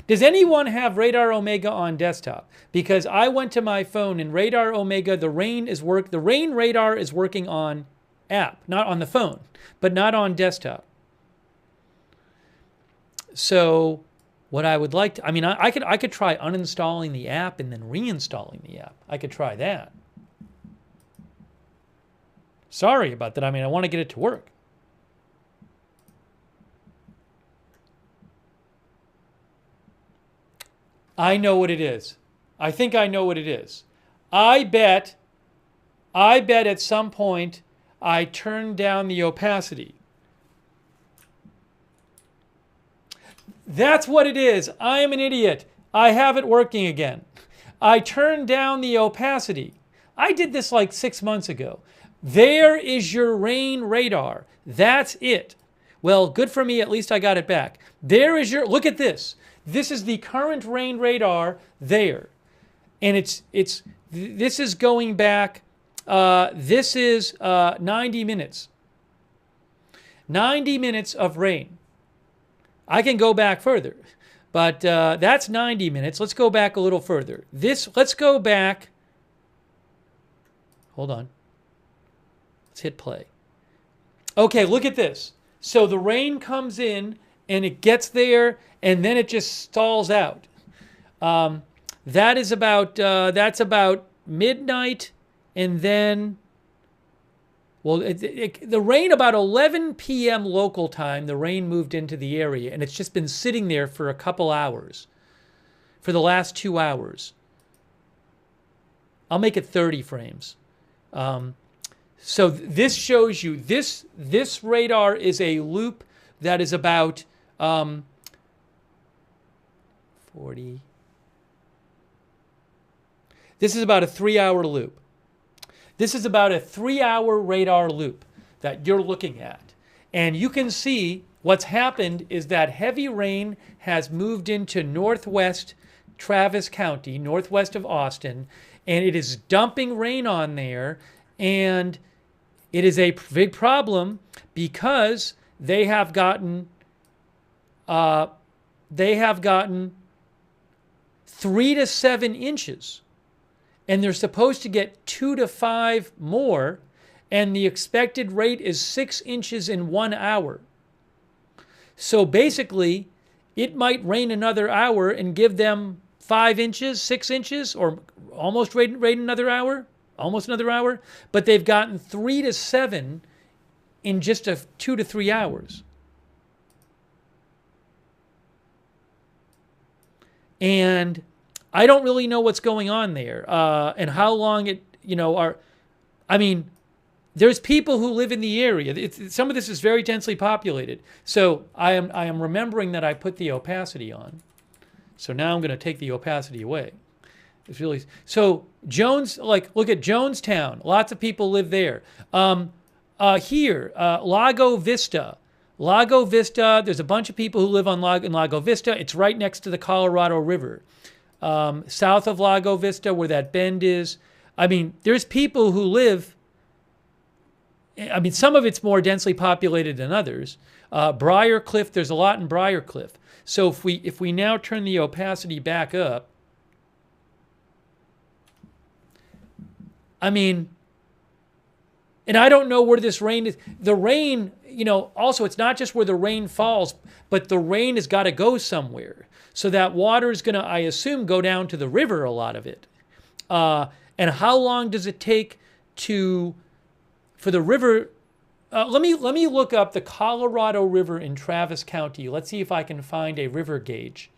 Does anyone have Radar Omega on desktop? Because I went to my phone and Radar Omega, the rain radar is working on app, not on the phone, but not on desktop. So what I would like to, I mean, I could try uninstalling the app and then reinstalling the app. I could try that. Sorry about that. I mean, I want to get it to work. I know what it is. I think I know what it is. I bet at some point I turned down the opacity. That's what it is. I am an idiot. I have it working again. I turned down the opacity. I did this like 6 months ago. There is your rain radar. That's it. Well, good for me. At least I got it back. There is your, look at this. This is the current rain radar there. And this is going back, this is 90 minutes. 90 minutes of rain. I can go back further, but that's 90 minutes. Let's go back a little further. Let's go back. Hold on. Let's hit play. Okay, look at this. So the rain comes in and it gets there and then it just stalls out. That's about midnight, and then Well, the rain, about 11 p.m. local time, the rain moved into the area, and it's just been sitting there for a couple hours, for the last 2 hours. I'll make it 30 frames. So this shows you, this radar is a loop that is about 40. This is about a 3-hour loop. This is about a 3-hour radar loop that you're looking at. And you can see what's happened is that heavy rain has moved into northwest Travis County, northwest of Austin, and it is dumping rain on there. And it is a big problem because they have gotten 3 to 7 inches. And they're supposed to get 2 to 5 more, and the expected rate is 6 inches in 1 hour. So basically, it might rain another hour and give them 5 inches, 6 inches, or almost rain another hour, but they've gotten 3 to 7 in just 2 to 3 hours. And I don't really know what's going on there and how long it, there's people who live in the area. Some of this is very densely populated. So I am remembering that I put the opacity on. So now I'm going to take the opacity away. It's really, so Jones, look at Jonestown. Lots of people live there. Here, Lago Vista. Lago Vista, there's a bunch of people who live in Lago Vista. It's right next to the Colorado River. South of Lago Vista, where that bend is. There's people who live, some of it's more densely populated than others. Briar Cliff, there's a lot in Briar Cliff. So if we now turn the opacity back up, and I don't know where this rain is. The rain, also it's not just where the rain falls, but the rain has got to go somewhere. So that water is going to, I assume, go down to the river, a lot of it. And how long does it take for the river? Let me look up the Colorado River in Travis County. Let's see if I can find a river gauge.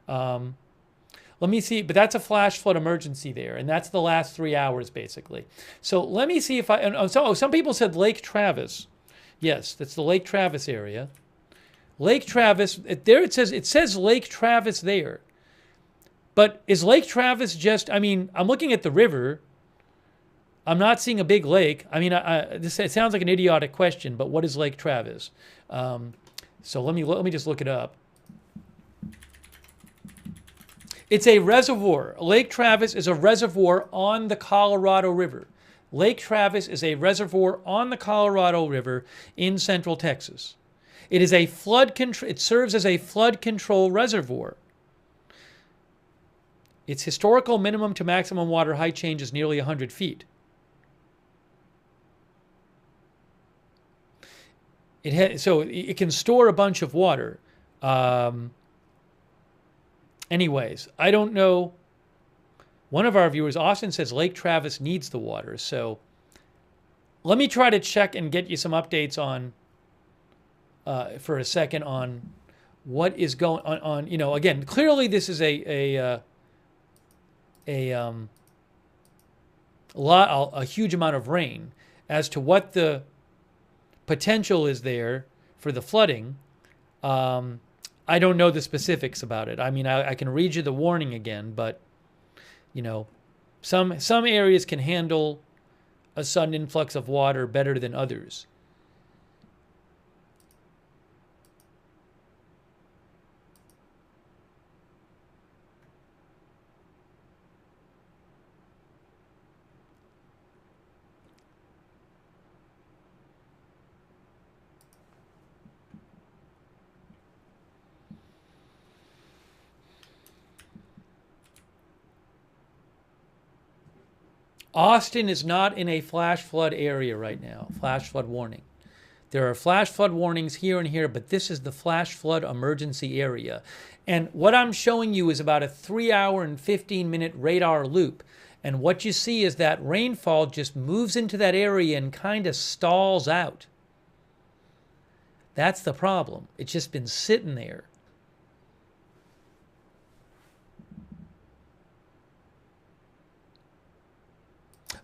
Let me see, but that's a flash flood emergency there, and that's the last 3 hours, basically. So let me see if some people said Lake Travis. Yes, that's the Lake Travis area. Lake Travis, there it says Lake Travis there. But is Lake Travis just, I'm looking at the river. I'm not seeing a big lake. It sounds like an idiotic question, but what is Lake Travis? So let me just look it up. It's a reservoir. Lake Travis is a reservoir on the Colorado River. Lake Travis is a reservoir on the Colorado River in central Texas. It is a flood control. It serves as a flood control reservoir. Its historical minimum to maximum water height change is nearly 100 feet. So it can store a bunch of water. Anyways, I don't know. One of our viewers, Austin, says Lake Travis needs the water. So let me try to check and get you some updates on, for a second, on what is going on. Again, clearly this is a huge amount of rain. As to what the potential is there for the flooding, I don't know the specifics about it. I can read you the warning again, but some areas can handle a sudden influx of water better than others. Austin is not in a flash flood area right now, flash flood warning. There are flash flood warnings here and here, but this is the flash flood emergency area. And what I'm showing you is about a 3 hour and 15 minute radar loop. And what you see is that rainfall just moves into that area and kind of stalls out. That's the problem. It's just been sitting there.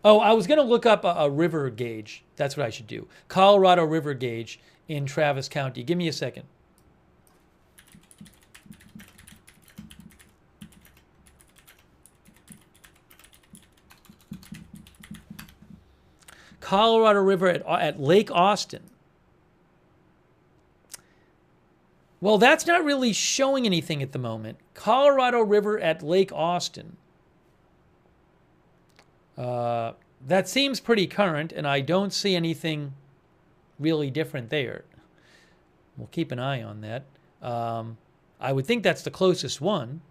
Oh, I was going to look up a river gauge. That's what I should do. Colorado River gauge in Travis County. Give me a second. Colorado River at Lake Austin. Well, that's not really showing anything at the moment. Colorado River at Lake Austin. That seems pretty current, and I don't see anything really different there. We'll keep an eye on that. I would think that's the closest one.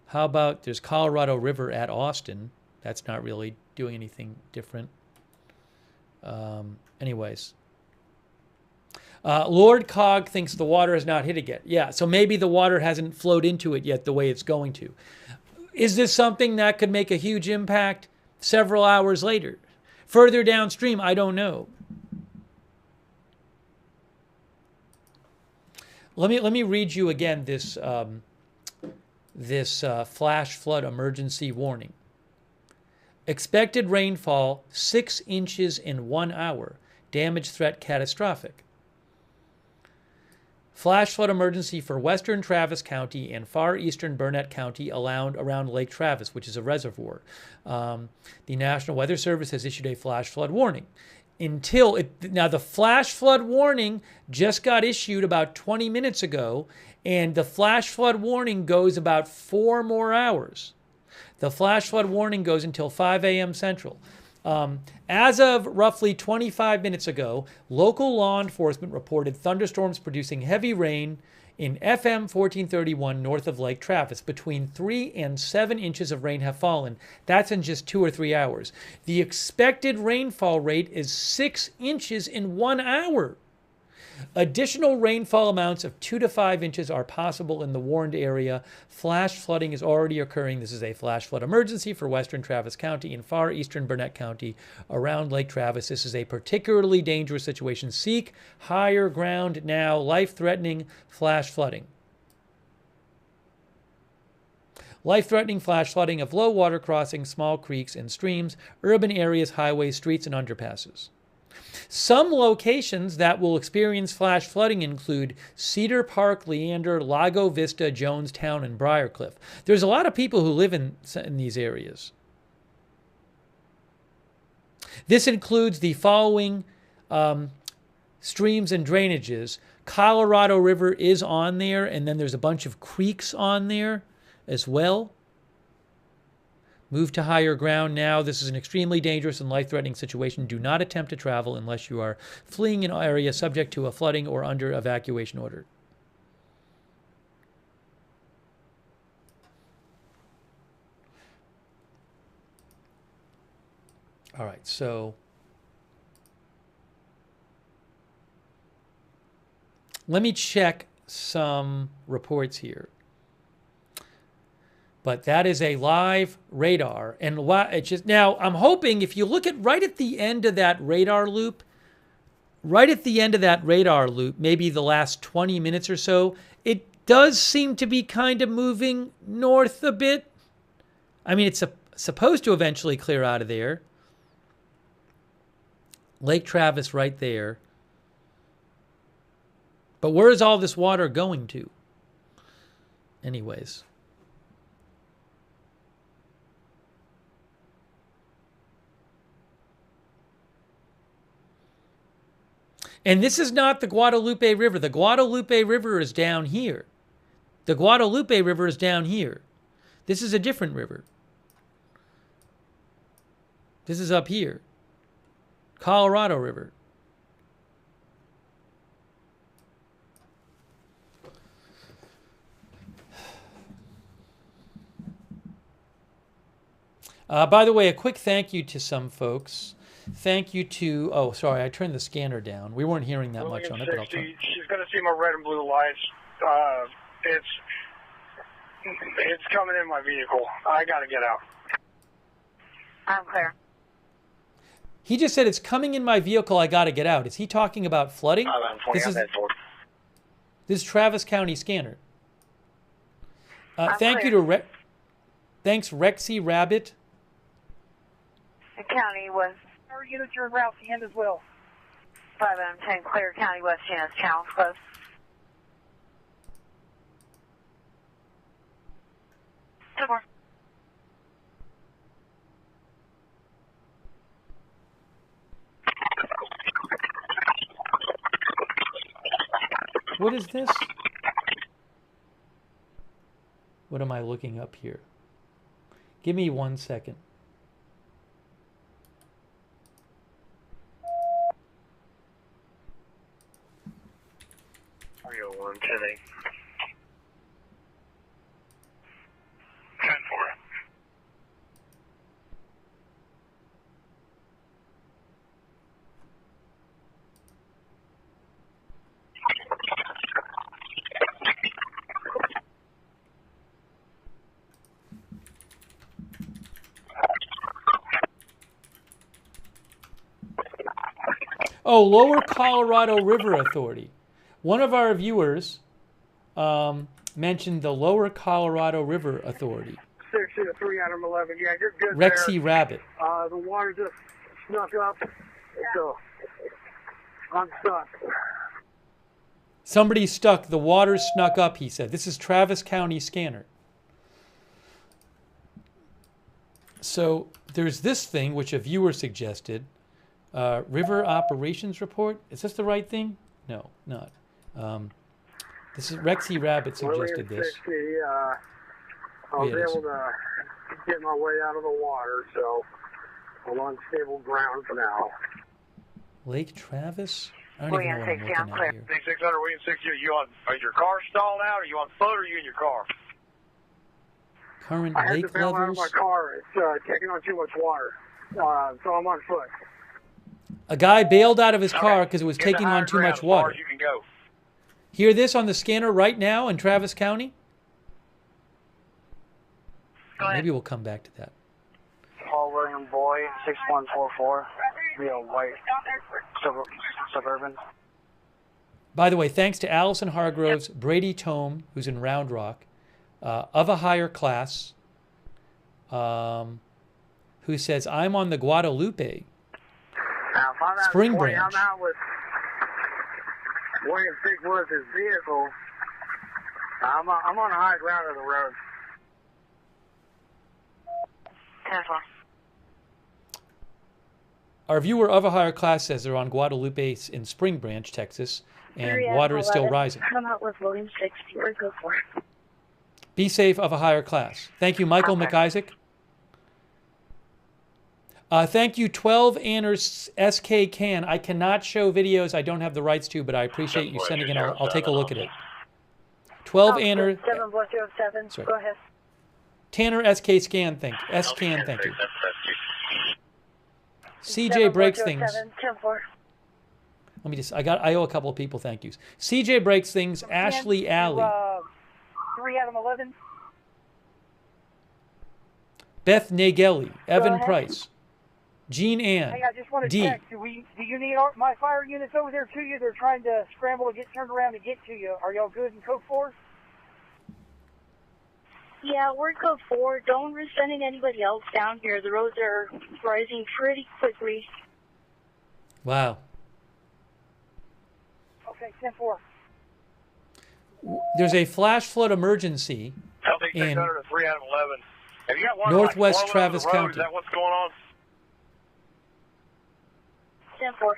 How about there's Colorado River at Austin? That's not really doing anything different. Anyways. Lord Cog thinks the water has not hit it yet. Yeah, so maybe the water hasn't flowed into it yet the way it's going to. Is this something that could make a huge impact several hours later? Further downstream, I don't know. Let me read you again this flash flood emergency warning. Expected rainfall 6 inches in 1 hour. Damage threat catastrophic. Flash flood emergency for western Travis County and far eastern Burnett County around Lake Travis, which is a reservoir. The National Weather Service has issued a flash flood warning. Now, the flash flood warning just got issued about 20 minutes ago, and the flash flood warning goes about 4 more hours. The flash flood warning goes until 5 a.m. Central. As of roughly 25 minutes ago, local law enforcement reported thunderstorms producing heavy rain in FM 1431 north of Lake Travis. Between 3 and 7 inches of rain have fallen. That's in just 2 or 3 hours. The expected rainfall rate is 6 inches in 1 hour. Additional rainfall amounts of 2 to 5 inches are possible in the warned area. Flash flooding is already occurring. This is a flash flood emergency for western Travis County and far eastern Burnett County around Lake Travis. This is a particularly dangerous situation. Seek higher ground now. Life-threatening flash flooding. Life-threatening flash flooding of low water crossings, small creeks and streams, urban areas, highways, streets, and underpasses. Some locations that will experience flash flooding include Cedar Park, Leander, Lago Vista, Jonestown, and Briarcliff. There's a lot of people who live in these areas. This includes the following streams and drainages. Colorado River is on there, and then there's a bunch of creeks on there as well. Move to higher ground now. This is an extremely dangerous and life-threatening situation. Do not attempt to travel unless you are fleeing an area subject to a flooding or under evacuation order. All right, so let me check some reports here. But that is a live radar. And it's just, now, I'm hoping if you look at right at the end of that radar loop, maybe the last 20 minutes or so, it does seem to be kind of moving north a bit. I mean, it's supposed to eventually clear out of there. Lake Travis right there. But where is all this water going to? Anyways. And this is not the Guadalupe River. The Guadalupe River is down here. The Guadalupe River is down here. This is a different river. This is up here. Colorado River. By the way, a quick thank you to some folks. Thank you to, oh, sorry, I turned the scanner down. We weren't hearing that much on it, but I'll turn. She's going to see my red and blue lights. It's coming in my vehicle. I got to get out. I'm clear. He just said it's coming in my vehicle. I got to get out. Is he talking about flooding? This is Travis County scanner. Thank you to thanks Rexy Rabbit. The county was. Our units are en route to end as well. 5 out of 10 clear. County West Chance channel close. More. What is this? What am I looking up here? Give me 1 second. Oh, Lower Colorado River Authority. One of our viewers mentioned the Lower Colorado River Authority. 6-3 Adam 11. Yeah, you're good Rexy there. Rabbit. The water just snuck up, so I'm stuck. Somebody's stuck. The water snuck up, he said. This is Travis County scanner. So there's this thing, which a viewer suggested. River Operations Report. Is this the right thing? No, not. This is Rexy Rabbit suggested this. 60, I was able to get my way out of the water, so I'm on stable ground for now. Lake Travis? I don't even know what I'm looking at here. 600, William 60, are your car stalled out? Are you on foot or are you in your car? Current I had lake to bail out of levels? my car. It's taking on too much water, so I'm on foot. A guy bailed out of his car because it was taking on too much water. You can go. Hear this on the scanner right now in Travis County? Maybe we'll come back to that. Paul William Boy, 6144, real white suburban. By the way, thanks to Allison Hargroves, Brady Tome, who's in Round Rock, of a higher class, who says, I'm on the Guadalupe Spring Branch. I'm out with William Bigwood's vehicle. I'm on high ground of the road. 10-4. Our viewer of a higher class says they're on Guadalupe in Spring Branch, Texas, and water is still rising. Come out with William 60 or go for it. Be safe of a higher class. Thank you, Michael McIsaac. Thank you, 12 Anners SK Can. I cannot show videos I don't have the rights to, but I appreciate you sending it. I'll take a look at it. 12 Anners. 7-7, Sorry. go ahead. Tanner SK Scan, thank you. CJ Breaks Things. 10-4. Let me just, I owe a couple of people thank yous. CJ Breaks Things, Ashley Alley. 3 Adam 11. Beth Nageli, Evan Price, Jean Ann, Hey, I just want to D. check. Do you need my fire units over there to you? They're trying to scramble to get turned around to get to you. Are y'all good in code 4? Yeah, we're code 4. Don't risk sending anybody else down here. The roads are rising pretty quickly. Wow. Okay, 10-4. There's a flash flood emergency in 600 to 3 Adam 11. Have you got one Northwest like Travis the road? County. Is that what's going on? 10-4.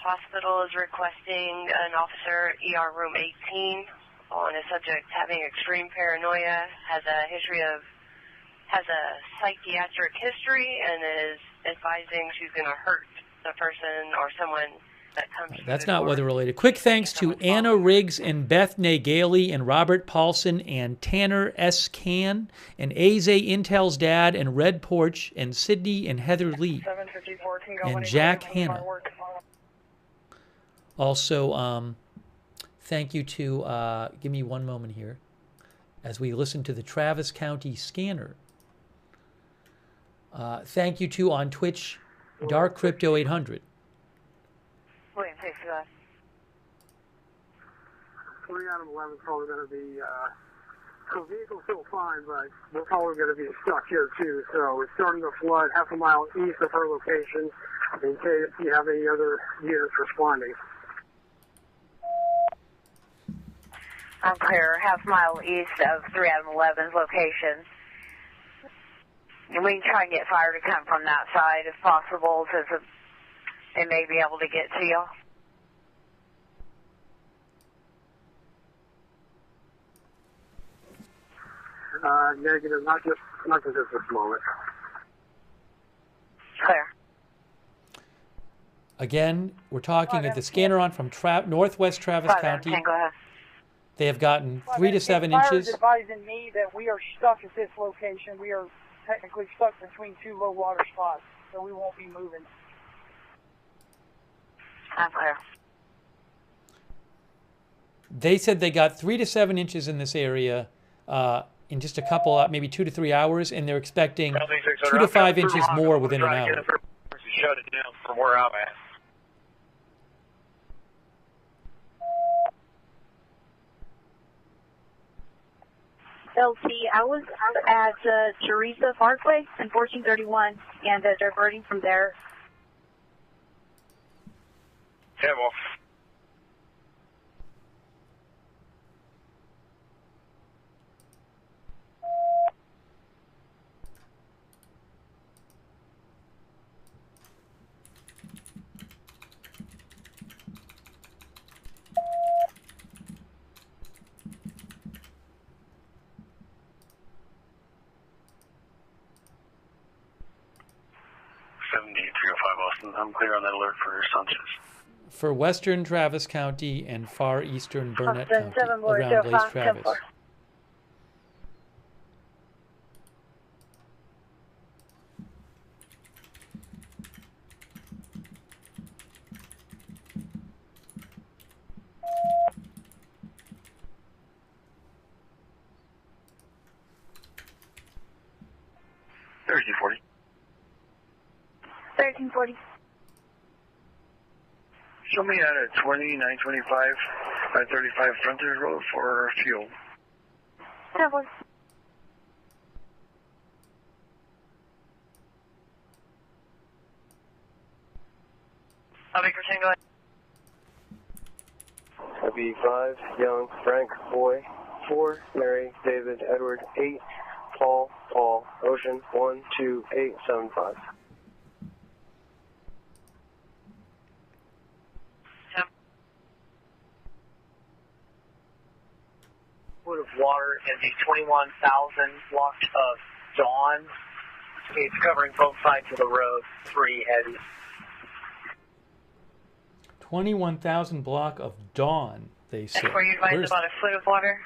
Hospital is requesting an officer ER room 18 on a subject having extreme paranoia, has a psychiatric history, and is advising she's going to hurt the person or someone that comes through That's the not door. weather related. Quick thanks to Anna Riggs and Beth Nageli and Robert Paulson and Tanner S. Can and Aze Intel's dad and Red Porch and Sydney and Heather Lee 754 can go and anywhere. Jack Hanna. Also, Thank you to, give me one moment here, as we listen to the Travis County scanner. Thank you to on Twitch, Dark Crypto 800. William, thanks for that. 3 out of 11 is probably going to be, so vehicle's still fine, but we're probably going to be stuck here too. So it's starting to flood half a mile east of her location in case you have any other units responding. I'm clear, half mile east of 3 out of 11's location. And we can try and get fire to come from that side if possible, because they may be able to get to you. Negative, not just at this moment. Clear. Again, we're talking at the scanner on from Northwest Travis County. Go ahead. They have gotten 3 to 7 Fire inches. is advising me that we are stuck at this location. We are technically stuck between 2 low water spots, so we won't be moving. I'm clear. They said they got 3 to 7 inches in this area in just a couple, maybe 2 to 3 hours, and they're expecting 2 to 5 inches more within an hour. Shut it down from where I'm at. LC, I was at Teresa Parkway in 1431 and diverting from there. Yeah, well. I'm clear on that alert for Sanchez. For western Travis County and far eastern Burnett County, around Blaze Travis. There's 40. 1340. Show me out at 20, 925, 535 frontage road for fuel. That was. I'll be Tango. That'd 5, Young, Frank, Boy, 4, Mary, David, Edward, 8, Paul, Ocean, 1, 2, 8, 7, 5. Foot of water in the 21,000 block of Dawn. It's covering both sides of the road, 3 heavy. 21,000 block of Dawn, they said. And were you advised about a foot of water?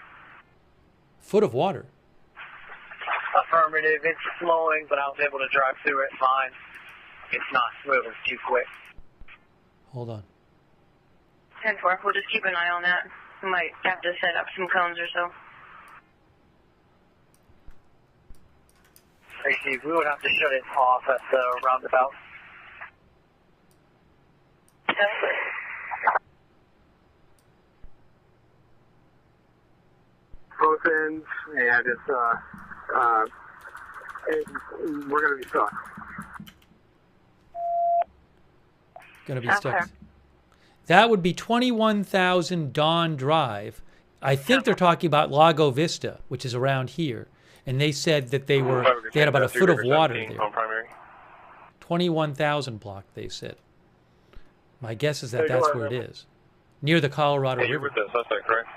Foot of water? Affirmative. It's flowing, but I was able to drive through it fine. It's not moving too quick. Hold on. 10-4. We'll just keep an eye on that. We might have to set up some cones or so. Tracy, we would have to shut it off at the roundabout. Both ends, and it's we're going to be stuck. Going to be stuck. That would be 21,000 Dawn Drive. I think they're talking about Lago Vista, which is around here. And they said that they had about a foot of water there. 21,000 block, they said. My guess is that that's where it is, near the Colorado Hey, you're River. with the suspect, correct?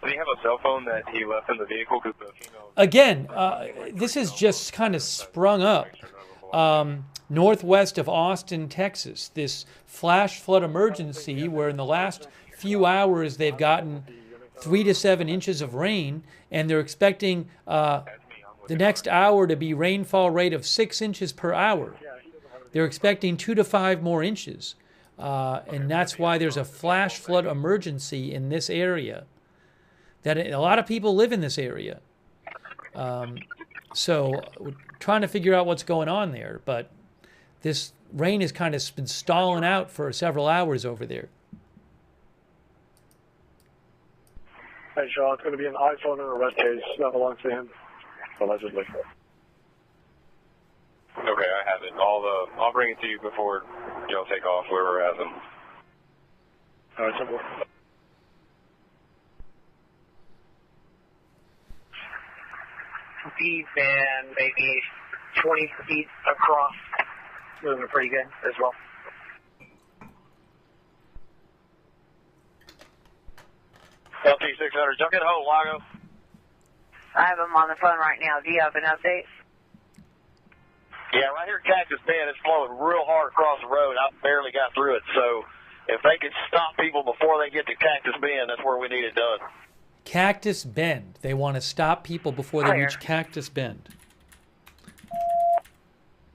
Did he have a cell phone that he left in the vehicle? Again, this has just kind of sprung up northwest of Austin, Texas. This flash flood emergency where in the last few hours they've gotten 3 to 7 inches of rain, and they're expecting the next hour to be rainfall rate of 6 inches per hour. They're expecting 2 to 5 more inches. and that's why there's a flash flood emergency in this area. That a lot of people live in this area. So we're trying to figure out what's going on there, but this rain has kind of been stalling out for several hours over there. Hey, Sean, it's going to be an iPhone and a arrest case that belongs to him, allegedly. Okay, I have it. I'll bring it to you before y'all take off, whoever has them. All right, simple. Deep and maybe 20 feet across. Moving pretty good as well. LT-600, y'all get a hold, Lago. I have him on the phone right now. Do you have an update? Yeah, right here at Cactus Bend, it's flowing real hard across the road. I barely got through it, so if they could stop people before they get to Cactus Bend, that's where we need it done. Cactus Bend. They want to stop people before they reach Cactus Bend.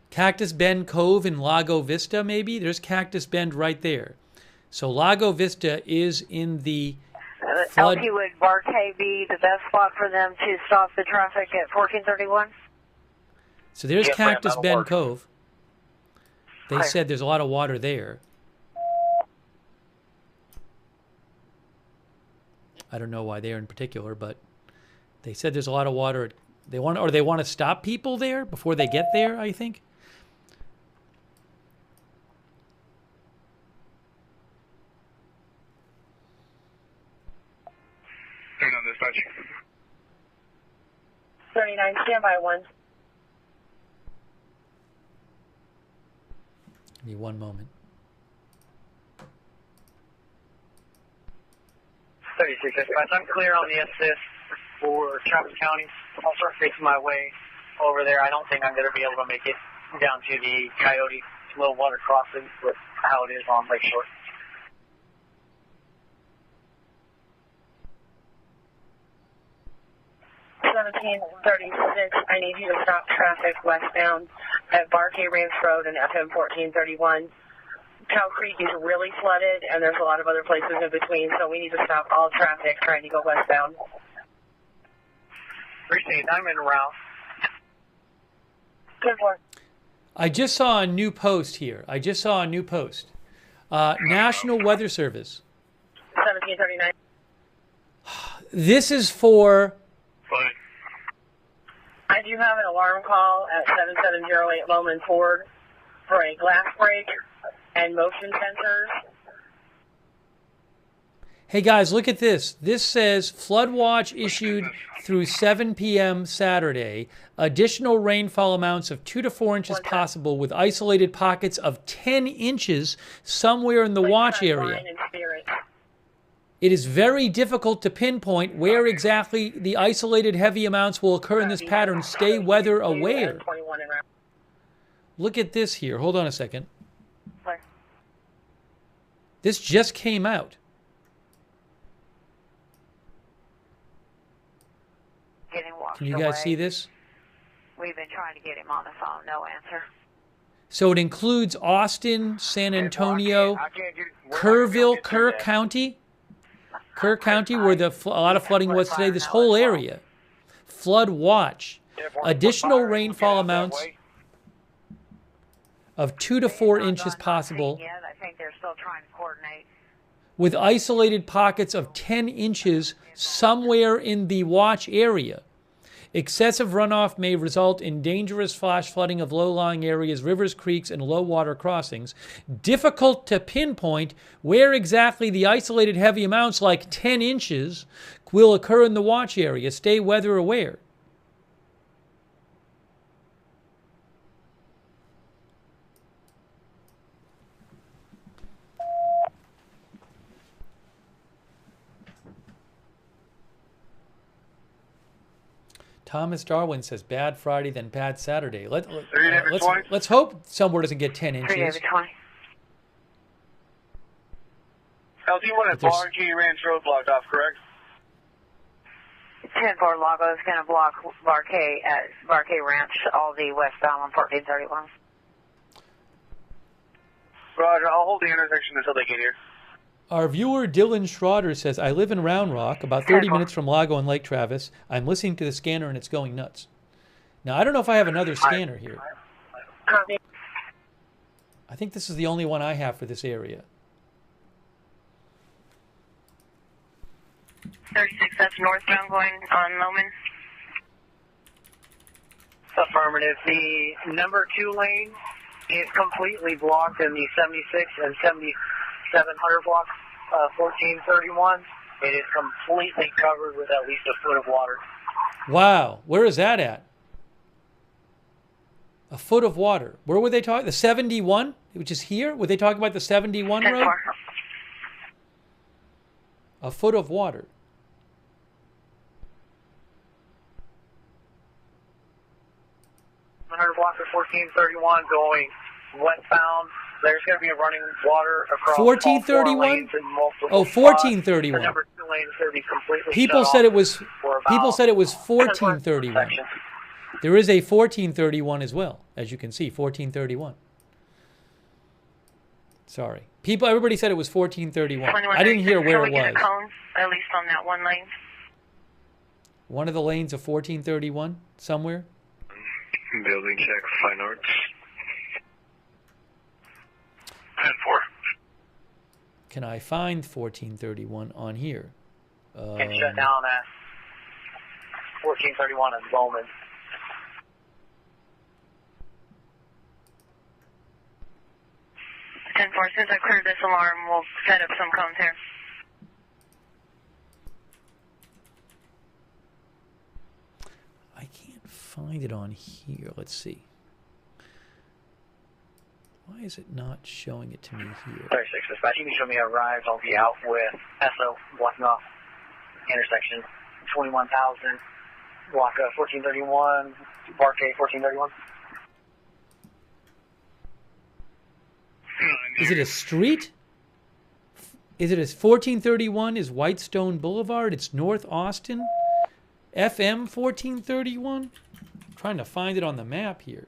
Cactus Bend Cove in Lago Vista, maybe? There's Cactus Bend right there. So Lago Vista is in the flood. LT, would Barkay be the best spot for them to stop the traffic at 1431? So there's Yes, Cactus ma'am, Bend work. Cove. They said there's a lot of water there. I don't know why there in particular, but they said there's a lot of water. They want to stop people there before they get there, I think. Turn on dispatch. 39, standby 1. Give me one moment. 36 dispatch. I'm clear on the assist for Travis County. I'll start facing my way over there. I don't think I'm going to be able to make it down to the Coyote low water crossing with how it is on Lakeshore. I need you to stop traffic westbound at Barkay Ranch Road and FM 1431. Cow Creek is really flooded, and there's a lot of other places in between, so we need to stop all traffic trying to go westbound. Appreciate it. I'm in route. Good work. I just saw a new post here. National Weather Service. 1739. This is for... I do have an alarm call at 7708 Lowman Ford for a glass break and motion sensors. Hey guys, look at this. This says flood watch issued through 7 p.m. Saturday. Additional rainfall amounts of 2 to 4 inches possible with isolated pockets of 10 inches somewhere in the watch area. It is very difficult to pinpoint where exactly the isolated heavy amounts will occur in this pattern. Stay weather aware. Look at this here. Hold on a second. This just came out. Can you guys see this? We've been trying to get him on the phone. No answer. So it includes Austin, San Antonio, Kerrville, Kerr County. Kerr County, where a lot of flooding was today, this whole area. Flood watch. Additional rainfall amounts of 2 to 4 inches possible, I think they're still trying to coordinate. with isolated pockets of 10 inches somewhere in the watch area. Excessive runoff may result in dangerous flash flooding of low-lying areas, rivers, creeks, and low-water crossings. Difficult to pinpoint where exactly the isolated heavy amounts, like 10 inches, will occur in the watch area. Stay weather aware. Thomas Darwin says bad Friday, then bad Saturday. Let's hope somewhere doesn't get 10 inches. 320. LT, you want a Barkay Ranch Road blocked off, correct? 10-4 Lago is going to block Barkay at Barkay Ranch, all the westbound on 1431. Roger, I'll hold the intersection until they get here. Our viewer Dylan Schroeder says, I live in Round Rock, about 30 minutes from Lago and Lake Travis. I'm listening to the scanner and it's going nuts. Now, I don't know if I have another scanner here. I think this is the only one I have for this area. 36, that's northbound going on Loman. Affirmative. The number 2 lane is completely blocked in the 76 and 7700 block, 1431. It is completely covered with at least a foot of water. Wow. Where is that at? A foot of water. Where were they talking? The 71, which is here? Were they talking about the 71 road? A foot of water. Block of 1431 going westbound. There's going to be running water across 1431? Oh, 1431. The number 2 lane is going to be completely People shut said it off was for about people said it was 1431. section. There is a 1431 as well, as you can see, 1431. Sorry. Everybody said it was 1431. I didn't hear where it was. Get a cone, at least on that one lane. One of the lanes of 1431 somewhere? Building check, fine arts. 10-4. Can I find 1431 on here? Can shut down at 1431 at Bowman. As soon as I clear this alarm, we'll set up some cones here. I can't find it on here. Let's see. Why is it not showing it to me here? 36 dispatch, you can show me a ride. I'll be out with SO blocking off intersection 21,000 block 1431 Park A 1431. Is it a street? Is it a 1431 is Whitestone Boulevard? It's North Austin? FM 1431? I'm trying to find it on the map here.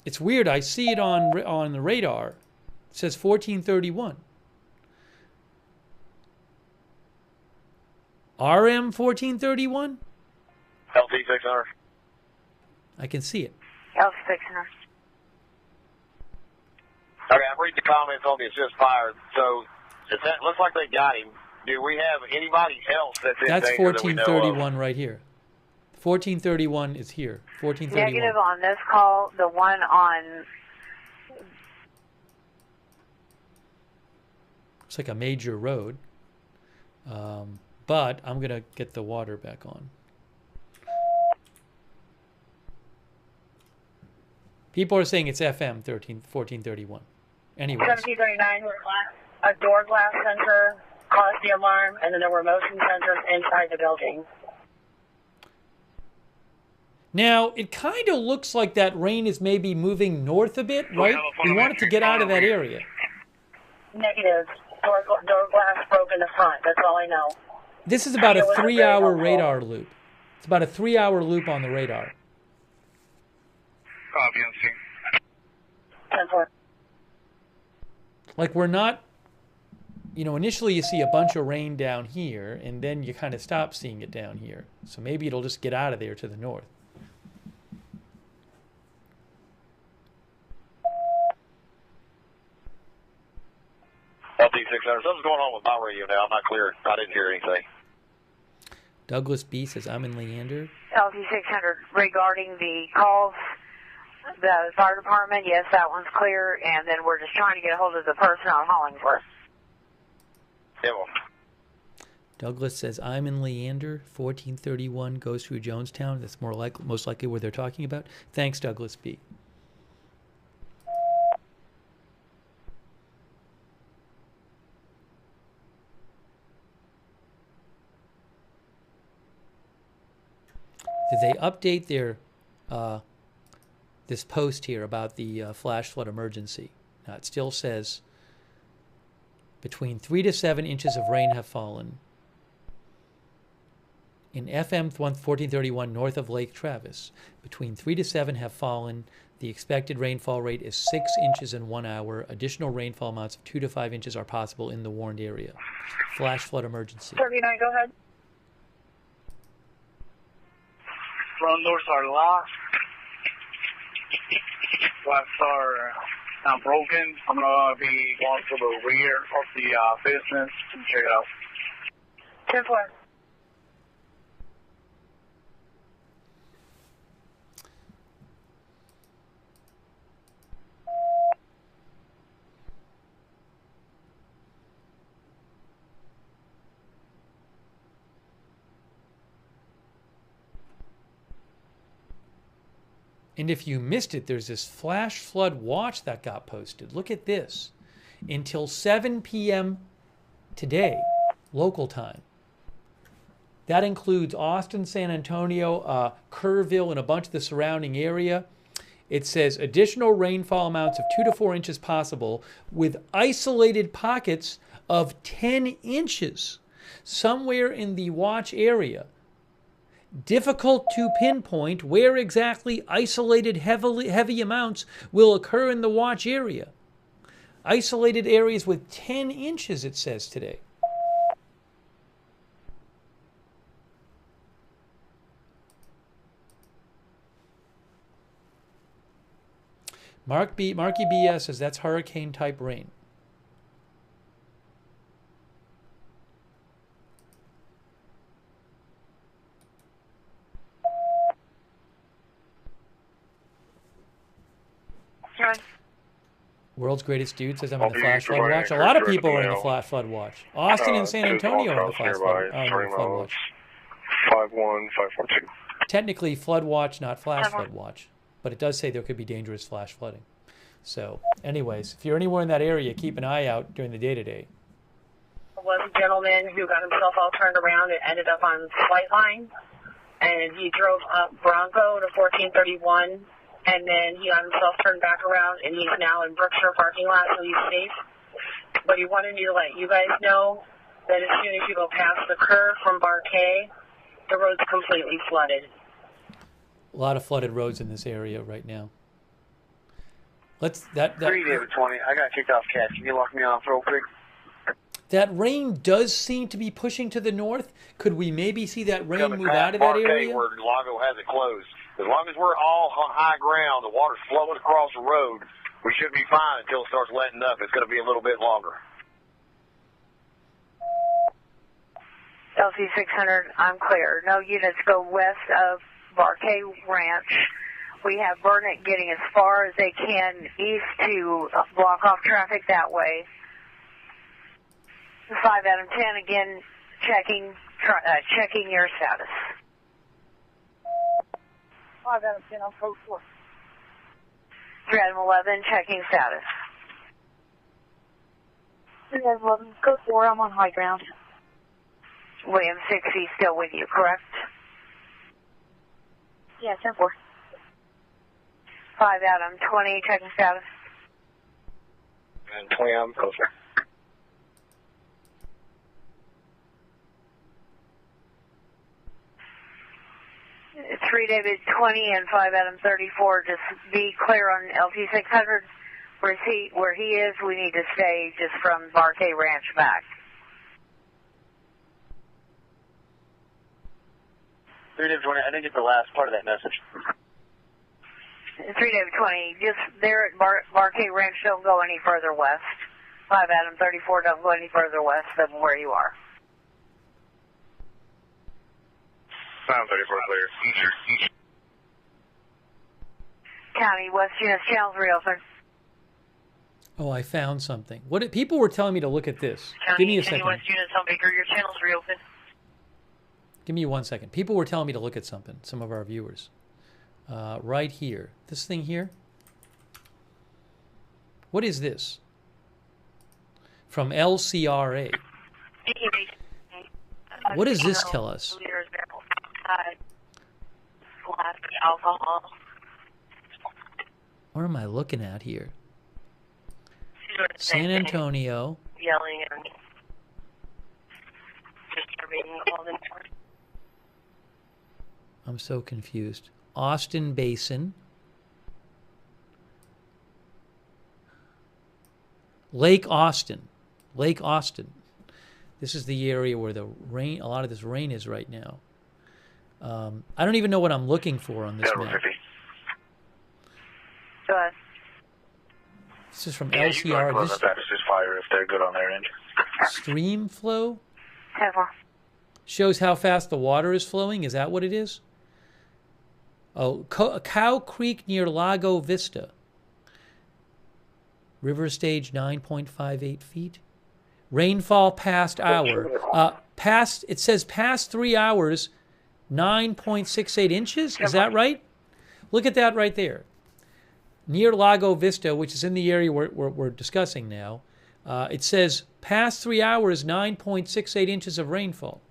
It's weird. I see it on the radar. It says 1431. RM 1431? LT 600. I can see it. L 600. Okay, I'm reading the comments on the assist fire. So it looks like they got him. Do we have anybody else that's in That's danger that we know of? 1431 right here. 1431 is here. 1431. Negative on this call. The one on... It's like a major road. But I'm going to get the water back on. People are saying it's FM 1431. Anyways. 1739, a door glass sensor caused the alarm, and then there were motion sensors inside the building. Now, it kind of looks like that rain is maybe moving north a bit, right? We want it to get out of that area. Negative. Door glass broke in the front. That's all I know. This is about a 3-hour radar loop. It's about a 3-hour loop on the radar. Like we're not, initially you see a bunch of rain down here, and then you kind of stop seeing it down here. So maybe it'll just get out of there to the north. LT 600. Something's going on with my radio now. I'm not clear. I didn't hear anything. Douglas B says, I'm in Leander. LT 600 regarding the calls, the fire department, yes, that one's clear, and then we're just trying to get a hold of the person on Hollingsworth. Yeah, well. Douglas says, I'm in Leander. 1431 goes through Jonestown. That's most likely where they're talking about. Thanks, Douglas B. Did they update their this post here about the flash flood emergency? Now it still says between 3 to 7 inches of rain have fallen in FM 1431 north of Lake Travis. Between 3 to 7 have fallen. The expected rainfall rate is 6 inches in 1 hour. Additional rainfall amounts of 2 to 5 inches are possible in the warned area. Flash flood emergency. 39, go ahead. Front doors are locked. Glass are not broken. I'm going to be going to the rear of the business to check it out. 10-4. And if you missed it, there's this flash flood watch that got posted. Look at this. Until 7 p.m. today, local time. That includes Austin, San Antonio, Kerrville, and a bunch of the surrounding area. It says additional rainfall amounts of 2 to 4 inches possible with isolated pockets of 10 inches somewhere in the watch area. Difficult to pinpoint where exactly isolated heavy amounts will occur in the watch area. Isolated areas with 10 inches, it says today. Marky BS says that's hurricane-type rain. World's Greatest Dude says I'm in the flash flood watch. A lot of people are in the flash flood watch. Austin and San Antonio are in the flash flood watch. 51542. Technically flood watch, not flash flood watch. But it does say there could be dangerous flash flooding. So, anyways, if you're anywhere in that area, keep an eye out during the day-to-day. Was a gentleman who got himself all turned around and ended up on Flight Line. And he drove up Bronco to 1431. And then he got himself turned back around, and he's now in Brookshire parking lot, so he's safe. But he wanted me to let you guys know that as soon as you go past the Kerr from Barquet, the road's completely flooded. A lot of flooded roads in this area right now. Let's 3 David 20. I got kicked off catch. Can you lock me off real quick? That rain does seem to be pushing to the north. Could we maybe see that rain move out of that area? Where Lago has it closed. As long as we're all on high ground, the water's flowing across the road, we should be fine until it starts letting up. It's going to be a little bit longer. LC 600, I'm clear. No units go west of Barquet Ranch. We have Burnett getting as far as they can east to block off traffic that way. 5 Adam 10, again, checking your status. 5 Adam 10 on code 4. 3 Adam 11, checking status. 3 Adam 11, code 4, I'm on high ground. William 60 still with you, correct? Yeah, 10-4. 5 Adam 20, checking status. And 20, I'm closer. 3 David 20 and 5 Adam 34, just be clear on LT 600. Where he is, we need to stay just from Barquet Ranch back. 3 David 20, I didn't get the last part of that message. 3 David 20, just there at Barquet Ranch, don't go any further west. 5 Adam 34, don't go any further west than where you are. Sound 34 clear. County, West units, channels reopened. Oh, I found something. People were telling me to look at this. County, Give me a second. West units, Home Baker, your channels reopened. Give me 1 second. People were telling me to look at something, some of our viewers. Right here. This thing here. What is this? From LCRA. What does this tell us? Alcohol. What am I looking at here? San Antonio. Yelling and disturbing all the time. I'm so confused. Austin Basin. Lake Austin. Lake Austin. This is the area where the rain, a lot of this rain is right now. I don't even know what I'm looking for on this map. Go ahead. This is from Yeah, you can LCR. close This up that fire if they're good on their end. stream flow Ever. shows how fast the water is flowing. Is that what it is? Oh, Cow Creek near Lago Vista. River stage 9.58 feet. Rainfall past hour. It says past 3 hours, 9.68 inches. Is that right? Look at that right there. Near Lago Vista, which is in the area we're discussing now, it says past 3 hours, 9.68 inches of rainfall.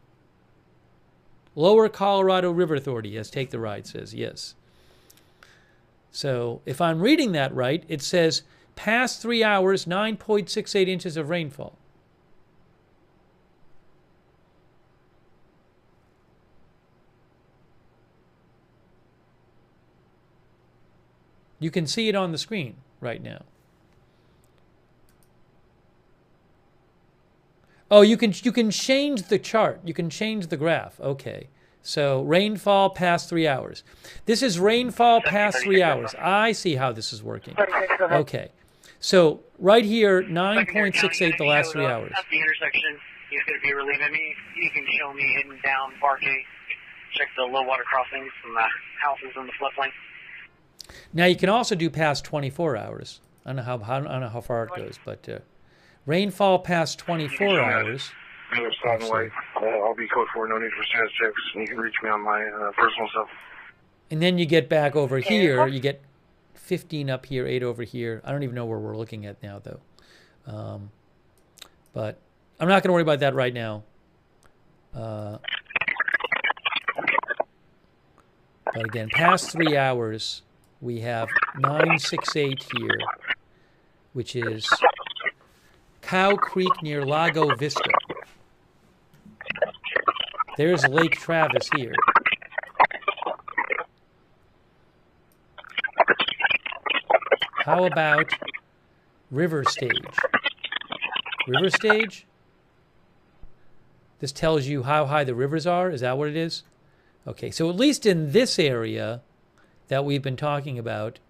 Lower Colorado River Authority, yes, Take the Ride says, yes. So if I'm reading that right, it says past 3 hours, 9.68 inches of rainfall. You can see it on the screen right now. Oh, you can change the chart. You can change the graph. Okay. So rainfall past 3 hours. This is rainfall past 3 hours. I see how this is working. Okay. So right here, 9.68 the last 3 hours. At the intersection, he's going to be relieving me. You can show me heading down Barkay. Check the low water crossings from the houses in the floodplain. Now you can also do past 24 hours. I don't know how far it goes, but rainfall past 24 hours. I'll be code 4, no need for status checks. You can reach me on my personal cell. And then you get back over here. You get 15 up here, 8 over here. I don't even know where we're looking at now, though. But I'm not going to worry about that right now. But again, past 3 hours, we have 968 here, which is Cow Creek near Lago Vista. There's Lake Travis here. How about River Stage? River Stage? This tells you how high the rivers are? Is that what it is? Okay, so at least in this area that we've been talking about,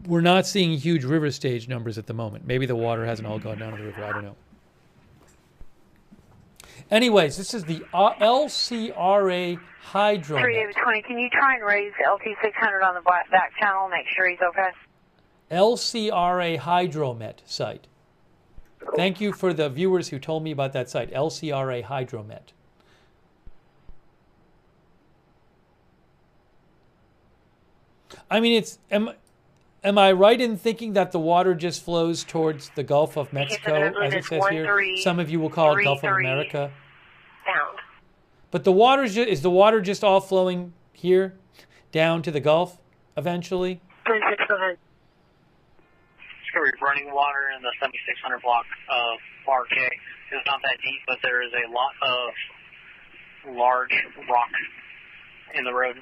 we're not seeing huge river stage numbers at the moment. Maybe the water hasn't all gone down to the river. I don't know. Anyways, this is the LCRA hydro. 320, can you try and raise LT600 on the back channel, make sure he's okay? LCRA Hydromet site. Thank you for the viewers who told me about that site, LCRA Hydromet. I mean, am I right in thinking that the water just flows towards the Gulf of Mexico, as it says here? Some of you will call it Gulf of America. Pound. But the water is the water just all flowing here down to the Gulf eventually? 36, go ahead. It's going to be running water in the 7600 block of Barkay. It's not that deep, but there is a lot of large rock in the road.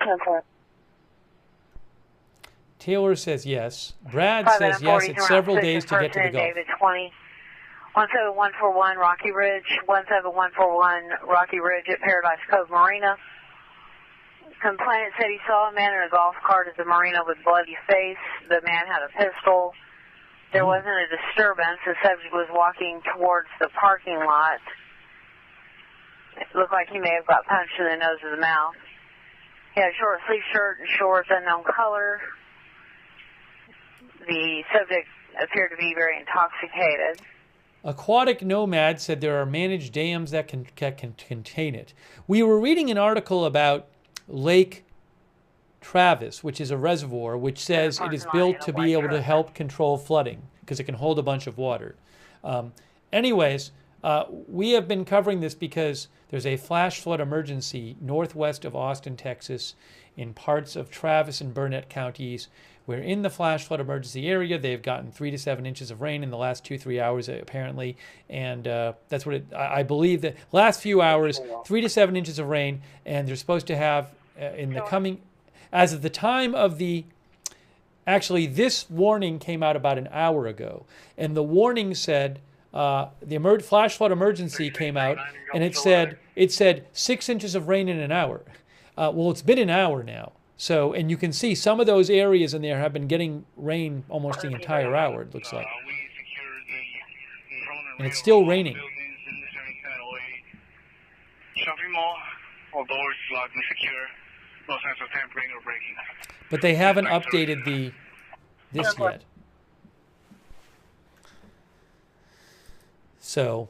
Okay. Taylor says yes. Brad says yes. It's several days to get to the Gulf. David 20. 17141 Rocky Ridge. 17141 Rocky Ridge at Paradise Cove Marina. Complainant said he saw a man in a golf cart at the marina with bloody face. The man had a pistol. There wasn't a disturbance. The subject was walking towards the parking lot. It looked like he may have got punched in the nose or the mouth. He had a short sleeve shirt and shorts, unknown color. The subject appeared to be very intoxicated. Aquatic Nomad said there are managed dams that can contain it. We were reading an article about Lake Travis, which is a reservoir, which says it is built to be able to help control flooding because it can hold a bunch of water. Anyways, we have been covering this because there's a flash flood emergency northwest of Austin, Texas, in parts of Travis and Burnett counties. We're in the flash flood emergency area. They've gotten 3 to 7 inches of rain in the last 2-3 hours, apparently, and that's what I believe. The last few hours, 3 to 7 inches of rain, and they're supposed to have in the coming, as of the time of the Actually, this warning came out about an hour ago, and the warning said the flash flood emergency came out, and it said 6 inches of rain in an hour. Well, it's been an hour now. So, and you can see some of those areas in there have been getting rain almost the entire hour, it looks like. And it's still raining. Shopping mall, all doors locked and secure. No signs of tampering or breaking. But they haven't updated this yet. So,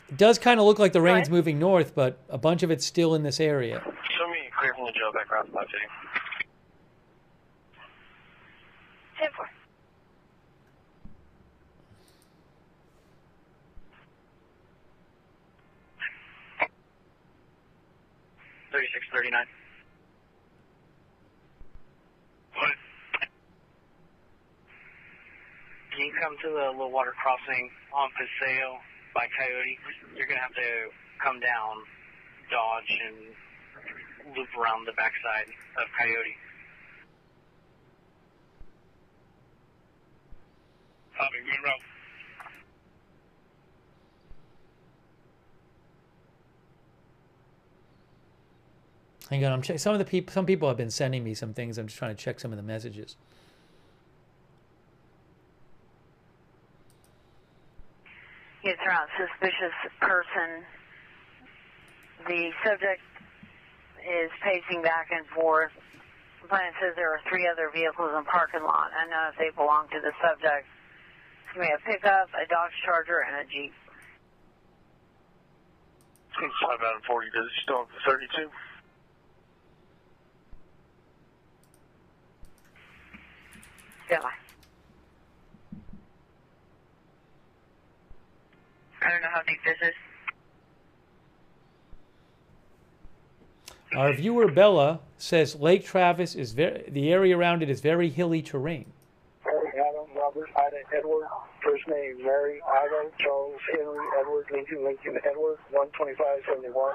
it does kind of look like the rain's moving north, but a bunch of it's still in this area. Show me clear from the jail back around 5 10-4. $36.39. What? Can you come to the little water crossing on Paseo by Coyote? You're going to have to come down, dodge, and loop around the backside of Coyote. Copy, good route. Hang on, I'm checking. Some people have been sending me some things. I'm just trying to check some of the messages. It's around suspicious person. The subject is pacing back and forth. The plan says there are 3 other vehicles in the parking lot. I know if they belong to the subject. It's going to be a pickup, a Dodge Charger, and a Jeep. It's 5 out of 40. Does it still have the 32? Yeah. I don't know how deep this is. Our viewer Bella says Lake Travis is the area around it is very hilly terrain. Adam, Robert, Ida, Edward. First name Mary, Ida, Charles, Henry, Edward, Lincoln, Edward. 12571.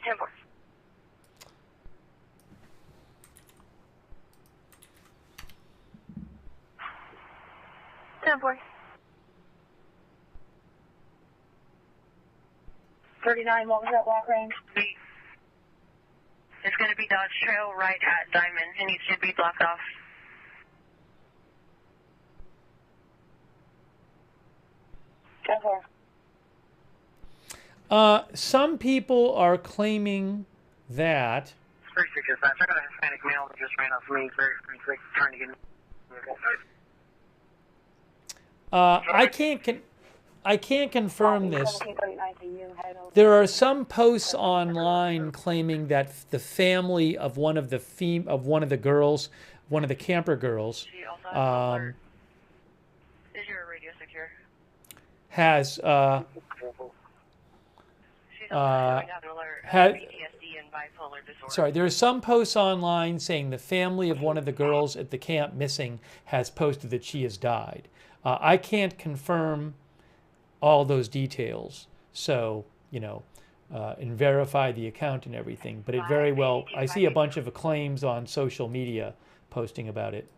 Temple. Temple. 39, what was that block range? It's going to be Dodge Trail right at Diamond. It needs to be blocked off. Some people are claiming that. Pretty secure fast. I got a Hispanic male that just ran off me very quick, trying to get me. I can't confirm this. There are some posts online claiming that the family of one of the girls, one of the camper girls, Is your radio secure? has PTSD and bipolar disorder. Sorry, there are some posts online saying the family of one of the girls at the camp missing has posted that she has died. I can't confirm all those details, so, and verify the account and everything, but it very well, I see a bunch of claims on social media posting about it.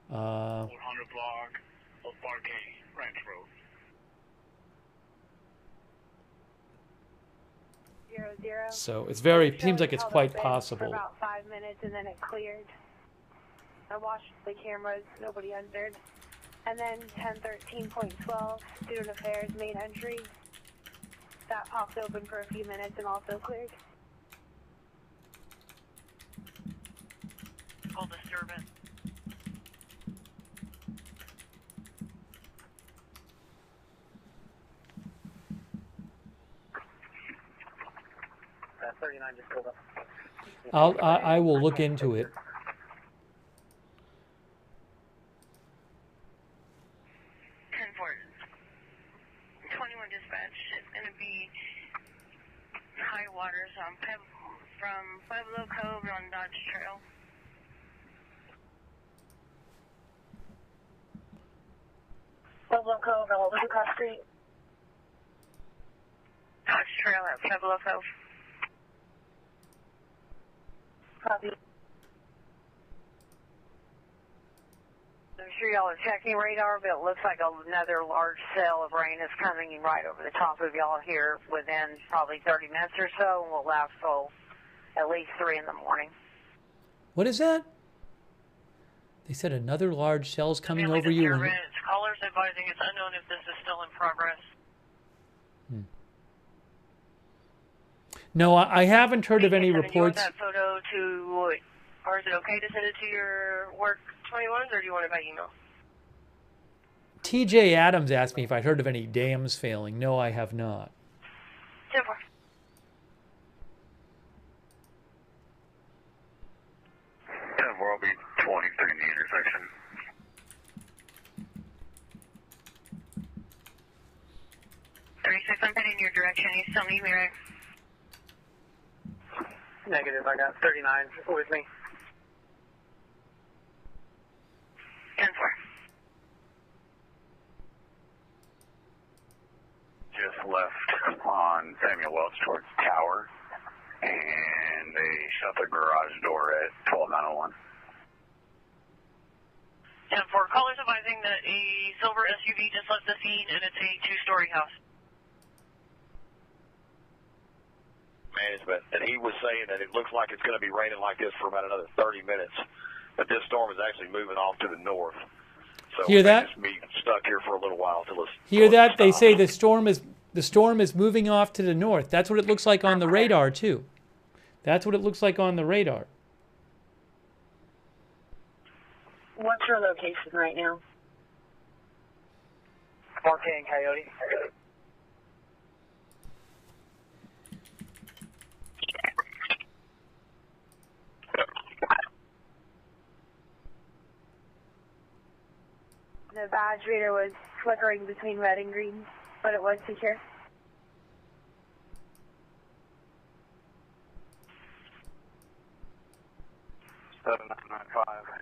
400 block of Parque Ranch Road. 00. So it's seems like it's quite possible. For about 5 minutes and then it cleared. I watched the cameras, nobody entered. And then 1013.12, student affairs main entry. That popped open for a few minutes and also cleared. Full disturbance. That 39 just pulled up. I will look into it. 21 dispatch. It's going to be high waters from Pueblo Cove on Dodge Trail. Pueblo Cove, and what was across street? Dodge Trail at Pueblo Cove. Copy. I'm sure y'all are checking radar, but it looks like another large cell of rain is coming in right over the top of y'all here within probably 30 minutes or so, and will last till at least 3 in the morning. What is that? They said another large cell's coming over you. Callers advising it's unknown if this is still in progress. No, I haven't heard of any Do you want reports. that photo to, or is it okay to send it to your work 21s, or do you want it by email? TJ Adams asked me if I'd heard of any dams failing. No, I have not. 10-4. I'll be 23 in the intersection. 36, I'm heading your direction. You still need me, right? Negative, I got 39 with me. 10-4. Just left on Samuel Welch towards Tower, and they shut the garage door at 12901. 10-4. Callers advising that a silver SUV just left the scene, and it's a 2-story house. Management, and he was saying that it looks like it's going to be raining like this for about another 30 minutes, but this storm is actually moving off to the north. So Hear we may that? just be stuck here for a little while till it's. Hear that? They say the storm is moving off to the north. That's what it looks like on the radar too. That's what it looks like on the radar. What's your location right now? Marquette and Coyote. The badge reader was flickering between red and green, but it was secure.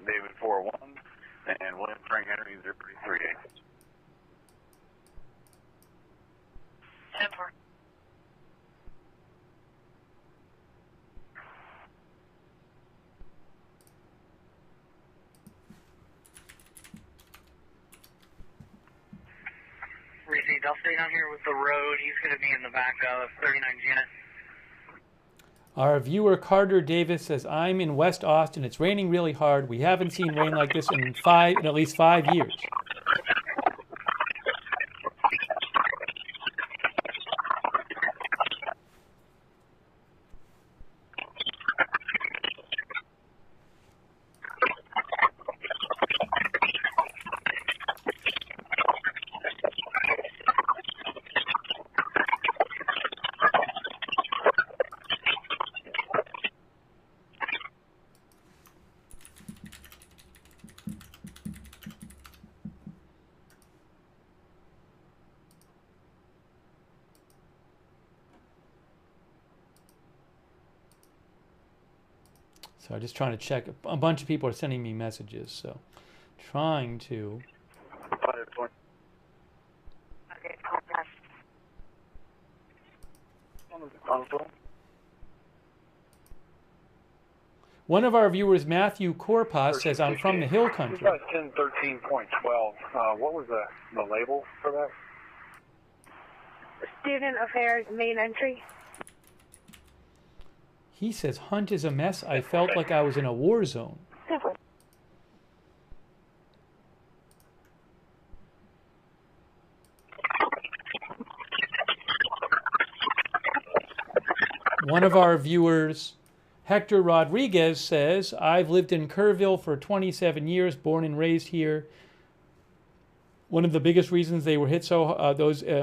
David 4-1, and William Frank Henry 038. 10-4. Received. I'll stay down here with the road. He's going to be in the back of 39 Janet. Our viewer Carter Davis says, I'm in West Austin. It's raining really hard. We haven't seen rain like this in at least 5 years. So I'm just trying to check. A bunch of people are sending me messages, so trying to. One of our viewers, Matthew Corpas, says, I'm from the hill country. 1013.12. What was the label for that? Student Affairs main entry. He says, Hunt is a mess. I felt like I was in a war zone. One of our viewers, Hector Rodriguez, says, I've lived in Kerrville for 27 years, born and raised here. One of the biggest reasons they were hit so,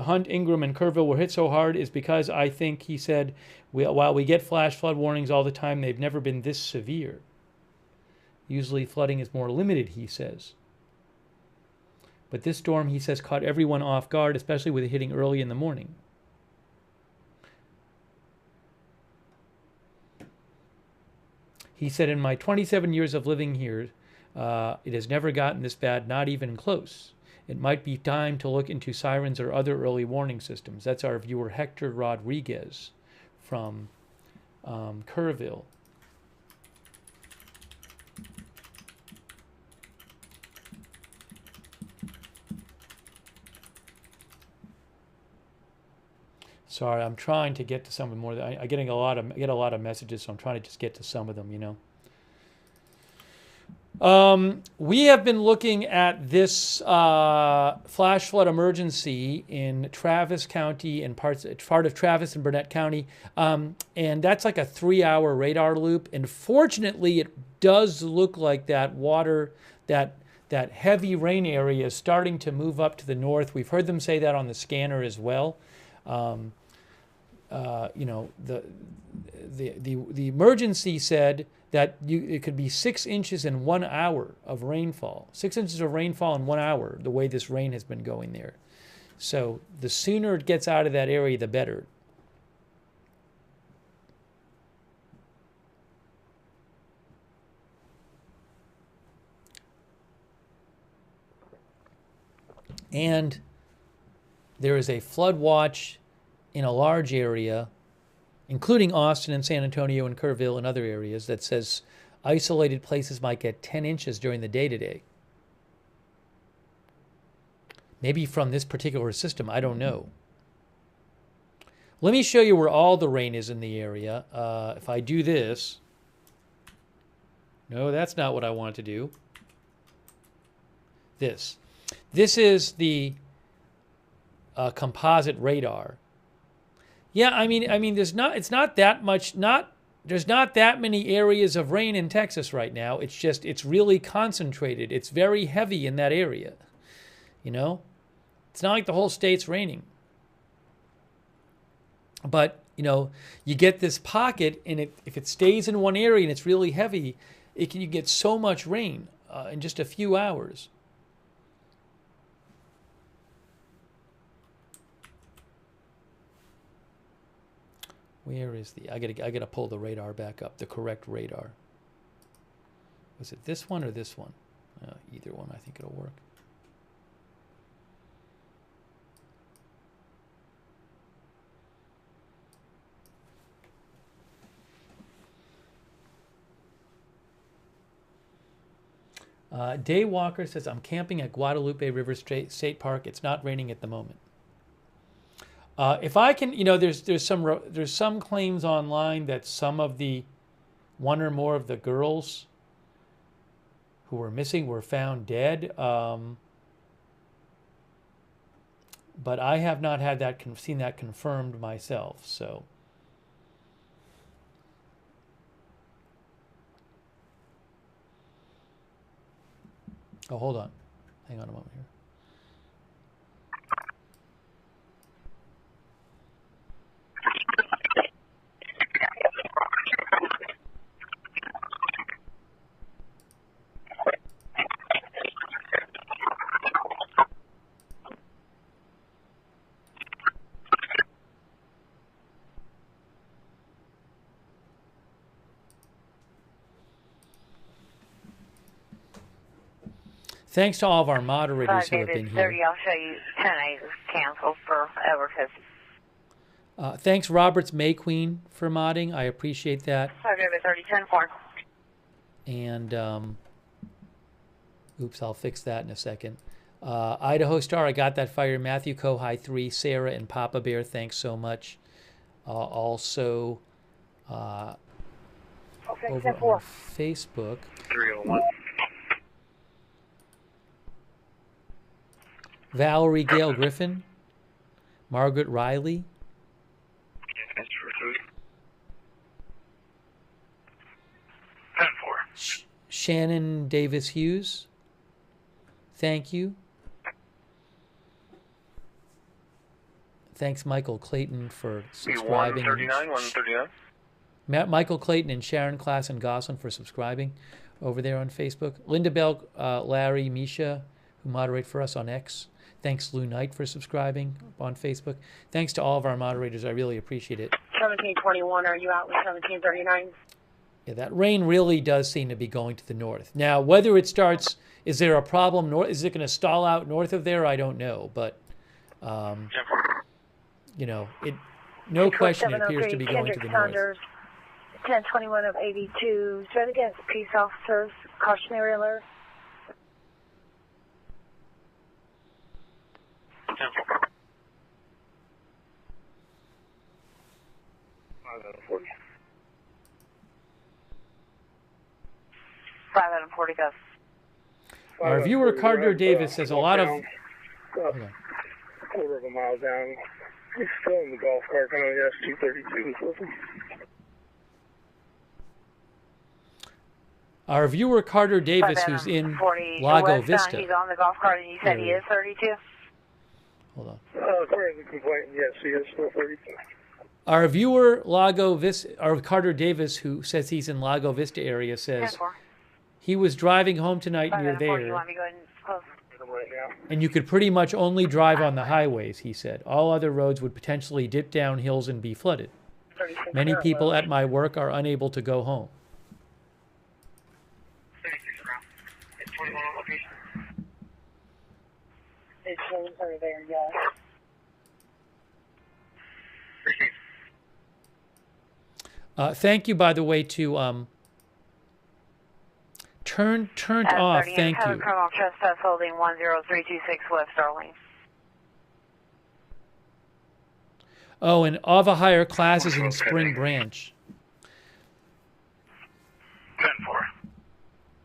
Hunt, Ingram, and Kerrville were hit so hard is because I think, he said, while we get flash flood warnings all the time, they've never been this severe. Usually flooding is more limited, he says. But this storm, he says, caught everyone off guard, especially with it hitting early in the morning. He said, in my 27 years of living here, it has never gotten this bad, not even close. It might be time to look into sirens or other early warning systems. That's our viewer Hector Rodriguez from Kerrville. Sorry, I'm trying to get to some of more. I get a lot of messages, so I'm trying to just get to some of them. We have been looking at this flash flood emergency in Travis County and part of Travis and Burnett County, and that's like a 3-hour radar loop. And fortunately, it does look like that water, that heavy rain area is starting to move up to the north. We've heard them say that on the scanner as well. The emergency said that it could be 6 inches in 1 hour of rainfall. 6 inches of rainfall in 1 hour, the way this rain has been going there. So the sooner it gets out of that area, the better. And there is a flood watch in a large area, including Austin and San Antonio and Kerrville and other areas, that says isolated places might get 10 inches during the day today. Maybe from this particular system, I don't know. Let me show you where all the rain is in the area. If I do this, no, that's not what I want to do. This is the composite radar. Yeah, I mean, there's not that many areas of rain in Texas right now. It's really concentrated. It's very heavy in that area. It's not like the whole state's raining. But, you get this pocket, and if it stays in one area and it's really heavy, you get so much rain in just a few hours. Where is I gotta pull the radar back up, the correct radar. Was it this one or this one? Either one, I think it'll work. Day Walker says, I'm camping at Guadalupe River State Park. It's not raining at the moment. If I can, there's some claims online that some of the one or more of the girls who were missing were found dead. But I have not had seen that confirmed myself. So, oh, hold on, hang on a moment here. Thanks to all of our moderators who have been here. 30, I'll show you 10 acres canceled forever. Thanks, Roberts May Queen, for modding. I appreciate that. 30, 10-4. And, oops, I'll fix that in a second. Idaho Star, I got that fire. Matthew Co, High 3, Sarah and Papa Bear, thanks so much. Also, over on Facebook. 301. Valerie Gale Griffin, Margaret Riley. That's for 10-4. Shannon Davis Hughes. Thank you. Thanks, Michael Clayton, for subscribing. 139. Michael Clayton and Sharon Klaas and Gosselin for subscribing over there on Facebook. Linda Bell, Larry, Misha, who moderate for us on X. Thanks, Lou Knight, for subscribing on Facebook. Thanks to all of our moderators. I really appreciate it. 1721, are you out with 1739? Yeah, that rain really does seem to be going to the north. Now, whether it starts, is there a problem north? Is it going to stall out north of there? I don't know. But, no question, it appears to be going to the north. 1021 of 82, straight against peace officers, cautionary alert. 5 out of 40. 5 out of 40, go. Our viewer Carter Davis says a lot of. About a quarter of a mile down. He's still in the golf cart, kind of S232 with him. Our viewer Carter Davis, who's in Lago Vista. He's on the golf cart, and you said he is 32? Hold on. According to the complaint, yes, he is still 32. Our viewer Lago Vista, or Carter Davis, who says he's in Lago Vista area, says he was driving home tonight near there, You want me to go ahead and close? Right now. and you could pretty much only drive on the highways, he said. All other roads would potentially dip down hills and be flooded. Many people at my work are unable to go home. It shows her there, yes. Thank you, by the way, to turned off. Thank you. Criminal trespass holding 10326 West Darlene. Oh, and Ava higher classes in Spring Branch. 10-4.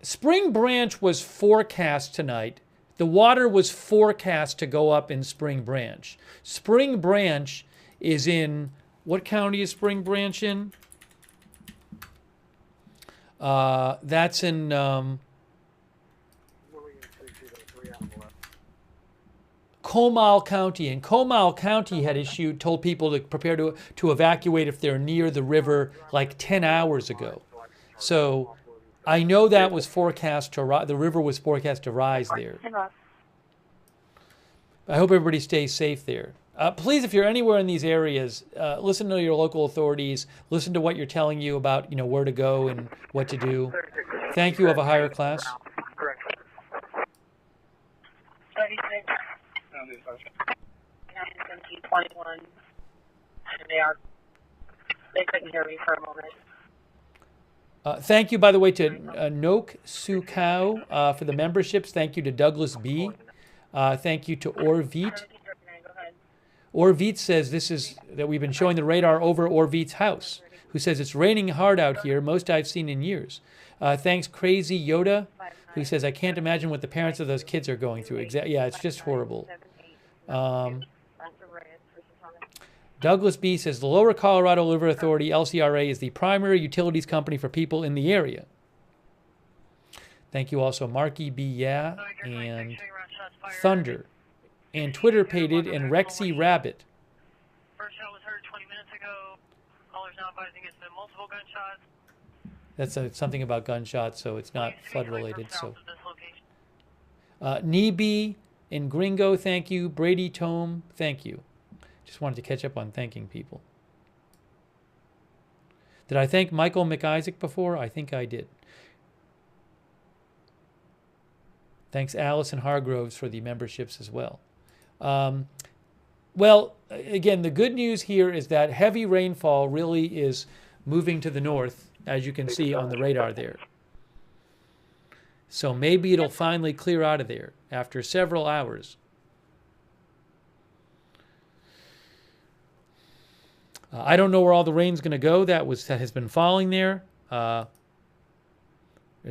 Spring Branch was forecast tonight. The water was forecast to go up in Spring Branch. Spring Branch is in, what county is Spring Branch in? That's in Comal County. And Comal County had told people to prepare to evacuate if they're near the river like 10 hours ago. So I know that was forecast to the river was forecast to rise there. I hope everybody stays safe there. Please, if you're anywhere in these areas, listen to your local authorities. Listen to what you're telling you about, where to go and what to do. Thank you, of a higher class. 36. 91721. They couldn't hear me for a moment. Thank you, by the way, to Noak Sukau for the memberships. Thank you to Douglas B. Thank you to Orvit. Orvit says that we've been showing the radar over Orvit's house, who says it's raining hard out here, most I've seen in years. Thanks, Crazy Yoda, who says, I can't imagine what the parents of those kids are going through. Yeah, it's just horrible. Douglas B. says, the Lower Colorado River Authority, LCRA, is the primary utilities company for people in the area. Thank you also, Marky B. Yeah, and Thunder, and Twitter Pated, and Rexy Rabbit. First shot was heard 20 minutes ago. Callers now advising it's been multiple gunshots. That's something about gunshots, so it's not flood related. So, Neeby and Gringo, thank you. Brady Tome, thank you. Just wanted to catch up on thanking people. Did I thank Michael McIsaac before? I think I did. Thanks, Allison Hargroves, for the memberships as well. Well, again, the good news here is that heavy rainfall really is moving to the north, as you can see on the radar there. So maybe it'll finally clear out of there after several hours. I don't know where all the rain's going to go. That has been falling there. There's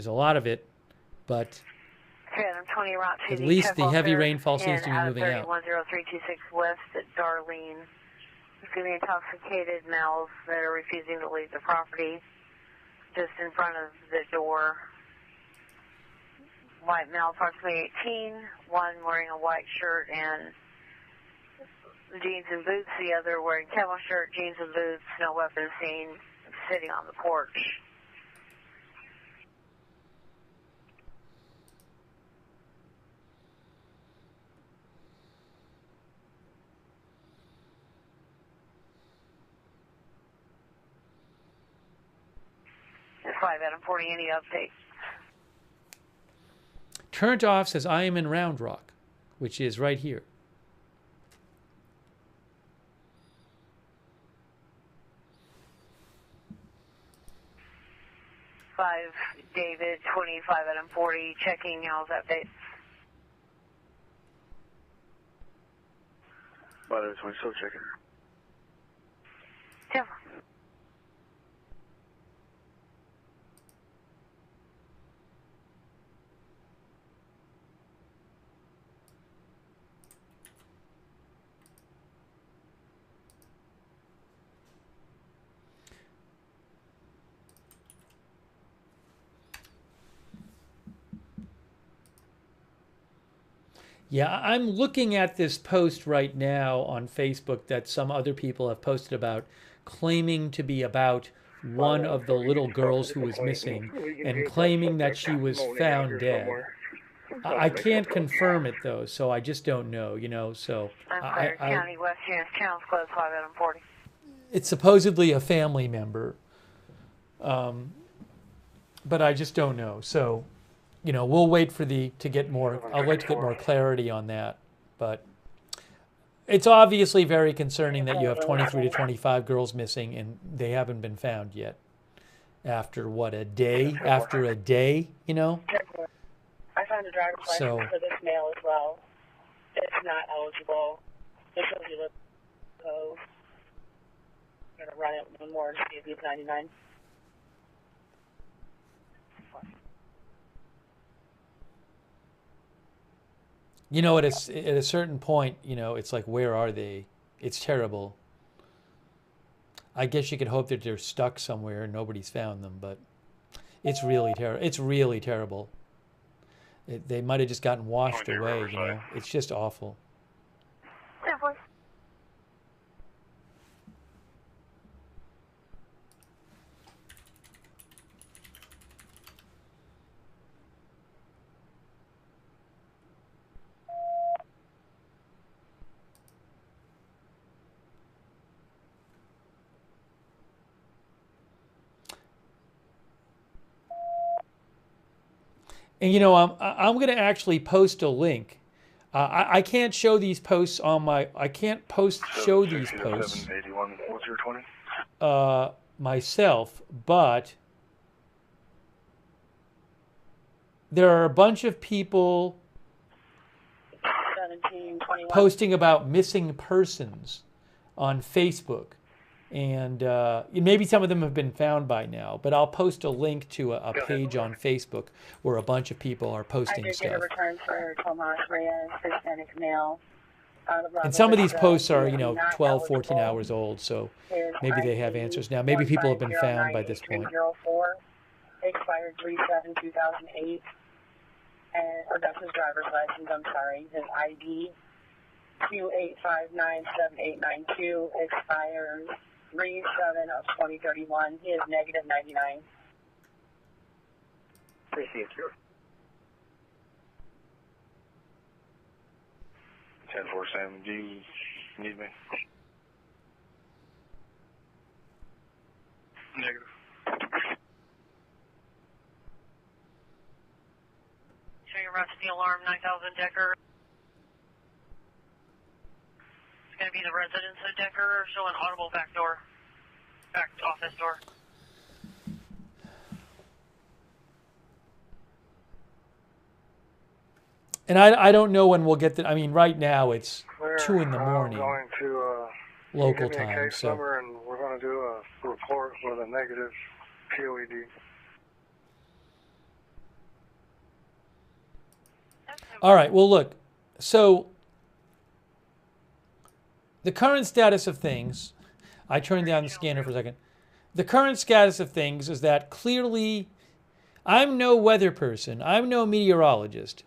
a lot of it, but at least the heavy rainfall seems to be moving out. 10326 West at Darlene. Getting intoxicated males that are refusing to leave the property just in front of the door. White male, approximately 18, one wearing a white shirt and jeans and boots, the other wearing camo shirt, jeans and boots, no weapons seen, sitting on the porch. It's 5 out of 40, any updates? Turned off says, I am in Round Rock, which is right here. David, 25 out of 40, checking y'all's updates. By the way, still checking. Yeah. Yeah, I'm looking at this post right now on Facebook that some other people have posted about, claiming to be about one of the little girls who was missing and claiming that she was found dead. I can't confirm it though, so I just don't know, so Unclear. County West Units, channels closed 5 out of 40. it's supposedly a family member, but I just don't know. So, we'll wait for to get more. I'll wait to get more clarity on that. But it's obviously very concerning that you have 23 to 25 girls missing and they haven't been found yet. After what, a day? After a day, I found a driver's license for this male as well. It's not eligible. It shows you live code. I'm going to run it one more to see if he's 99. At a certain point, it's like, where are they? It's terrible. I guess you could hope that they're stuck somewhere and nobody's found them, but it's really terrible. It's really terrible. They might have just gotten washed away, It's just awful. And I'm going to actually post a link. I can't show these posts on my. I can't show these posts. 781, what's your 20? Myself, but there are a bunch of people 17, 21. posting about missing persons on Facebook. And maybe some of them have been found by now, but I'll post a link to a page on Facebook where a bunch of people are posting I did stuff. get a return for Tomas Reyes, Hispanic male. And some of these posts are, 12, 14 hours old, so maybe they have answers now. Maybe people have been found by this point. 304, expired 3/7/2008, or that's his driver's license, I'm sorry, his ID, 28597892, expires 3/7/2031. He is negative 99. Appreciate you. 10-4, Sam, do you need me? Negative. Show your rusty alarm, 9000 Decker. It's going to be the residence of Decker, showing audible back door, back office door. And I don't know when we'll get the. I mean, right now it's Clear. 2 in the morning, I'm going to local give me a time. case So number and we're going to do a report with a negative POED. all right. Well, look. So the current status of things. I turned down the scanner for a second. The current status of things is that clearly, I'm no weather person. I'm no meteorologist.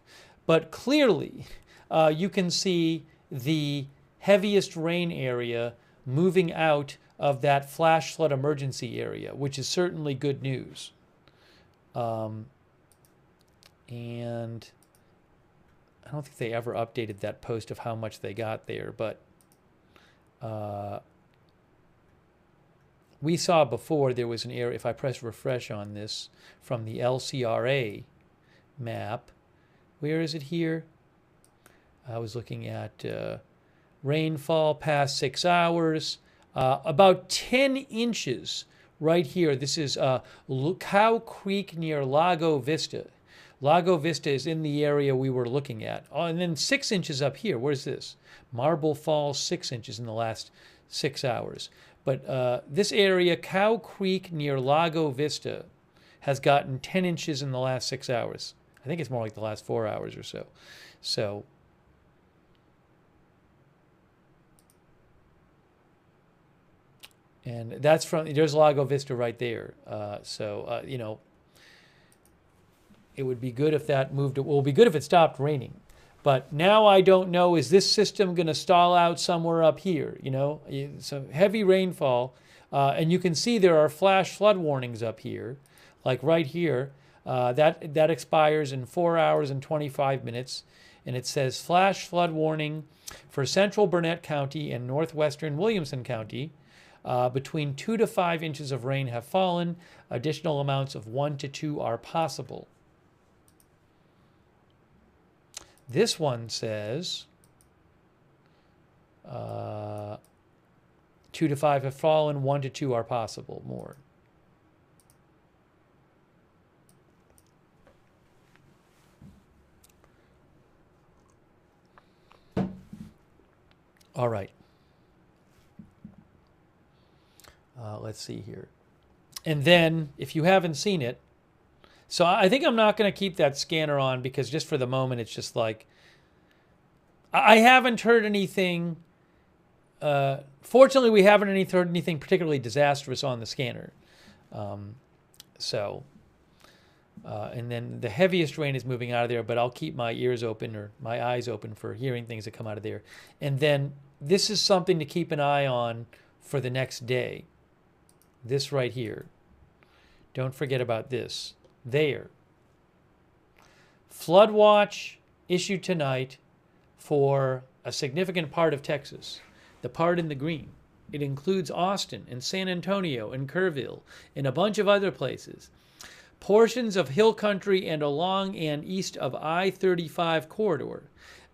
But clearly, you can see the heaviest rain area moving out of that flash flood emergency area, which is certainly good news. And I don't think they ever updated that post of how much they got there, but we saw before there was an area, if I press refresh on this, from the LCRA map. Where is it here? I was looking at rainfall past 6 hours. About 10 inches right here. This is Cow Creek near Lago Vista. Lago Vista is in the area we were looking at. Oh, and then 6 inches up here. Where's this? Marble Falls, 6 inches in the last 6 hours. But this area, Cow Creek near Lago Vista, has gotten 10 inches in the last 6 hours. I think it's more like the last 4 hours or so. So, and that's there's Lago Vista right there. It would be good if that moved. It will be good if it stopped raining. But now I don't know, is this system going to stall out somewhere up here? You know, some heavy rainfall. And you can see there are flash flood warnings up here, like right here. That expires in 4 hours and 25 minutes. And it says flash flood warning for central Burnett County and northwestern Williamson County. Between 2 to 5 inches of rain have fallen. Additional amounts of 1 to 2 are possible. This one says 2 to 5 have fallen, 1 to 2 are possible more. All right. Let's see here. And then, if you haven't seen it, so I think I'm not going to keep that scanner on because just for the moment, it's just like, I haven't heard anything, fortunately we haven't heard anything particularly disastrous on the scanner. And then the heaviest rain is moving out of there, but I'll keep my ears open or my eyes open for hearing things that come out of there. And then this is something to keep an eye on for the next day. This right here. Don't forget about this. There. Flood watch issued tonight for a significant part of Texas, the part in the green. It includes Austin and San Antonio and Kerrville and a bunch of other places. Portions of hill country and along and east of I-35 corridor.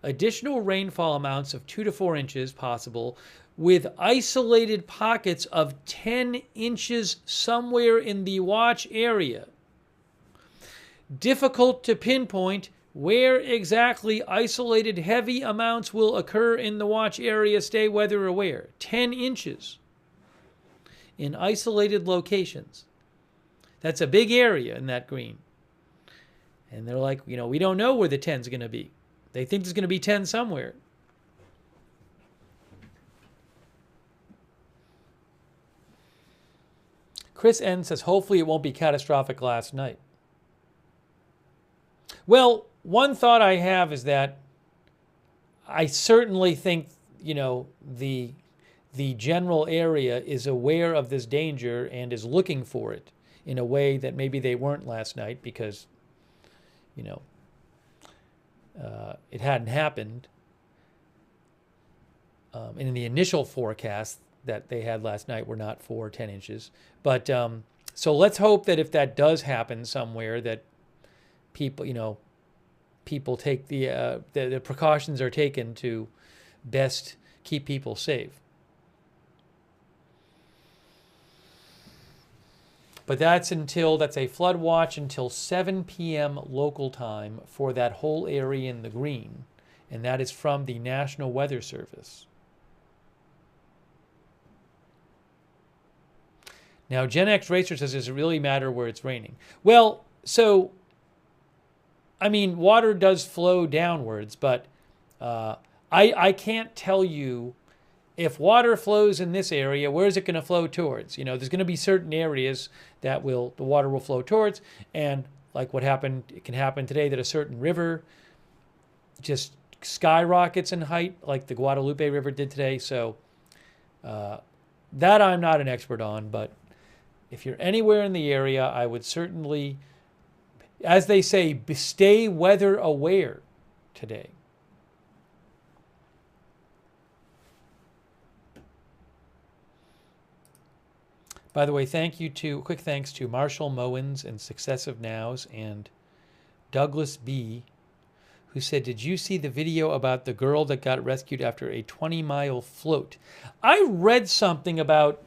Additional rainfall amounts of 2 to 4 inches possible, with isolated pockets of 10 inches somewhere in the watch area. Difficult to pinpoint where exactly isolated heavy amounts will occur in the watch area. Stay weather aware. 10 inches in isolated locations. That's a big area in that green. And they're like, you know, we don't know where the 10's going to be. They think there's going to be 10 somewhere. Chris N says, hopefully it won't be catastrophic last night. Well, one thought I have is that I certainly think, you know, the general area is aware of this danger and is looking for it in a way that maybe they weren't last night because, you know, it hadn't happened. And in the initial forecast that they had last night were not 4 or 10 inches. But so let's hope that if that does happen somewhere, that people, you know, people take the precautions are taken to best keep people safe. But that's a flood watch until 7 p.m. local time for that whole area in the green. And that is from the National Weather Service. Now, Gen X Racer says, does it really matter where it's raining? Well, so, I mean, water does flow downwards, but I can't tell you if water flows in this area, where is it going to flow towards? You know, there's going to be certain areas that the water will flow towards, and like what happened, it can happen today that a certain river just skyrockets in height, like the Guadalupe River did today. So that I'm not an expert on, but if you're anywhere in the area, I would certainly, as they say, stay weather aware today. By the way, quick thanks to Marshall Mowens and Successive Nows and Douglas B., who said, did you see the video about the girl that got rescued after a 20-mile float? I read something about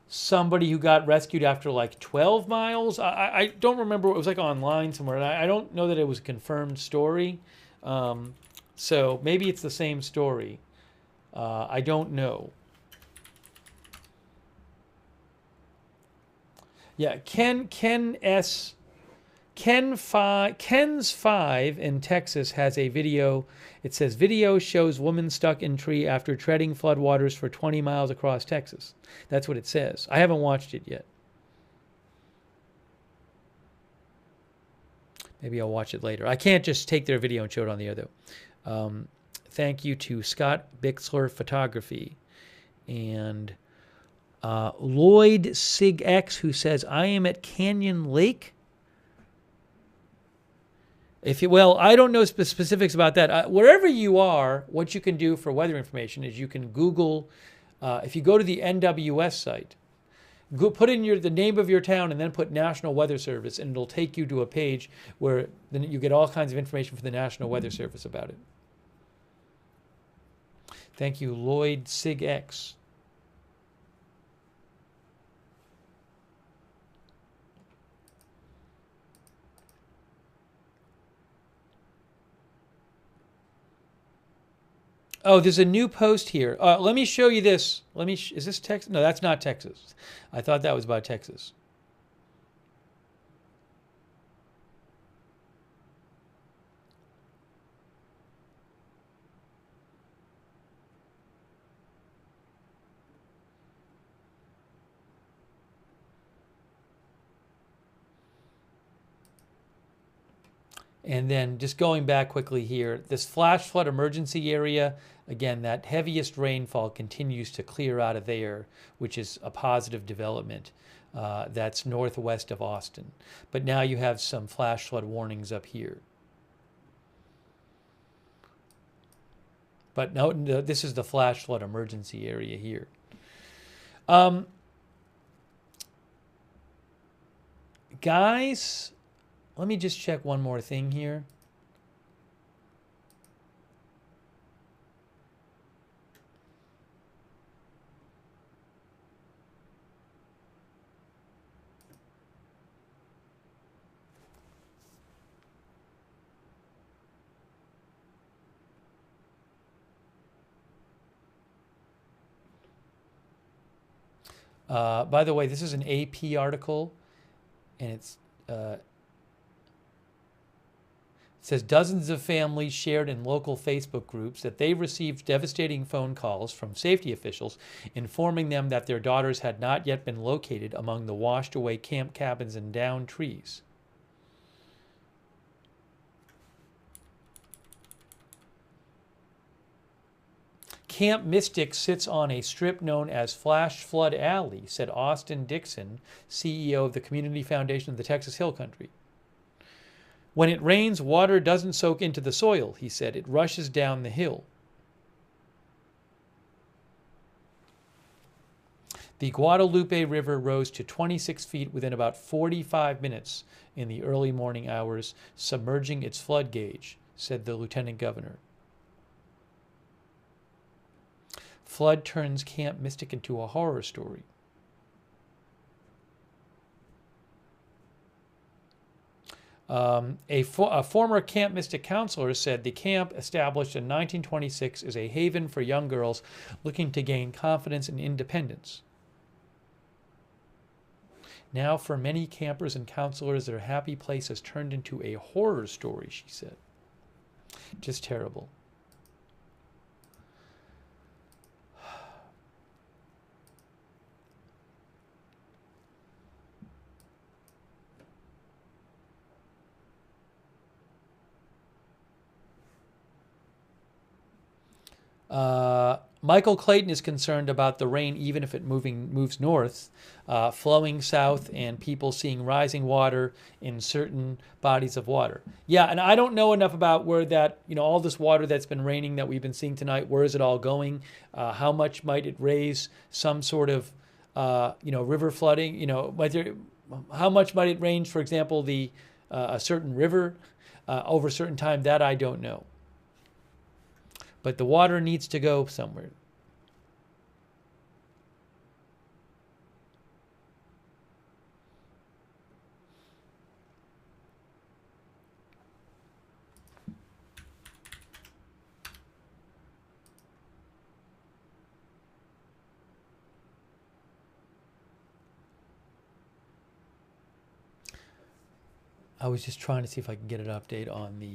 somebody who got rescued after like 12 miles. I don't remember. It was like online somewhere. I don't know that it was a confirmed story. So maybe it's the same story. I don't know. Yeah, Ken's 5 in Texas has a video. It says, video shows woman stuck in tree after treading floodwaters for 20 miles across Texas. That's what it says. I haven't watched it yet. Maybe I'll watch it later. I can't just take their video and show it on the air, though. Thank you to Scott Bixler Photography. And Lloyd Sig X, who says, I am at Canyon Lake. Well, I don't know specifics about that. Wherever you are, what you can do for weather information is you can Google, if you go to the NWS site, put in the name of your town and then put National Weather Service, and it'll take you to a page where then you get all kinds of information from the National Weather Service about it. Thank you, Lloyd Sig X. Oh, there's a new post here. Let me show you this. Is this Texas? No, that's not Texas. I thought that was about Texas. And then just going back quickly here, this flash flood emergency area, again, that heaviest rainfall continues to clear out of there, which is a positive development. That's northwest of Austin. But now you have some flash flood warnings up here. But no, this is the flash flood emergency area here. Guys, let me just check one more thing here. By the way, this is an AP article, and it says dozens of families shared in local Facebook groups that they received devastating phone calls from safety officials informing them that their daughters had not yet been located among the washed away camp cabins and downed trees. Camp Mystic sits on a strip known as Flash Flood Alley, said Austin Dixon, CEO of the Community Foundation of the Texas Hill Country. When it rains, water doesn't soak into the soil, he said. It rushes down the hill. The Guadalupe River rose to 26 feet within about 45 minutes in the early morning hours, submerging its flood gauge, said the lieutenant governor. Flood turns Camp Mystic into a horror story. A former Camp Mystic counselor said the camp, established in 1926, is a haven for young girls looking to gain confidence and independence. Now, for many campers and counselors, their happy place has turned into a horror story, she said. Just terrible. Michael Clayton is concerned about the rain, even if it moves north, flowing south, and people seeing rising water in certain bodies of water. Yeah, and I don't know enough about where that, all this water that's been raining that we've been seeing tonight, where is it all going? How much might it raise some sort of, river flooding? How much might it range, for example, a certain river over a certain time? That I don't know. But the water needs to go somewhere. I was just trying to see if I can get an update on the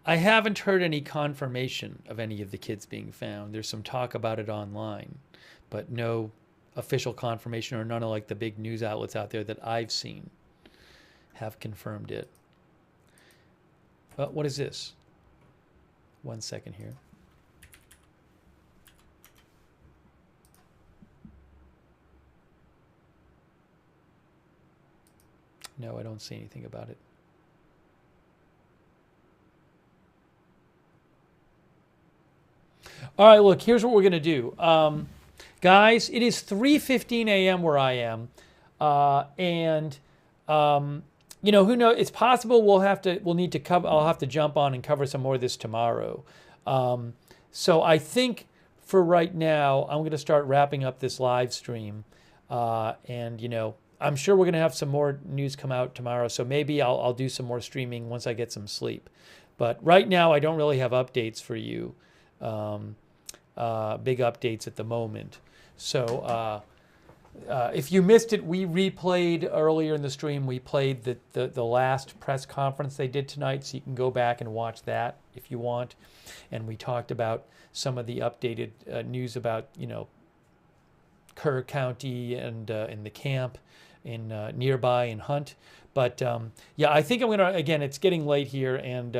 I haven't heard any confirmation of any of the kids being found. There's some talk about it online, but no official confirmation, or none of like the big news outlets out there that I've seen have confirmed it. What is this? 1 second here. No, I don't see anything about it. All right, look, here's what we're going to do. Guys, it is 3:15 a.m. where I am. You know, who knows? It's possible we'll need to cover. I'll have to jump on and cover some more of this tomorrow. So I think for right now, I'm going to start wrapping up this live stream. And you know, I'm sure we're going to have some more news come out tomorrow. So maybe I'll do some more streaming once I get some sleep. But right now, I don't really have updates for you. Big updates at the moment. So if you missed it, we replayed earlier in the stream. We played the last press conference they did tonight, so you can go back and watch that if you want. And we talked about some of the updated news about, you know, Kerr County and in the camp in nearby in Hunt. But yeah, I think I'm gonna, again, it's getting late here, and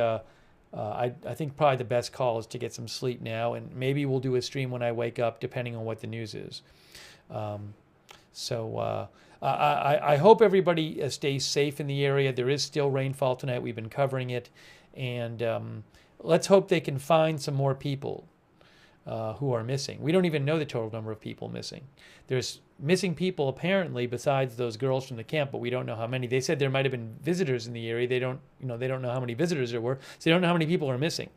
I think probably the best call is to get some sleep now, and maybe we'll do a stream when I wake up, depending on what the news is. So I hope everybody stays safe in the area. There is still rainfall tonight. We've been covering it, and let's hope they can find some more people who are missing. We don't even know the total number of people missing. There's missing people apparently besides those girls from the camp, but we don't know how many. They said there might have been visitors in the area. They don't know how many visitors there were, so they don't know how many people are missing.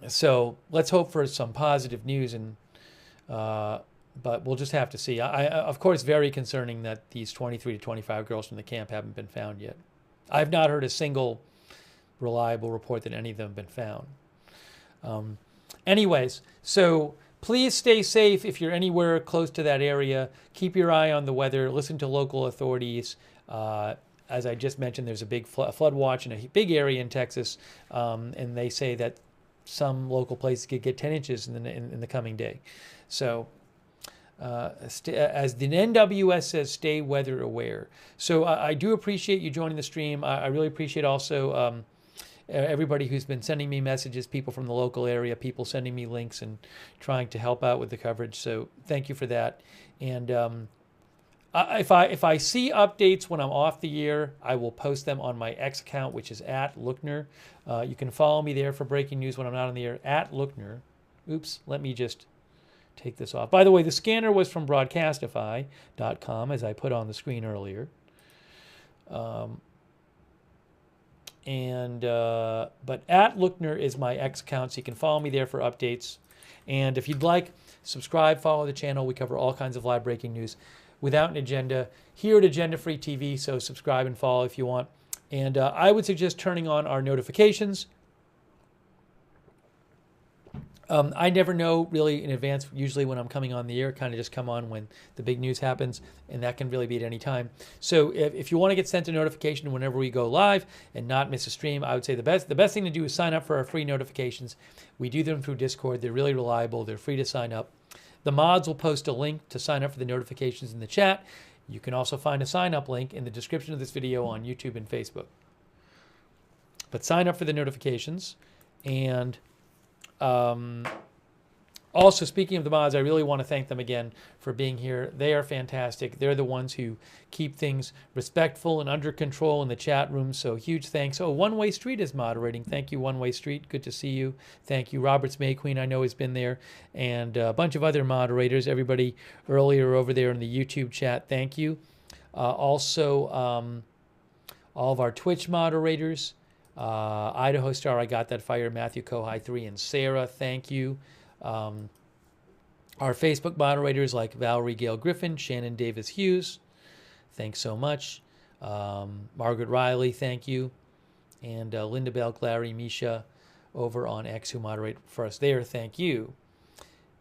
So let's hope for some positive news, and but we'll just have to see. Of course, very concerning that these 23 to 25 girls from the camp haven't been found yet. I've not heard a single reliable report that any of them have been found. Anyways, so please stay safe if you're anywhere close to that area. Keep your eye on the weather. Listen to local authorities. As I just mentioned, there's a big flood watch in a big area in Texas, and they say that some local places could get 10 inches in the coming day. So as the NWS says, stay weather aware. So I do appreciate you joining the stream. I really appreciate also everybody who's been sending me messages, people from the local area, people sending me links and trying to help out with the coverage. So thank you for that. And if I see updates when I'm off the air, I will post them on my X account, which is @Lookner. You can follow me there for breaking news when I'm not on the air, @Lookner. Oops, let me just take this off. By the way, the scanner was from Broadcastify.com, as I put on the screen earlier. But @Lookner is my X account, so you can follow me there for updates. And if you'd like, subscribe, follow the channel. We cover all kinds of live breaking news without an agenda here at Agenda Free TV, so subscribe and follow if you want. And I would suggest turning on our notifications. I never know really in advance, usually when I'm coming on the air, kind of just come on when the big news happens, and that can really be at any time. So if you want to get sent a notification whenever we go live and not miss a stream, I would say the best thing to do is sign up for our free notifications. We do them through Discord. They're really reliable. They're free to sign up. The mods will post a link to sign up for the notifications in the chat. You can also find a sign up link in the description of this video on YouTube and Facebook. But sign up for the notifications. And also, speaking of the mods, I really want to thank them again for being here. They are fantastic. They're the ones who keep things respectful and under control in the chat room, so huge thanks. Oh, One Way Street is moderating. Thank you, One Way Street. Good to see you. Thank you. Roberts May Queen, I know, has been there, and a bunch of other moderators. Everybody earlier over there in the YouTube chat, thank you. Also, all of our Twitch moderators. Idaho Star, I Got That Fire, Matthew Kohai 3, and Sarah, thank you. Our Facebook moderators like Valerie Gale Griffin, Shannon Davis Hughes, thanks so much. Margaret Riley, thank you. And Linda Bell, Clary, Misha over on X who moderate for us there, thank you.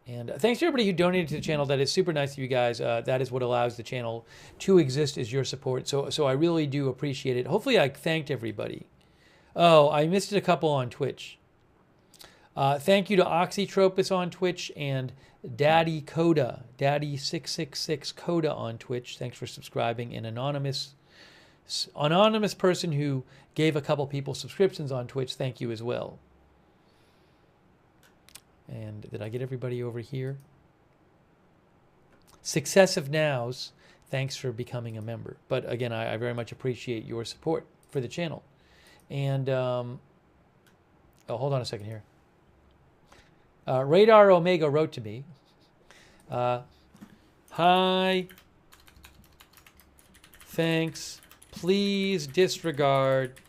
And thanks to everybody who donated to the channel. That is super nice of you guys. That is what allows the channel to exist, is your support. So I really do appreciate it. Hopefully I thanked everybody. Oh, I missed a couple on Twitch. Thank you to Oxytropus on Twitch and Daddy Coda, Daddy666 Coda on Twitch. Thanks for subscribing. An anonymous person who gave a couple people subscriptions on Twitch. Thank you as well. And did I get everybody over here? Successive Nows, thanks for becoming a member. But again, I very much appreciate your support for the channel. And, oh, hold on a second here. Radar Omega wrote to me. Hi. Thanks. Please disregard.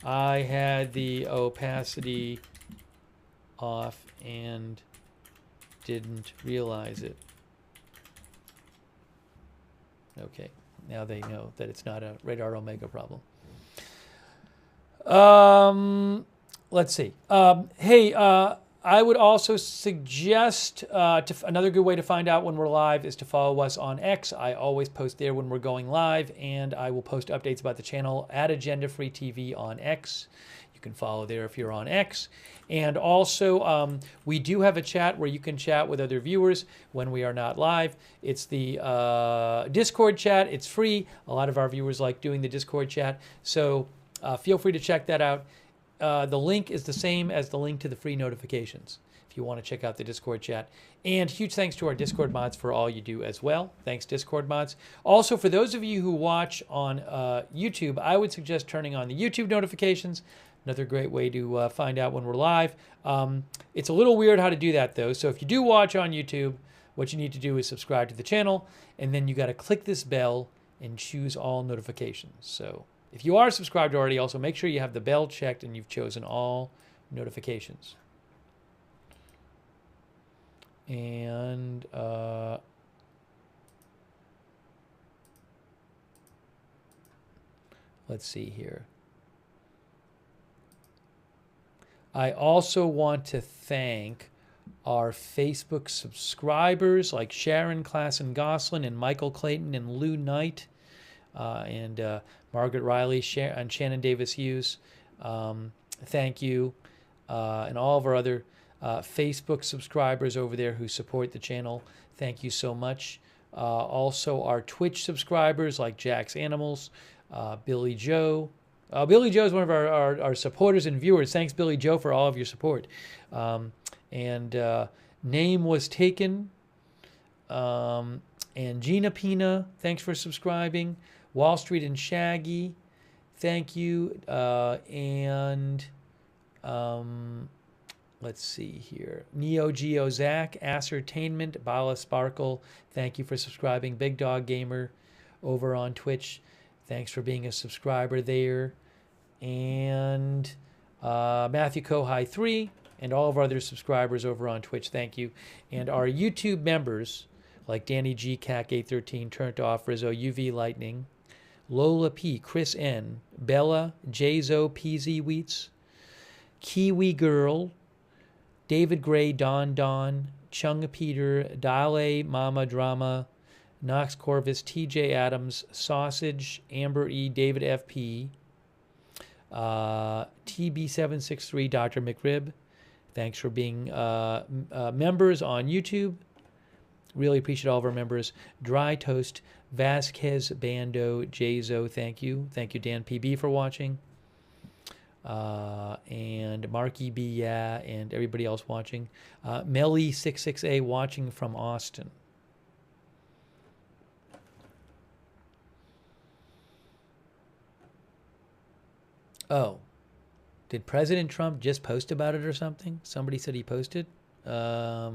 I had the opacity off and didn't realize it. Okay. Now they know that it's not a Radar Omega problem. Let's see. Hey, I would also suggest another good way to find out when we're live is to follow us on X. I always post there when we're going live, and I will post updates about the channel at Agenda Free TV on X. You can follow there if you're on X. And also, we do have a chat where you can chat with other viewers when we are not live. It's the Discord chat. It's free. A lot of our viewers like doing the Discord chat. So feel free to check that out. The link is the same as the link to the free notifications if you want to check out the Discord chat. And huge thanks to our Discord mods for all you do as well. Thanks, Discord mods. Also, for those of you who watch on YouTube, I would suggest turning on the YouTube notifications. Another great way to find out when we're live. It's a little weird how to do that, though. So if you do watch on YouTube, what you need to do is subscribe to the channel, and then you got to click this bell and choose all notifications. So if you are subscribed already, also make sure you have the bell checked and you've chosen all notifications. And let's see here. I also want to thank our Facebook subscribers like Sharon Klassen Goslin and Michael Clayton and Lou Knight and Margaret Riley and Shannon Davis Hughes. Thank you. And all of our other Facebook subscribers over there who support the channel. Thank you so much. Also our Twitch subscribers like Jack's Animals, Billy Joe. Billy Joe is one of our supporters and viewers. Thanks, Billy Joe, for all of your support. Name Was Taken. And Gina Pina, thanks for subscribing. Wall Street and Shaggy, thank you. Let's see here. Neo Geo Zach, Ascertainment, Bala Sparkle, thank you for subscribing. Big Dog Gamer over on Twitch, thanks for being a subscriber there. And Matthew Kohai 3 and all of our other subscribers over on Twitch, thank you. And our YouTube members like Danny G, CAC 813, Turned Off, Rizzo, UV Lightning, Lola P, Chris N, Bella, Jzo, PZ Wheats, Kiwi Girl, David Gray, Don Don, Chung Peter, Dale, Mama Drama, Knox Corvus, TJ Adams, Sausage, Amber E, David FP, TB763, Dr. McRib. Thanks for being members on YouTube. Really appreciate all of our members. Dry Toast, Vasquez Bando, Jzo, thank you. Thank you, Dan PB, for watching. And Marky B, yeah, and everybody else watching. Melly66A watching from Austin. Oh, did President Trump just post about it or something? Somebody said he posted. I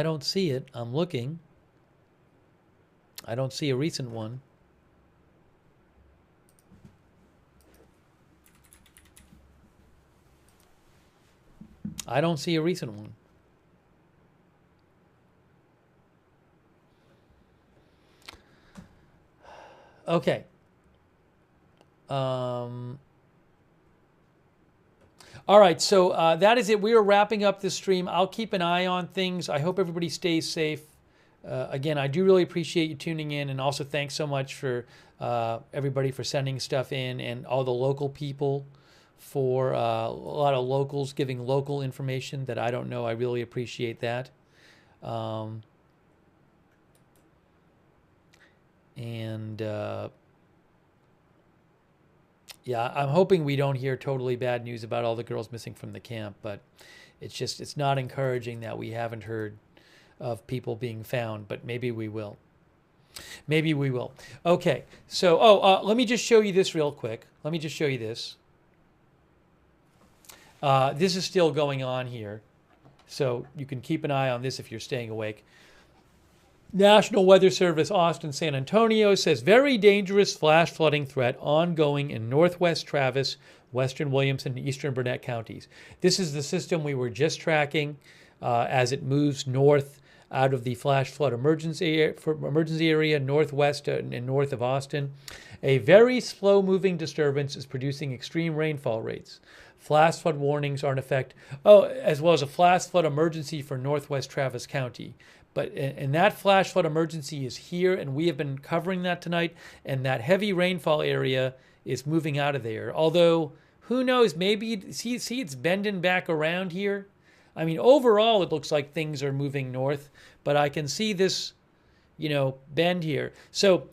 don't see it. I'm looking. I don't see a recent one. I don't see a recent one. Okay. All right, so that is it. We are wrapping up this stream. I'll keep an eye on things. I hope everybody stays safe. Again, I do really appreciate you tuning in, and also thanks so much for everybody for sending stuff in, and all the local people for a lot of locals giving local information that I don't know. I really appreciate that. Yeah, I'm hoping we don't hear totally bad news about all the girls missing from the camp, but it's not encouraging that we haven't heard of people being found, but maybe we will. Maybe we will. Okay, so, let me just show you this real quick. Let me just show you this. This is still going on here, so you can keep an eye on this if you're staying awake. National Weather Service Austin San Antonio says very dangerous flash flooding threat ongoing in northwest Travis, western Williamson, and eastern Burnett counties. This is the system we were just tracking as it moves north out of the flash flood emergency area northwest and north of Austin. A very slow-moving disturbance is producing extreme rainfall rates. Flash flood warnings are in effect, as well as a flash flood emergency for northwest Travis County. And that flash flood emergency is here, and we have been covering that tonight, and that heavy rainfall area is moving out of there. Although, who knows, maybe, see it's bending back around here? I mean, overall, it looks like things are moving north, but I can see this, bend here. So,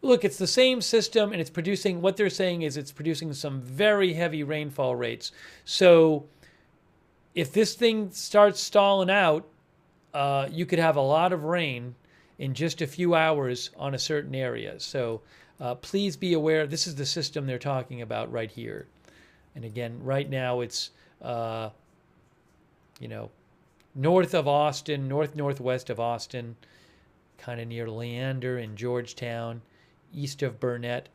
look, it's the same system, and it's producing, what they're saying is it's producing some very heavy rainfall rates. So, if this thing starts stalling out, you could have a lot of rain in just a few hours on a certain area. So please be aware, this is the system they're talking about right here. And again, right now it's, north of Austin, northwest of Austin, kind of near Leander and Georgetown, east of Burnett,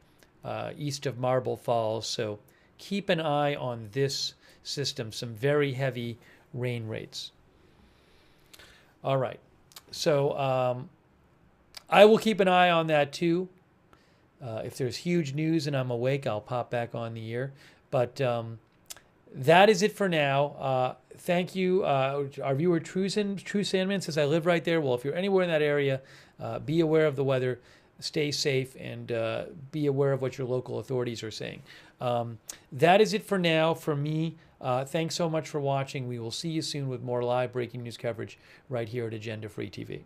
east of Marble Falls. So keep an eye on this system, some very heavy rain rates. All right, so I will keep an eye on that too. If there's huge news and I'm awake, I'll pop back on the air. But that is it for now. Thank you. Our viewer True Sandman says, I live right there. Well, if you're anywhere in that area, be aware of the weather, stay safe, and be aware of what your local authorities are saying. That is it for now for me. Thanks so much for watching. We will see you soon with more live breaking news coverage right here at Agenda Free TV.